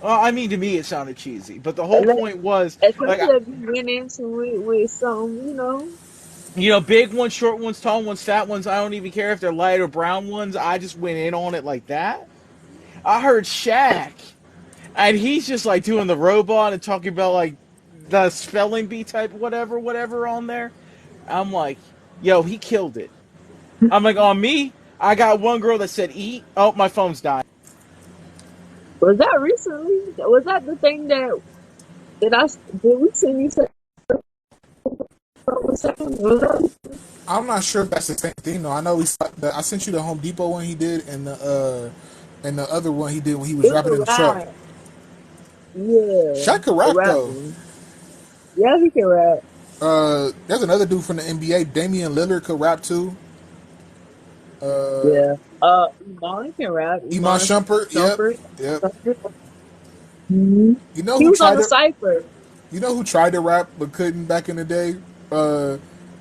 Well, I mean, to me, it sounded cheesy. But the whole Unless, point was, like, especially if you went into it with some, big ones, short ones, tall ones, fat ones. I don't even care if they're light or brown ones. I just went in on it like that. I heard Shaq, and he's just like doing the robot and talking about like the spelling bee type, whatever, whatever on there. I'm like, yo, he killed it. I'm like, on me, I got one girl that said eat. Oh, my phone's dying. was that recently? Was that the thing did we send you something? Was that I'm not sure if that's the same thing though. I know I sent you the Home Depot one he did, and the other one he did when he was it was rapping in the truck. a rap. Yeah. Shaq could A rap though. rapping. Yeah, he can rap. There's another dude from the NBA, Damian Lillard, could rap too. Uh, Yeah. Iman can rap. Iman Iman Shumpert, yep, Shumpert. yep. Mhm. You know He who was on tried the to cipher. You know who tried to rap but couldn't back in the day?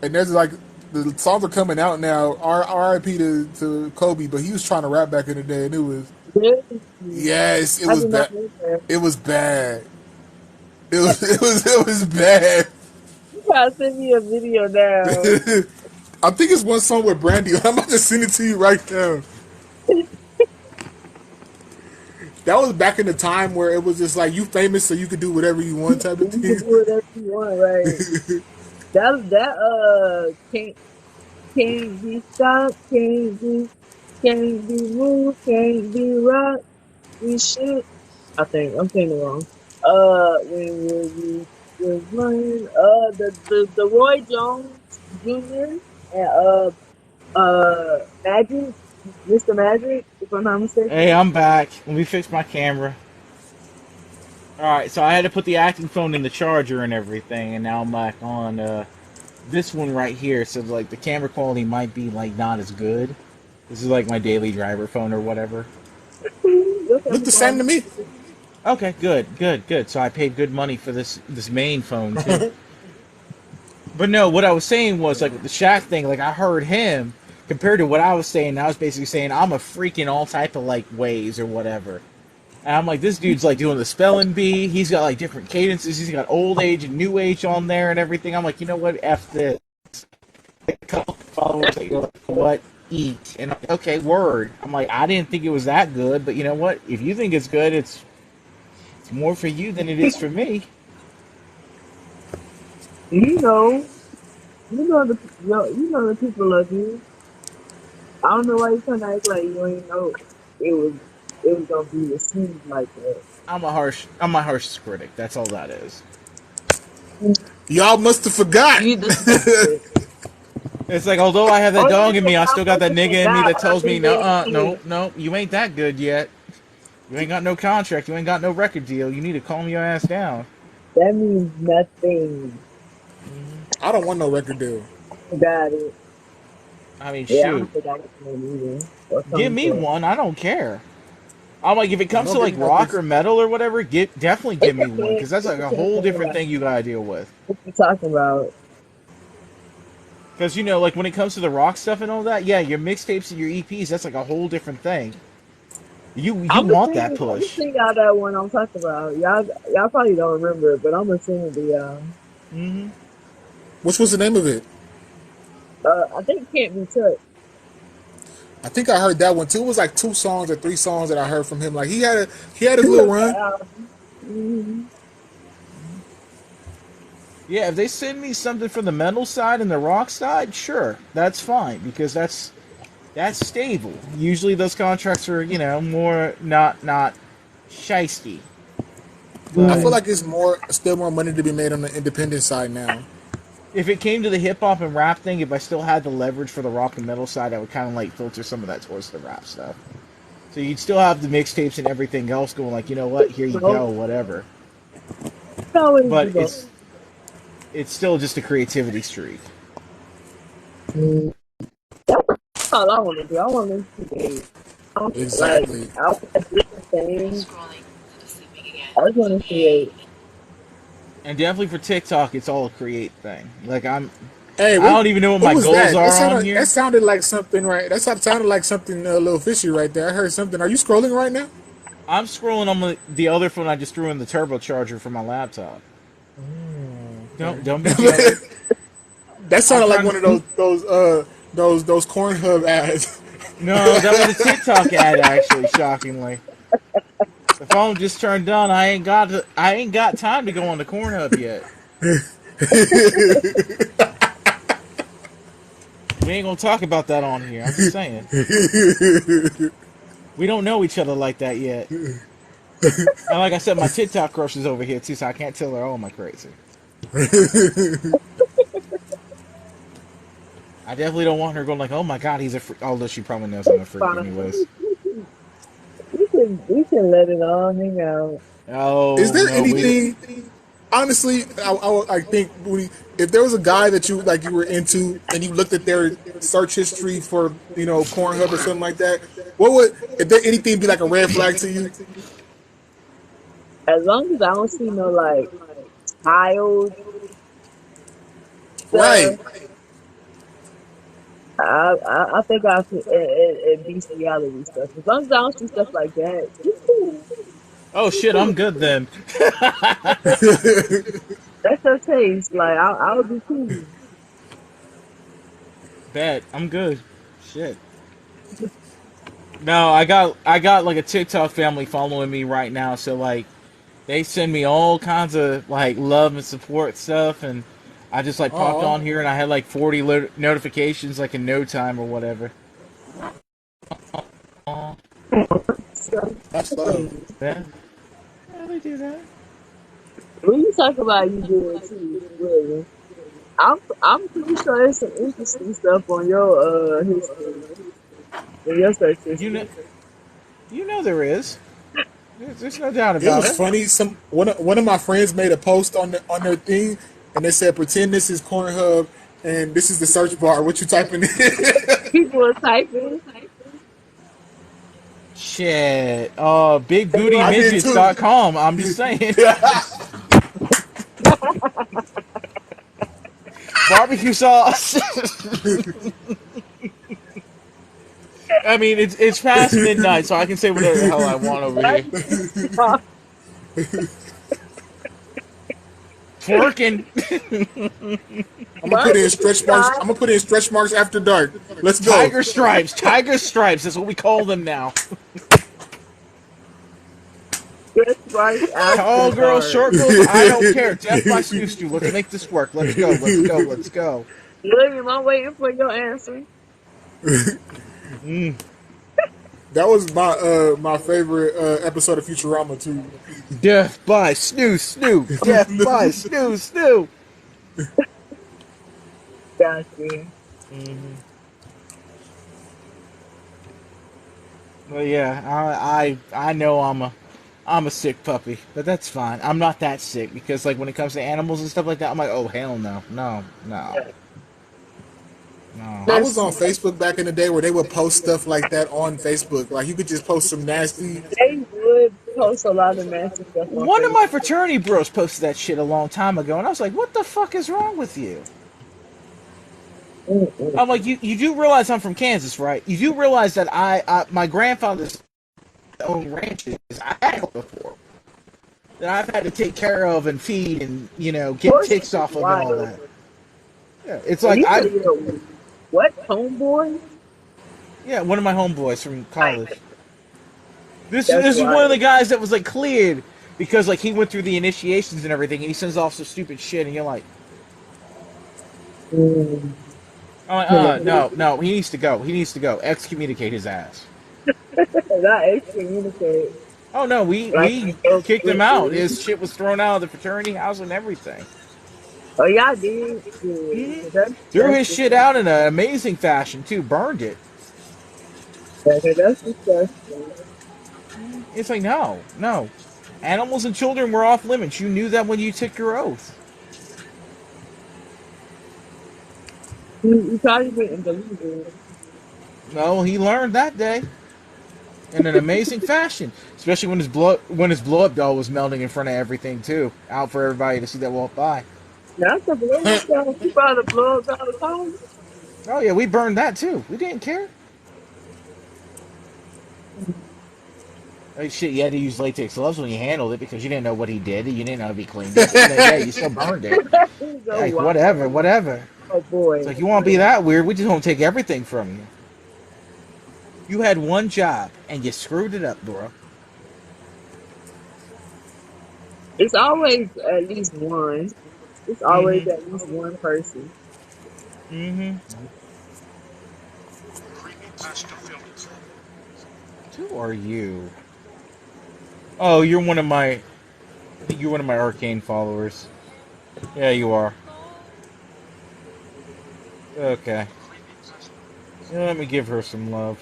And there's like the songs are coming out now. R.I.P. to Kobe, but he was trying to rap back in the day, and it was Really? yes, it I was did not bad. know that. It was bad. It was bad. You gotta send me a video now. I think it's one song with Brandy. I'm about to send it to you right now. That was back in the time where it was just like you famous, so you could do whatever you want type of You can thing. do whatever you want, right? That can't be stopped, can't be moved, can't be rocked. We should. I think I'm saying it wrong. When we was running, the Roy Jones Jr. and Magic, Mr. Magic, if I'm not Hey, mistaken. I'm back. Let me fix my camera. All right, so I had to put the acting phone in the charger and everything, and now I'm back on this one right here. So like the camera quality might be like not as good. This is like my daily driver phone or whatever. Your Look family the same to phone. me. Okay, good, good, good. So I paid good money for this main phone too. But no, what I was saying was like with the Shaq thing. Like I heard him compared to what I was saying. I was basically saying I'm a freak in all type of like ways or whatever. And I'm like, this dude's like doing the spelling bee. He's got like different cadences. He's got old age and new age on there and everything. I'm like, you know what? F this. A couple followers that go, like, what? Eat. And I'm like, okay, word. I'm like, I didn't think it was that good, but you know what? If you think it's good, it's more for you than it is for me. You know, you know the people love you. I don't know why you trying to act like you ain't know it was it was gonna be received like that. I'm my harshest critic. That's all that is. Y'all must have forgot. You disrespected. It's like, although I have that Only dog in reason me, I I still got must that have nigga in me forgot. that I tells me, think no, they no, actually no, you ain't that good yet. You ain't got no contract. You ain't got no record deal. You need to calm your ass down. that means nothing. I don't want no record deal. Got it. I mean, Yeah, I don't shoot. think I got one either. Or Give something me for one. I don't care. I'm like, if it Well, comes don't to give like me no rock things. or metal or whatever, definitely it give me one depends. because that's It like a depends whole on different like thing you got to deal with. what you're talking about. Because like when it comes to the rock stuff and all that, yeah, your mixtapes and your EPs, that's like a whole different thing. You want that I'm gonna push. sing out that one I'm talking about. Y'all probably don't remember it, but I'm gonna sing it to y'all. Which was the name of it? I think Can't Be Touched. I think I heard that one too. It was like 2 songs or 3 songs that I heard from him. Like he had his He little was the run. album. Mm-hmm. Yeah, if they send me something from the metal side and the rock side, sure, that's fine because that's stable. Usually those contracts are, more not shisty. I But feel like it's still more money to be made on the independent side now. if it came to the hip hop and rap thing, if I still had the leverage for the rock and metal side, I would kind of like filter some of that towards the rap stuff. So you'd still have the mixtapes and everything else going like, you know what, here you So, go, whatever. it's always But do both. it's still just a creativity streak. That's all I want to do. I want to create. Like, Exactly. out of different things. I just want to create. And definitely for TikTok, it's all a create thing. Like Hey, I don't even know what what my was goals that? are on That here. sounded like something, right? Sounded like something a little fishy right there. I heard something. Are you scrolling right now? I'm scrolling on the other phone. I just threw in the turbocharger for my laptop. Don't be jealous. That I'm sounded like trying one to. of those corn hub ads. No, that was a TikTok ad. Actually, shockingly, the phone just turned on. I ain't got time to go on the corn hub yet. We ain't gonna talk about that on here. I'm just saying. We don't know each other like that yet. And like I said, my TikTok crush is over here too, so I can't tell her, oh, am I crazy? I definitely don't want her going like, oh my god, he's a freak. Although she probably knows I'm a freak Fine. anyways. We can let it all hang out. Is Oh there no, we. anything? Honestly, I think if there was a guy that you were into and you looked at their search history for Pornhub or something like that, what would if there anything be like a red flag to you? As long as I don't see no like child Right. stuff, I think I should and bestiality stuff. As long as I don't see stuff like that, it's cool. Oh It's shit, I'm cool. good then. That's your taste. Like I'll be cool. Bet I'm good. Shit. No, I got like a TikTok family following me right now, so like they send me all kinds of like love and support stuff, and I just like popped Oh, on here and I had like 40 notifications like in no time or whatever. Aw, So, that's love. yeah, yeah, they do that. when you talk about you doing it too, William, I'm pretty sure there's some interesting stuff on your history, in your search You know, history. there is. There's no doubt It about was it. funny. One of my friends made a post on their thing, and they said, "Pretend this is Pornhub, and this is the search bar. What you typing in?" People are typing. Shit. They like, I did too. BigBootyMidgets.com. I'm just saying. Barbecue sauce. I mean, it's past midnight, so I can say whatever the hell I want over here. barbecue sauce. Twerking. I'm gonna put in Barbecue stretch marks. sauce. I'm gonna put in stretch marks after dark. Let's go. Tiger stripes. Tiger stripes. That's what we call them now. Just right after Tall girls, dark. short girls, I don't care. Death by snooze stew. Let's make this work. Let's go. Let's go. Let's go. William, I'm waiting for your answer. Mm. That was my favorite episode of Futurama too. Death by snooze stew. Death by snooze stew. Gotcha. Mm-hmm. Well, yeah, I know I'm a sick puppy, but that's fine. I'm not that sick because like when it comes to animals and stuff like that, I'm like, oh hell no, no, no, Yeah. no. I was There's on Facebook back in the day where they would post stuff like that on Facebook. Like you could just post some nasty. they would post a lot of nasty stuff on One of my Facebook. fraternity bros posted that shit a long time ago, and I was like, what the fuck is wrong with you? Mm-mm. I'm like, you do realize I'm from Kansas, right? You do realize that my grandfather's own ranches. I had before that I've had to take care of and feed and get Horses ticks is off of and all wild. that. Yeah, it's And like you say, what, homeboy? Yeah, one of my homeboys from college. This That's this is one of the wild. guys that was like cleared because like he went through the initiations and everything, and he sends off some stupid shit, and you're like, Mm. I'm like, Hilarious. no, no, he needs to go. He needs to go. Excommunicate his ass. Not excommunicate. Oh no, we Like, we so kicked him out. quickly. His shit was thrown out of the fraternity house and everything. Oh, y'all did? Yeah. Hmm. Threw That's his shit disgusting. out in an amazing fashion too. Burned it. That's disgusting. It's like no, no. Animals and children were off limits. You knew that when you took your oath. You probably didn't believe it. No, he learned that day in an amazing fashion. Especially when his blow up doll was melting in front of everything too, out for everybody to see that walk by. That's a blow up down. You brought a blow up down the phone? Oh yeah, we burned that too. We didn't care. Like, shit, you had to use latex gloves when you handled it because you didn't know what he did. You didn't know if he cleaned it. But yeah, you still burned it. So Like wild. whatever, whatever. Oh It's boy. like you want to be that weird. We just won't take everything from you. You had one job and you screwed it up, bro. It's always at least one. It's always Mm-hmm. at least one person. Mm-hmm. Who are you? Oh, you're one of my. I think you're one of my arcane followers. Yeah, you are. Okay. Yeah, let me give her some love.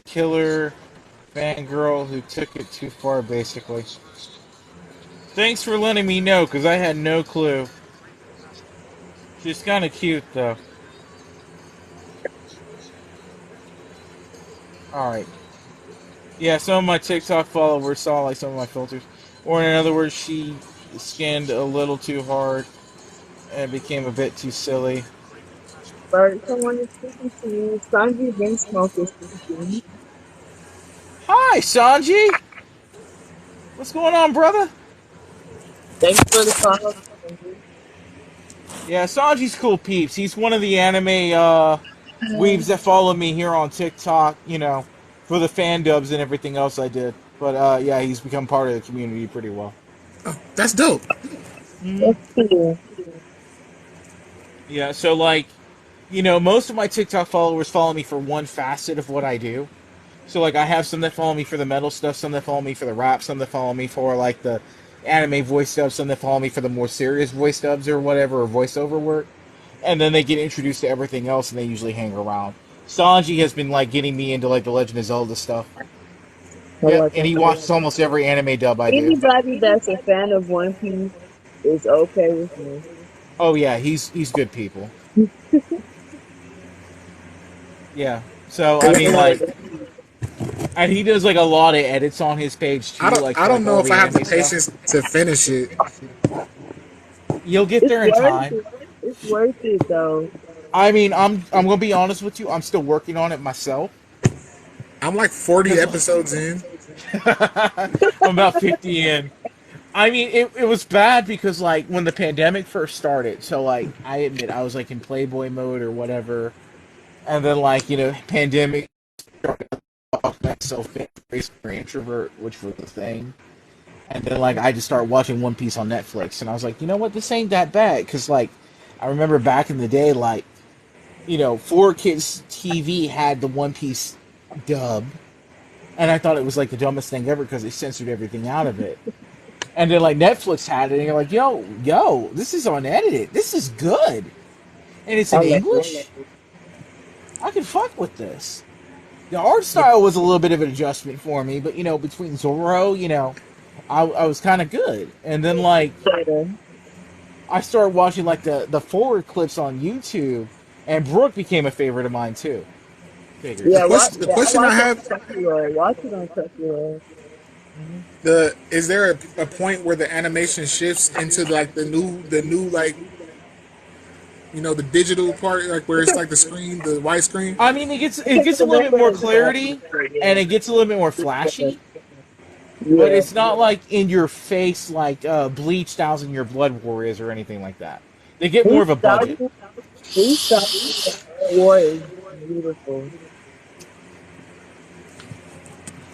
Killer fangirl who took it too far, basically. Thanks for letting me know, because I had no clue. She's kind of cute, though. Alright. Yeah, some of my TikTok followers saw, like, some of my filters. Or, in other words, she scanned a little too hard and became a bit too silly. But someone is speaking to you. Sanji Big Smoke is speaking. Hi, Sanji! What's going on, brother? Thanks for the follow, Sanji. Yeah, Sanji's cool peeps. He's one of the anime weebs that follow me here on TikTok, for the fan dubs and everything else I did. But yeah, he's become part of the community pretty well. That's dope. Hmm. That's cool. Yeah, so like, most of my TikTok followers follow me for one facet of what I do. So like, I have some that follow me for the metal stuff, some that follow me for the rap, some that follow me for like the anime voice dubs, some that follow me for the more serious voice dubs or whatever, or voiceover work. And then they get introduced to everything else, and they usually hang around. Sanji has been like getting me into like the Legend of Zelda stuff. I Yep, like and he that. watches almost every anime dub I do. Anybody that's a fan of One Piece is okay with me. Oh yeah, he's good people. Yeah. So I It's mean, like, like, and he does like a lot of edits on his page I too, don't like I for don't like know all if I the have the anime stuff. patience to finish it. You'll get it's there in worth time. it. It's worth it though. I mean, I'm gonna be honest with you. I'm still working on it myself I'm like 40 because episodes in. I'm about 50 in. I mean, it was bad because like when the pandemic first started, so like I admit I was like in Playboy mode or whatever, and then like pandemic started off myself for introvert, which was the thing, and then like I just started watching One Piece on Netflix, and I was like, you know what, this ain't that bad, because like I remember back in the day, like 4Kids TV had the One Piece dub, and I thought it was like the dumbest thing ever because they censored everything out of it. And then like Netflix had it, and you're like, yo, this is unedited. This is good, and it's I in like it. English. I can fuck with this. The art style was a little bit of an adjustment for me, but between Zoro, I was kind of good. And then like Yeah, I started watching like the forward clips on YouTube, and Brooke became a favorite of mine too. The Figures. yeah. question the Yeah, I question I watch it have on Crunchyroll. Watch it on Crunchyroll. Hmm. the is there a point where the animation shifts into like the new like the digital part, like where it's like the screen, the white screen? I mean, it I gets can't a little bit remember more exactly, clarity, but and yeah. it gets a little bit more It's better. flashy. but Yeah. it's not like in your face like Bleach Thousand Year Blood Warriors or anything like that. They get more Bleach of a budget. Thousand, Bleach Thousand War is beautiful.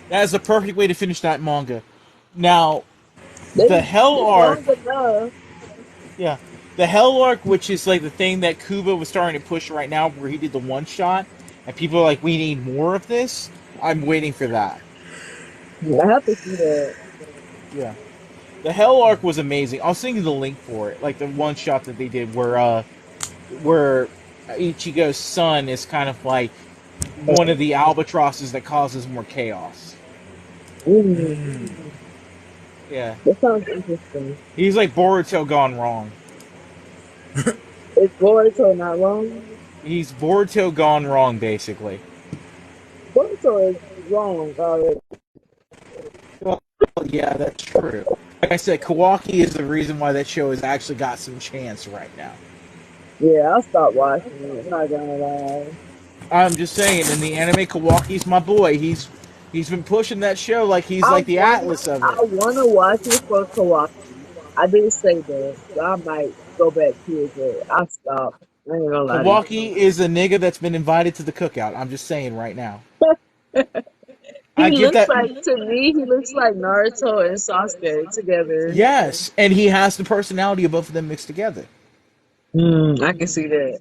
That is the perfect way to finish that manga. Now, the They Hell it's arc, long enough. yeah, the Hell arc, which is like the thing that Kubo was starting to push right now, where he did the one shot, and people are like, "We need more of this." I'm waiting for that. I have to see that. Yeah, the Hell arc was amazing. I'll send you the link for it, like the one shot that they did, where Ichigo's son is kind of like one of the albatrosses that causes more chaos. Mm, Yeah, that sounds interesting. he's like Boruto gone wrong. Is Boruto not wrong? He's Boruto gone wrong, basically. Boruto is wrong already. Well, yeah, that's true. Like I said, Kawaki is the reason why that show has actually got some chance right now. Yeah, I'll stop watching it. I'm not gonna lie. I'm just saying, in the anime, Kawaki's my boy. He's been pushing that show like he's I like the wanna, Atlas of I it. wanna watch it for Kawaki. I did say that, so I might go back to it, but I stopped. I ain't gonna lie to you. Kawaki is a nigga that's been invited to the cookout. I'm just saying right now. I He give looks that. like to me. He looks like Naruto and Sasuke together. Yes, and he has the personality of both of them mixed together. I can see that.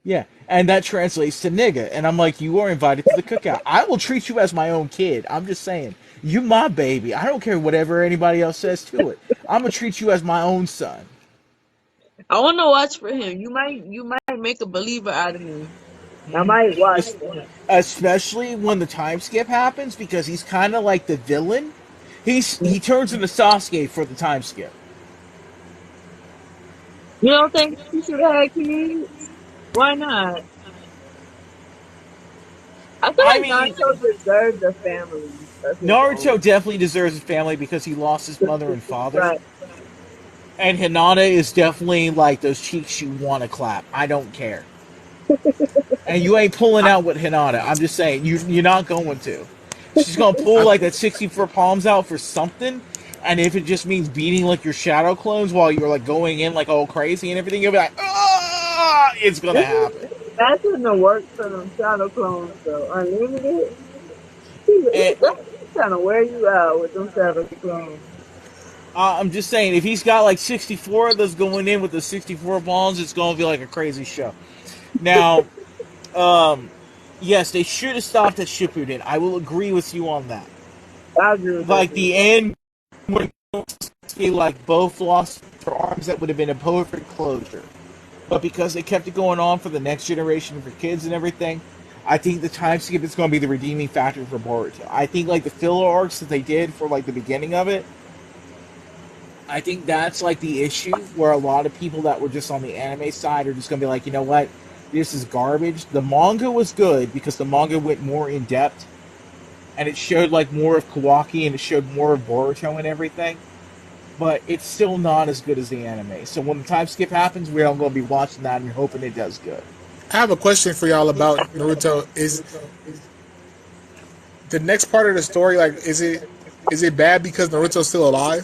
Yeah, and that translates to nigga. And I'm like, you are invited to the cookout. I will treat you as my own kid. I'm just saying, you my baby. I don't care whatever anybody else says to it. I'm gonna treat you as my own son. I want to watch for him. You might make a believer out of me. I might watch for him. Especially when the time skip happens, because he's kind of like the villain. He turns into Sasuke for the time skip. You don't think he should have had kids? Why not? I feel I like mean, Naruto deserves a family of his Naruto own. definitely deserves his family because he lost his mother and father. Right. And Hinata is definitely like those cheeks you want to clap. I don't care. And you ain't pulling out with Hinata. I'm just saying, you're not going to. She's gonna pull I, like that 64 palms out for something, and if it just means beating like your shadow clones while you're like going in like all crazy and everything, you'll be like, ah, it's gonna happen. Imagine the work for them shadow clones though. Unlimited. And That's kind of wear you out with them shadow clones. I'm just saying, if he's got like 64 of those going in with the 64 palms, it's gonna be like a crazy show. Now, um, yes, they should have stopped at Shippuden. I will agree with you on that. I agree with that Like too. the end when they like both lost their arms, that would have been a perfect closure. But because they kept it going on for the next generation for kids and everything, I think the time skip is going to be the redeeming factor for Boruto. I think like the filler arcs that they did for like the beginning of it, I think that's like the issue where a lot of people that were just on the anime side are just going to be like, you know what, this is garbage. The manga was good because the manga went more in depth and it showed like more of Kawaki and it showed more of Boruto and everything. But it's still not as good as the anime. So when the time skip happens, we're all going to be watching that and hoping it does good. I have a question for y'all about Naruto. Is the next part of the story like is it bad because Naruto's still alive?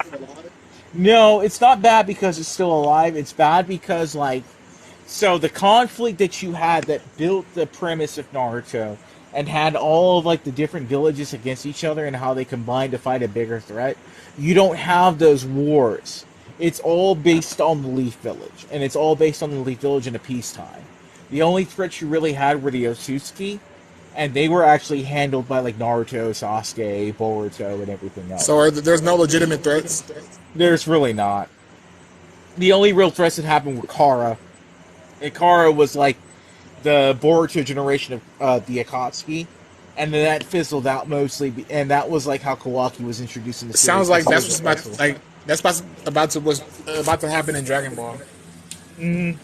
No, it's not bad because it's still alive. It's bad because like so the conflict that you had that built the premise of Naruto and had all of like the different villages against each other and how they combined to fight a bigger threat. You don't have those wars. It's all based on the Leaf Village, and it's all based on the Leaf Village in a peacetime. The only threats you really had were the Otsutsuki, and they were actually handled by like Naruto, Sasuke, Boruto, and everything So else. there's no legitimate threats. There's really not. The only real threats that happened were Kara. And Kara was like the Boruto generation of the Akatsuki, and then that fizzled out mostly, and that was like how Kawaki was introduced in the It series sounds like because he that's was a what's about vessel. like that's about to happen in Dragon Ball. Mm-hmm.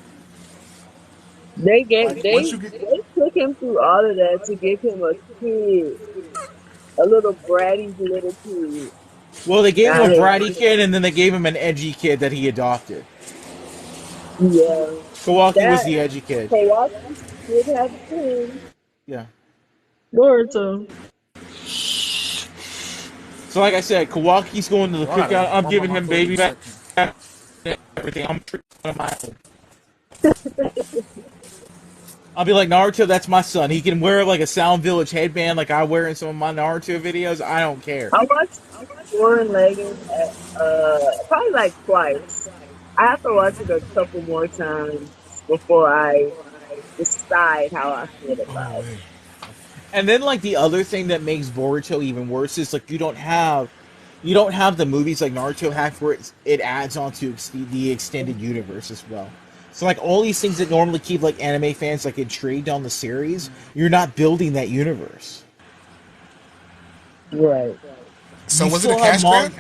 Like once you get, They took him through all of that to give him a kid, a little bratty little kid. well, they gave him Now a they, bratty kid, and then they gave him an edgy kid that he adopted. yeah, Kawaki was that the edgy kid. Kawaki did have twins. Yeah. Boruto. So like I said, Kawaki's going to the Yo, I gotta cookout. I'm warm up giving my him food in baby a back second. and everything. I'm treating him my own. I'll be like, Naruto, that's my son. He can wear like a Sound Village headband like I wear in some of my Naruto videos. I don't care. I watched Warren Leggett probably like twice. I have to watch it a couple more times before I decide how I feel Oh about it. wait. And then like the other thing that makes Boruto even worse is like you don't have the movies like Naruto had where it adds on to the extended universe as well. So like all these things that normally keep like anime fans like intrigued on the series, you're not building that universe. Right. So You was it a still have cash grab?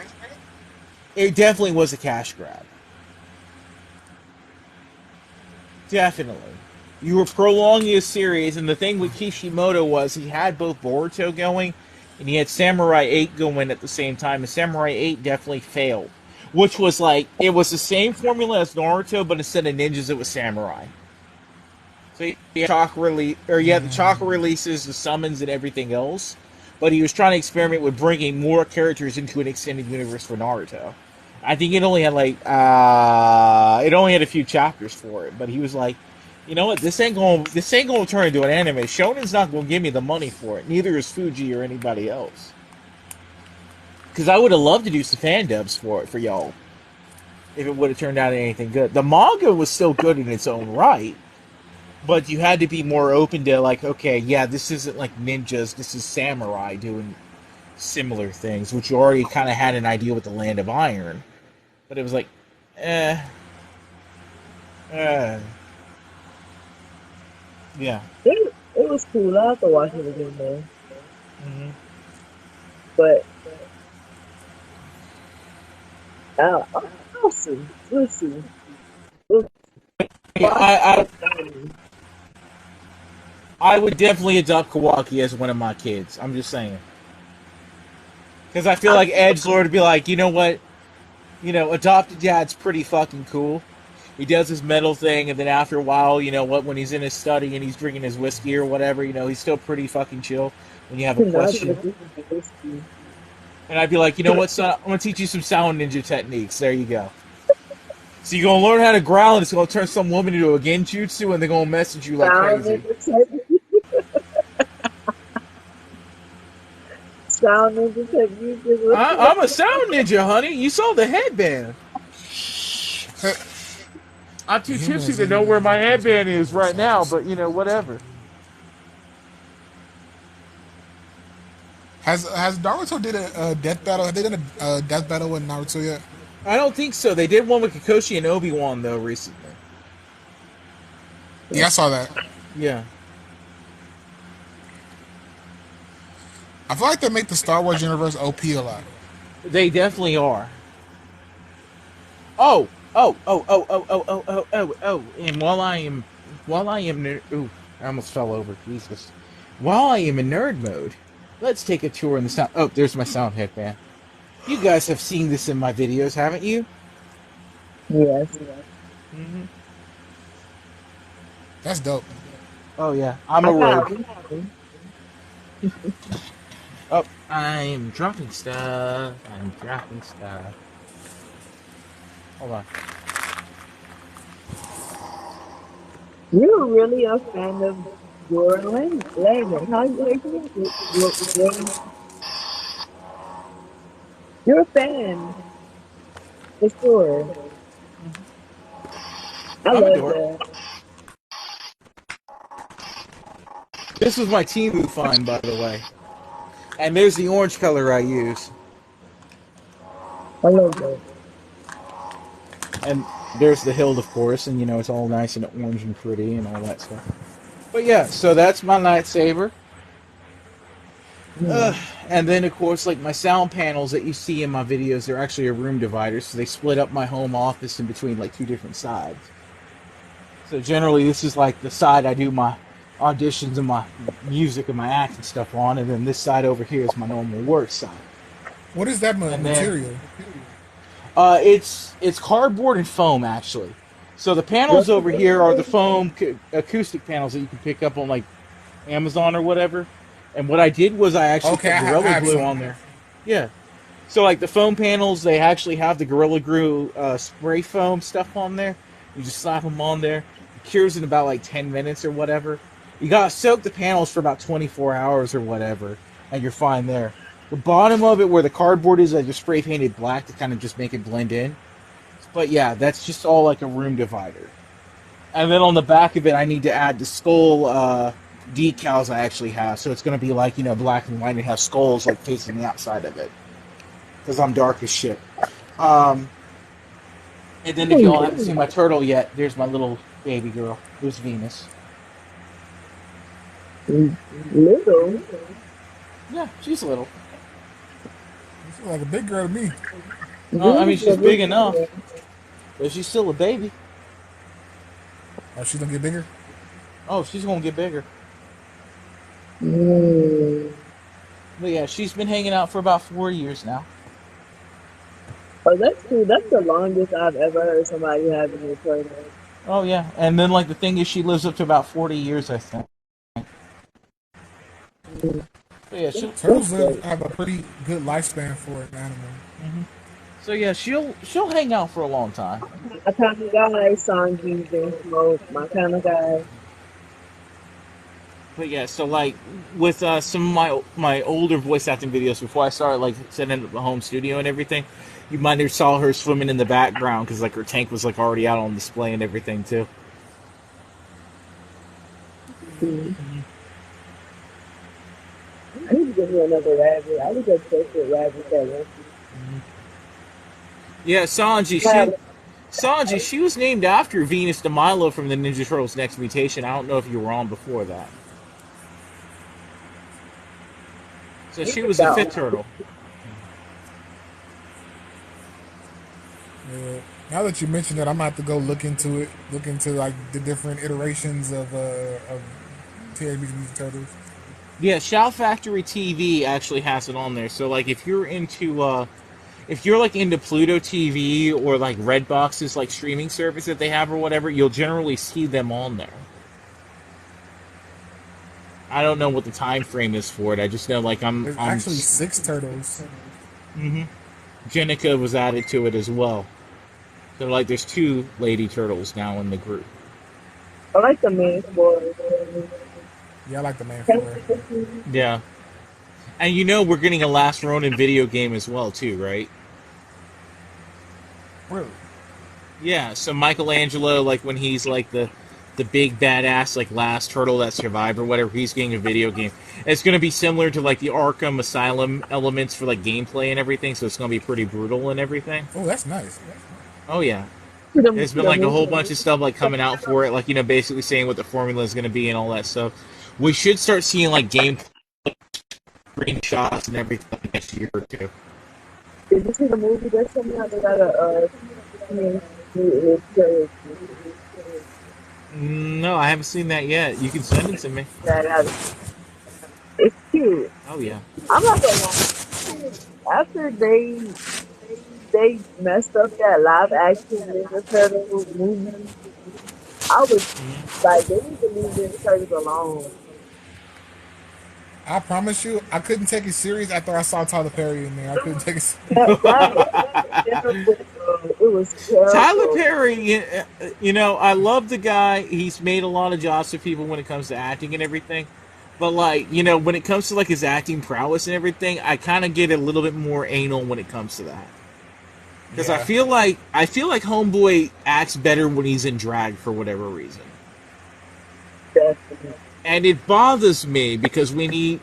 It definitely was a cash grab. Definitely. You were prolonging a series, and the thing with Kishimoto was he had both Boruto going, and he had Samurai 8 going at the same time, and Samurai 8 definitely failed. Which was like, it was the same formula as Naruto, but instead of ninjas, it was samurai. So you had the chakra releases, the summons, and everything else. But he was trying to experiment with bringing more characters into an extended universe for Naruto. I think it only had a few chapters for it, but he was like, you know what, this ain't gonna turn into an anime. Shonen's not gonna give me the money for it. Neither is Fuji or anybody else. Because I would have loved to do some fan dubs for it for y'all if it would have turned out anything good. The manga was still good in its own right, but you had to be more open to like, okay, yeah, this isn't like ninjas, this is samurai doing similar things, which you already kind of had an idea with the Land of Iron. But it was like, eh, eh, yeah. It was cool. I have to watch it again though. Mm-hmm. But I'll see. We'll see. We'll Yeah, watch it. I would definitely adopt Kawaki as one of my kids. I'm just saying, because I feel I, like Edgelord would be like, you know what, adopted dad's pretty fucking cool. He does his metal thing, and then after a while, you know what, when he's in his study and he's drinking his whiskey or whatever, he's still pretty fucking chill when you have a not question. gonna do. And I'd be like, you know what, son, I'm gonna teach you some sound ninja techniques. There you go. So you're gonna learn how to growl, and it's gonna turn some woman into a genjutsu, and they're gonna message you like Sound crazy. ninja technique. Sound ninja technique is what. I'm a sound ninja, honey. You saw the headband. I'm The too tipsy humans to in know where my those headband is right now, sounds. but whatever. Has Naruto did a death battle? Have they done a death battle with Naruto yet? I don't think so. They did one with Kakashi and Obi-Wan though recently. Yeah, I saw that. Yeah. I feel like they make the Star Wars universe OP a lot. They definitely are. Oh, oh, oh, oh, oh, oh, oh, oh, oh, oh. And while I am, ooh, I almost fell over. Jesus. While I am in nerd mode, let's take a tour in the sound. Oh, there's my sound headband. You guys have seen this in my videos, haven't you? Yes. Mm-hmm. That's dope. Oh yeah, I'm I a got rogue. Oh, I'm dropping stuff. I'm dropping stuff. Hold on. You're really a fan of Jordan Leggett. How you Jordan? You're a fan, for sure. I I'm a love dork. that. This was my Temu find, by the way. And there's the orange color I use. I love that. And there's the hilt, of course, and it's all nice and orange and pretty and all that stuff. But yeah, so that's my lightsaber. Hmm. And then, of course, like my sound panels that you see in my videos, they're actually a room divider, so they split up my home office in between like two different sides. So generally, this is like the side I do my auditions and my music and my acting stuff on, and then this side over here is my normal work side. What is that And then material? it's cardboard and foam actually. So the panels What's the over here are the thing? foam acoustic panels that you can pick up on like Amazon or whatever. And what I did was I actually Okay, put I Gorilla have Glue some. on there. Yeah. So like the foam panels, they actually have the Gorilla Glue spray foam stuff on there. You just slap them on there. It cures in about like 10 minutes or whatever. You gotta soak the panels for about 24 hours or whatever, and you're fine there. The bottom of it, where the cardboard is, I just spray painted black to kind of just make it blend in. But yeah, that's just all like a room divider. And then on the back of it, I need to add the skull decals I actually have. So it's going to be like, black and white and have skulls like facing the outside of it. Because I'm dark as shit. Um, and then if y'all haven't seen my turtle yet, there's my little baby girl. There's Venus. Little. Yeah, she's little. She's like a big girl to me. I mean, she's big enough. But she's still a baby. Oh, she's gonna get bigger. Oh, she's going to get bigger. Mm. But yeah, she's been hanging out for about 4 years now. Oh, that's cool. That's the longest I've ever heard somebody having a turtle. Oh yeah, and then like the thing is, she lives up to about 40 years, I think. So yeah, she'll. Turtles have a pretty good lifespan for an animal. Mhm. So yeah, she'll hang out for a long time. My kind of guy, Sanji, Vince Smoke, my kind of guy. But yeah, so like with some of my older voice acting videos before I started like setting up the home studio and everything, you might have saw her swimming in the background because like her tank was like already out on display and everything too. Mm. I need to get me another rabbit. I was obsessed with rabbits at once. Yeah, Sanji, she was named after Venus de Milo from the Ninja Turtles Next Mutation. I don't know if you were on before that. So she was the fifth turtle. Yeah. Now that you mentioned it, I'm gonna have to go look into it. Look into like the different iterations of Teenage Mutant Ninja Turtles. Yeah, Shout Factory TV actually has it on there. So like if you're like into Pluto TV or like Redbox's like streaming service that they have or whatever, you'll generally see them on there. I don't know what the time frame is for it. I just know like There's actually 6 turtles. Mm-hmm. Jenica was added to it as well. So like there's 2 lady turtles now in the group. I like the man boy. Yeah, I like the man for it. Yeah. And we're getting a Last Ronin video game as well too, right? Really? Yeah, so Michelangelo, like when he's like the big badass like last turtle that survived or whatever, he's getting a video game. It's going to be similar to like the Arkham Asylum elements for like gameplay and everything, so it's going to be pretty brutal and everything. Oh, that's nice. Oh yeah. There's been like a whole bunch of stuff like coming out for it, like basically saying what the formula is going to be and all that stuff. We should start seeing like gameplay screenshots and everything next year or two. Did you see the movie that's coming out? They got a Teenage Mutant Ninja Turtles. No, I haven't seen that yet. You can send it to me. That out. It's cute. Oh yeah. I'm not gonna lie. After they messed up that live action Ninja Turtles movie, I was like, they need to leave Ninja Turtles alone. I promise you, I couldn't take it serious after I saw Tyler Perry in there. I couldn't take it serious. It was Tyler terrible. Perry, I love the guy. He's made a lot of jobs for people when it comes to acting and everything. But like, when it comes to like his acting prowess and everything, I kind of get a little bit more anal when it comes to that. Because Yeah. I feel like Homeboy acts better when he's in drag for whatever reason. Definitely. And it bothers me because we need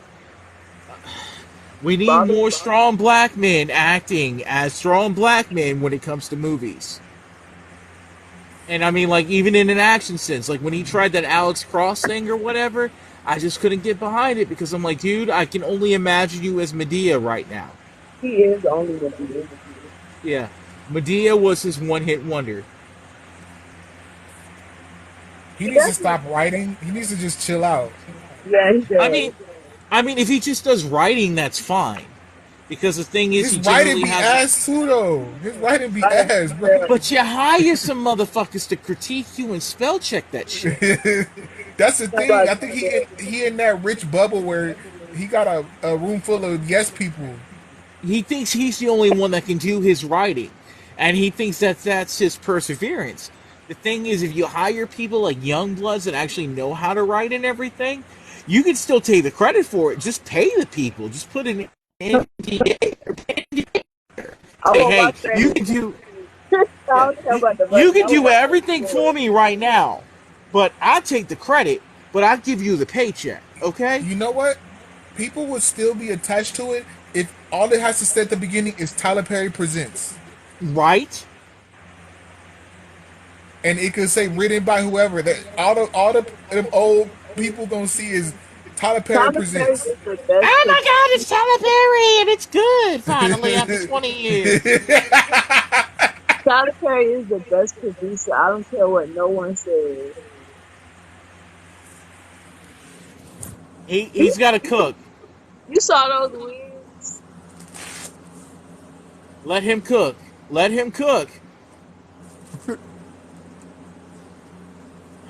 more strong black men acting as strong black men when it comes to movies. And I mean, like, even in an action sense, like when he tried that Alex Cross thing or whatever, I just couldn't get behind it because I'm like, dude, I can only imagine you as Medea right now. He is only what he is. Yeah, Medea was his one-hit wonder. He needs to stop writing. He needs to just chill out. Yeah, he does. I mean, if he just does writing, that's fine. Because the thing is, His he writing generally be has. ass too, though. His writing be ass, bro. But you hire some motherfuckers to critique you and spell check that shit. That's the thing. I think he in that rich bubble where he got a room full of yes people. he thinks he's the only one that can do his writing, and he thinks that that's his perseverance. The thing is, if you hire people like young bloods that actually know how to write and everything, you can still take the credit for it. Just pay the people. Just put an NDA or I say, want my hey, you credit. can do I yeah, don't care about the you money. can I want do my credit everything for for it. me right now, but I take the credit, but I give you the paycheck. Okay, You know what? People would still be attached to it if all it has to say at the beginning is Tyler Perry presents, right? and it could say written by whoever. That all the them old people gonna see is Tyler Perry Tyler Perry presents. is the best Oh my God, it's producer. Tyler Perry, and it's good finally after 20 years. Tyler Perry is the best producer. I don't care what no one says. He, He's got to cook. you saw those wigs? Let him cook. Let him cook.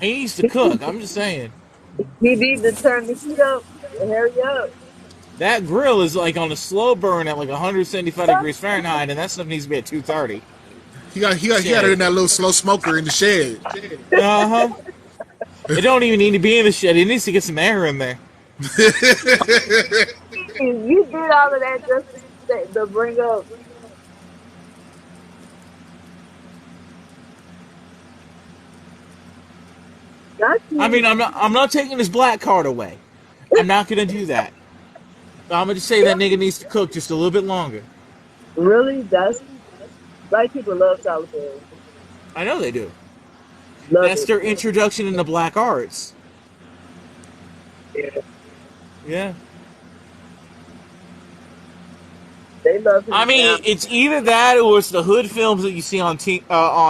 He needs to cook. I'm just saying. He need to turn the heat up. Hurry up. That grill is like on a slow burn at like 175 degrees Fahrenheit, and that stuff needs to be at 230. He got it Shit. in that little slow smoker in the shed. Uh huh. It don't even need to be in the shed. It needs to get some air in there. You did all of that just to bring up. Got I mean, you. I'm not taking his black card away. I'm not gonna do that. I'm gonna just say that nigga needs to cook just a little bit longer. Really? That's black people love Tyler Perry. I know they do. Love That's it. their introduction into black arts. Yeah. Yeah. They love I him now. mean, it's either that or it's the hood films that you see on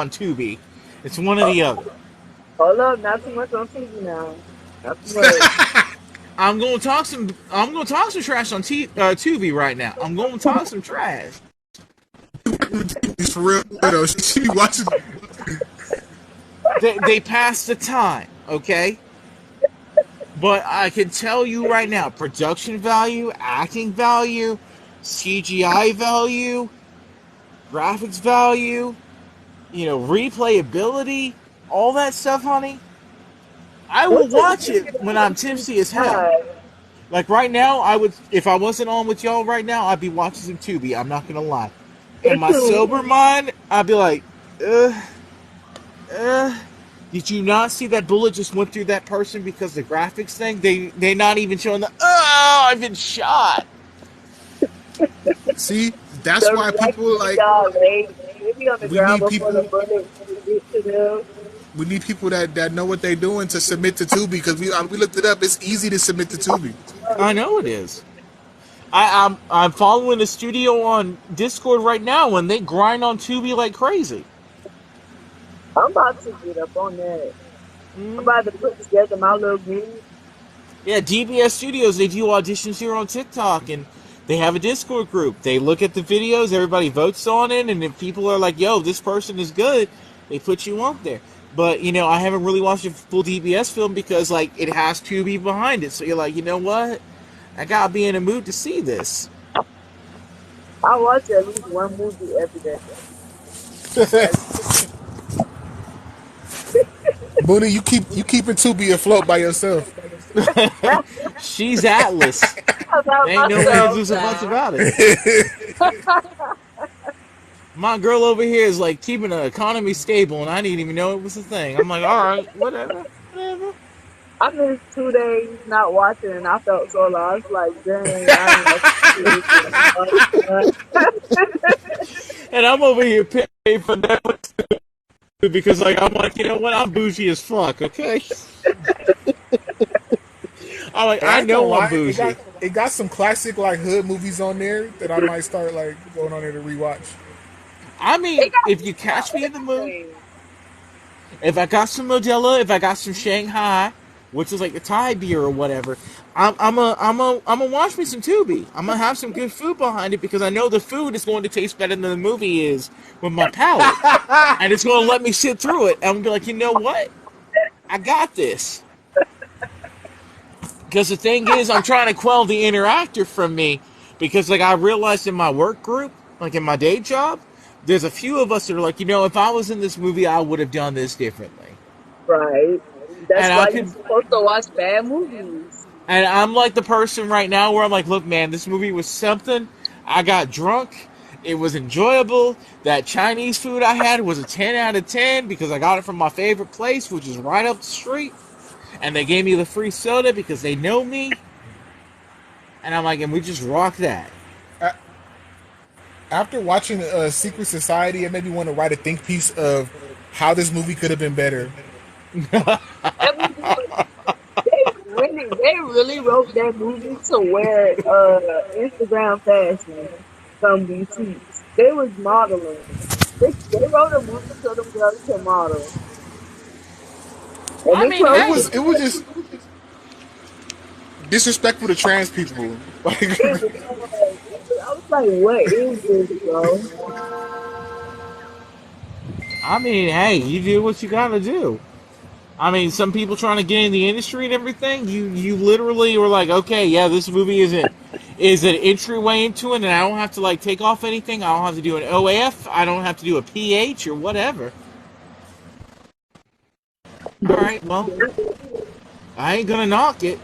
Tubi. It's one or the other. Hold up, not too much on TV now. Not too much. I'm gonna talk some. I'm gonna talk some trash on Tubi right now. I'm gonna talk some trash. It's for real though. She be watching. They pass the time, okay? But I can tell you right now, production value, acting value, CGI value, graphics value, replayability, all that stuff, honey. I will What's watch a it when I'm tipsy as hell. CGI? Like right now, I would if I wasn't on with y'all right now, I'd be watching some Tubi. I'm not gonna lie. In Me my too. sober mind, I'd be like, uh, uh. Did you not see that bullet just went through that person because the graphics thing? They're not even showing the I've been shot. See, that's The why people reaction, like y'all, they be on the we ground need before the people. bullet get to them. We need people that know what they're doing to submit to Tubi because we looked it up. It's easy to submit to Tubi. I know it is. I'm following the studio on Discord right now, and they grind on Tubi like crazy. I'm about to get up on that. I'm Mm. about to put together my little group. Yeah, DBS Studios, they do auditions here on TikTok, and they have a Discord group. They look at the videos, everybody votes on it, and if people are like, yo, this person is good, they put you on there. But, I haven't really watched a full DBS film because, like, it has Tubi behind it. So you're like, you know what? I gotta be in a mood to see this. I watch at least one movie every day. Mooney, you keeping Tubi afloat by yourself. She's Atlas. About There ain't no way myself there's a bunch now. about it. My girl over here is like keeping the economy stable, and I didn't even know it was a thing. I'm like, all right, whatever, whatever. I missed 2 days not watching, and I felt so lost. Like, dang, I ain't watching TV And I'm over here paying for Netflix because, like, I'm like, you know what? I'm bougie as fuck. Okay. I'm like, Hey, I I ain't gonna know I'm lie, bougie. it got some classic like hood movies on there that I might start like going on there to rewatch. I It mean, got if you just about catch me in the mood, everything. if I got some Modelo, if I got some Shanghai, which is like the Thai beer or whatever, I'm a watch me some Tubi. I'm gonna have some good food behind it because I know the food is going to taste better than the movie is with my palate, and it's going to let me sit through it. And I'm gonna be like, you know what? I got this. Because the thing is, I'm trying to quell the inner actor from me because like I realized in my work group, like in my day job, there's a few of us that are like, if I was in this movie, I would have done this differently. Right. That's And I why you're could, supposed to watch bad movies. and I'm like the person right now where I'm like, look, man, this movie was something. I got drunk. It was enjoyable. That Chinese food I had was a 10 out of 10 because I got it from my favorite place, which is right up the street. And they gave me the free soda because they know me. And I'm like, and we just rock that. After watching Secret Society, it made me want to write a think piece of how this movie could have been better. That movie was they really wrote that movie to wear Instagram fashion from these suits. They was modeling. They wrote a movie so them girls can model. And I they mean, clothes It hey, was it was just disrespectful to trans people. Like, it was. I was like, what is this, bro? I mean, hey, you do what you gotta do. I mean, some people trying to get in the industry and everything, you literally were like, okay, yeah, this movie is an entryway into it, and I don't have to like take off anything. I don't have to do an OF. I don't have to do a PH or whatever. All right, well, I ain't gonna knock it.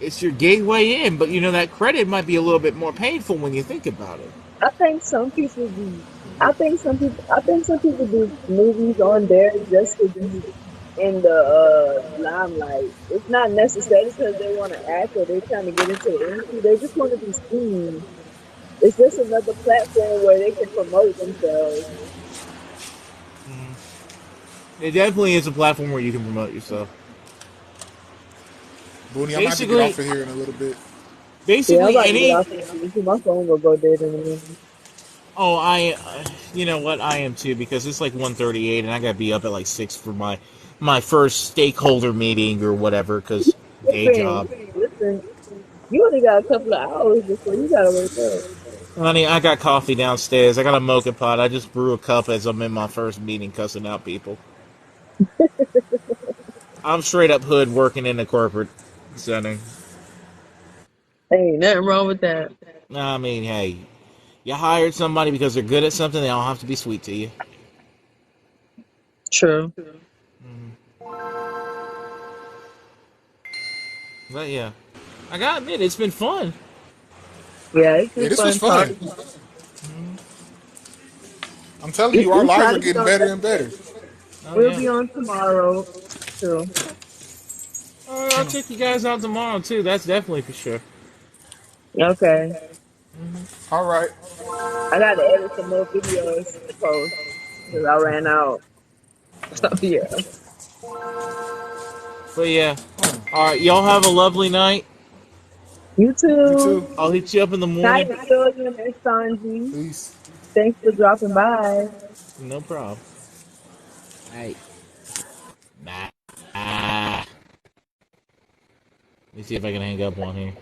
It's your gateway in, but that credit might be a little bit more painful when you think about it. I think some people do. I think some people do movies on there just to be in the limelight. It's not necessarily because they want to act or they're trying to get into the industry. They just want to be seen. It's just another platform where they can promote themselves. It definitely is a platform where you can promote yourself. Booney, I'm gonna have to get Basically, off of here in a little bit. Yeah, I'm basically about to get any. off of here too. My phone will go dead in a minute. Oh, you know what? I am too because it's like 1:38, and I gotta be up at like 6 for my first stakeholder meeting or whatever. Because day job, Listen, you only got a couple of hours before you gotta wake up. honey. I got coffee downstairs. I got a mocha pot. I just brew a cup as I'm in my first meeting, cussing out people. I'm straight up hood working in a corporate setting. Ain't nothing wrong with that. I mean, hey, you hired somebody because they're good at something. They don't have to be sweet to you. True. But yeah, I gotta admit, it's been fun. Yeah, it's Yeah, been this was fun fun. talking. I'm telling We, you, our we lives try are to get getting on. better and better. Oh We'll yeah. be on tomorrow too. I'll check you guys out tomorrow too. That's definitely for sure. Okay. All right. I got to edit some more videos to post because I ran out. So yeah. But yeah, all right. Y'all have a lovely night. You You too. too. I'll hit you up in the Night, morning. William and Sanji. Peace. Thanks for dropping by. No problem. Hey. Nah. Let me see if I can hang up on here.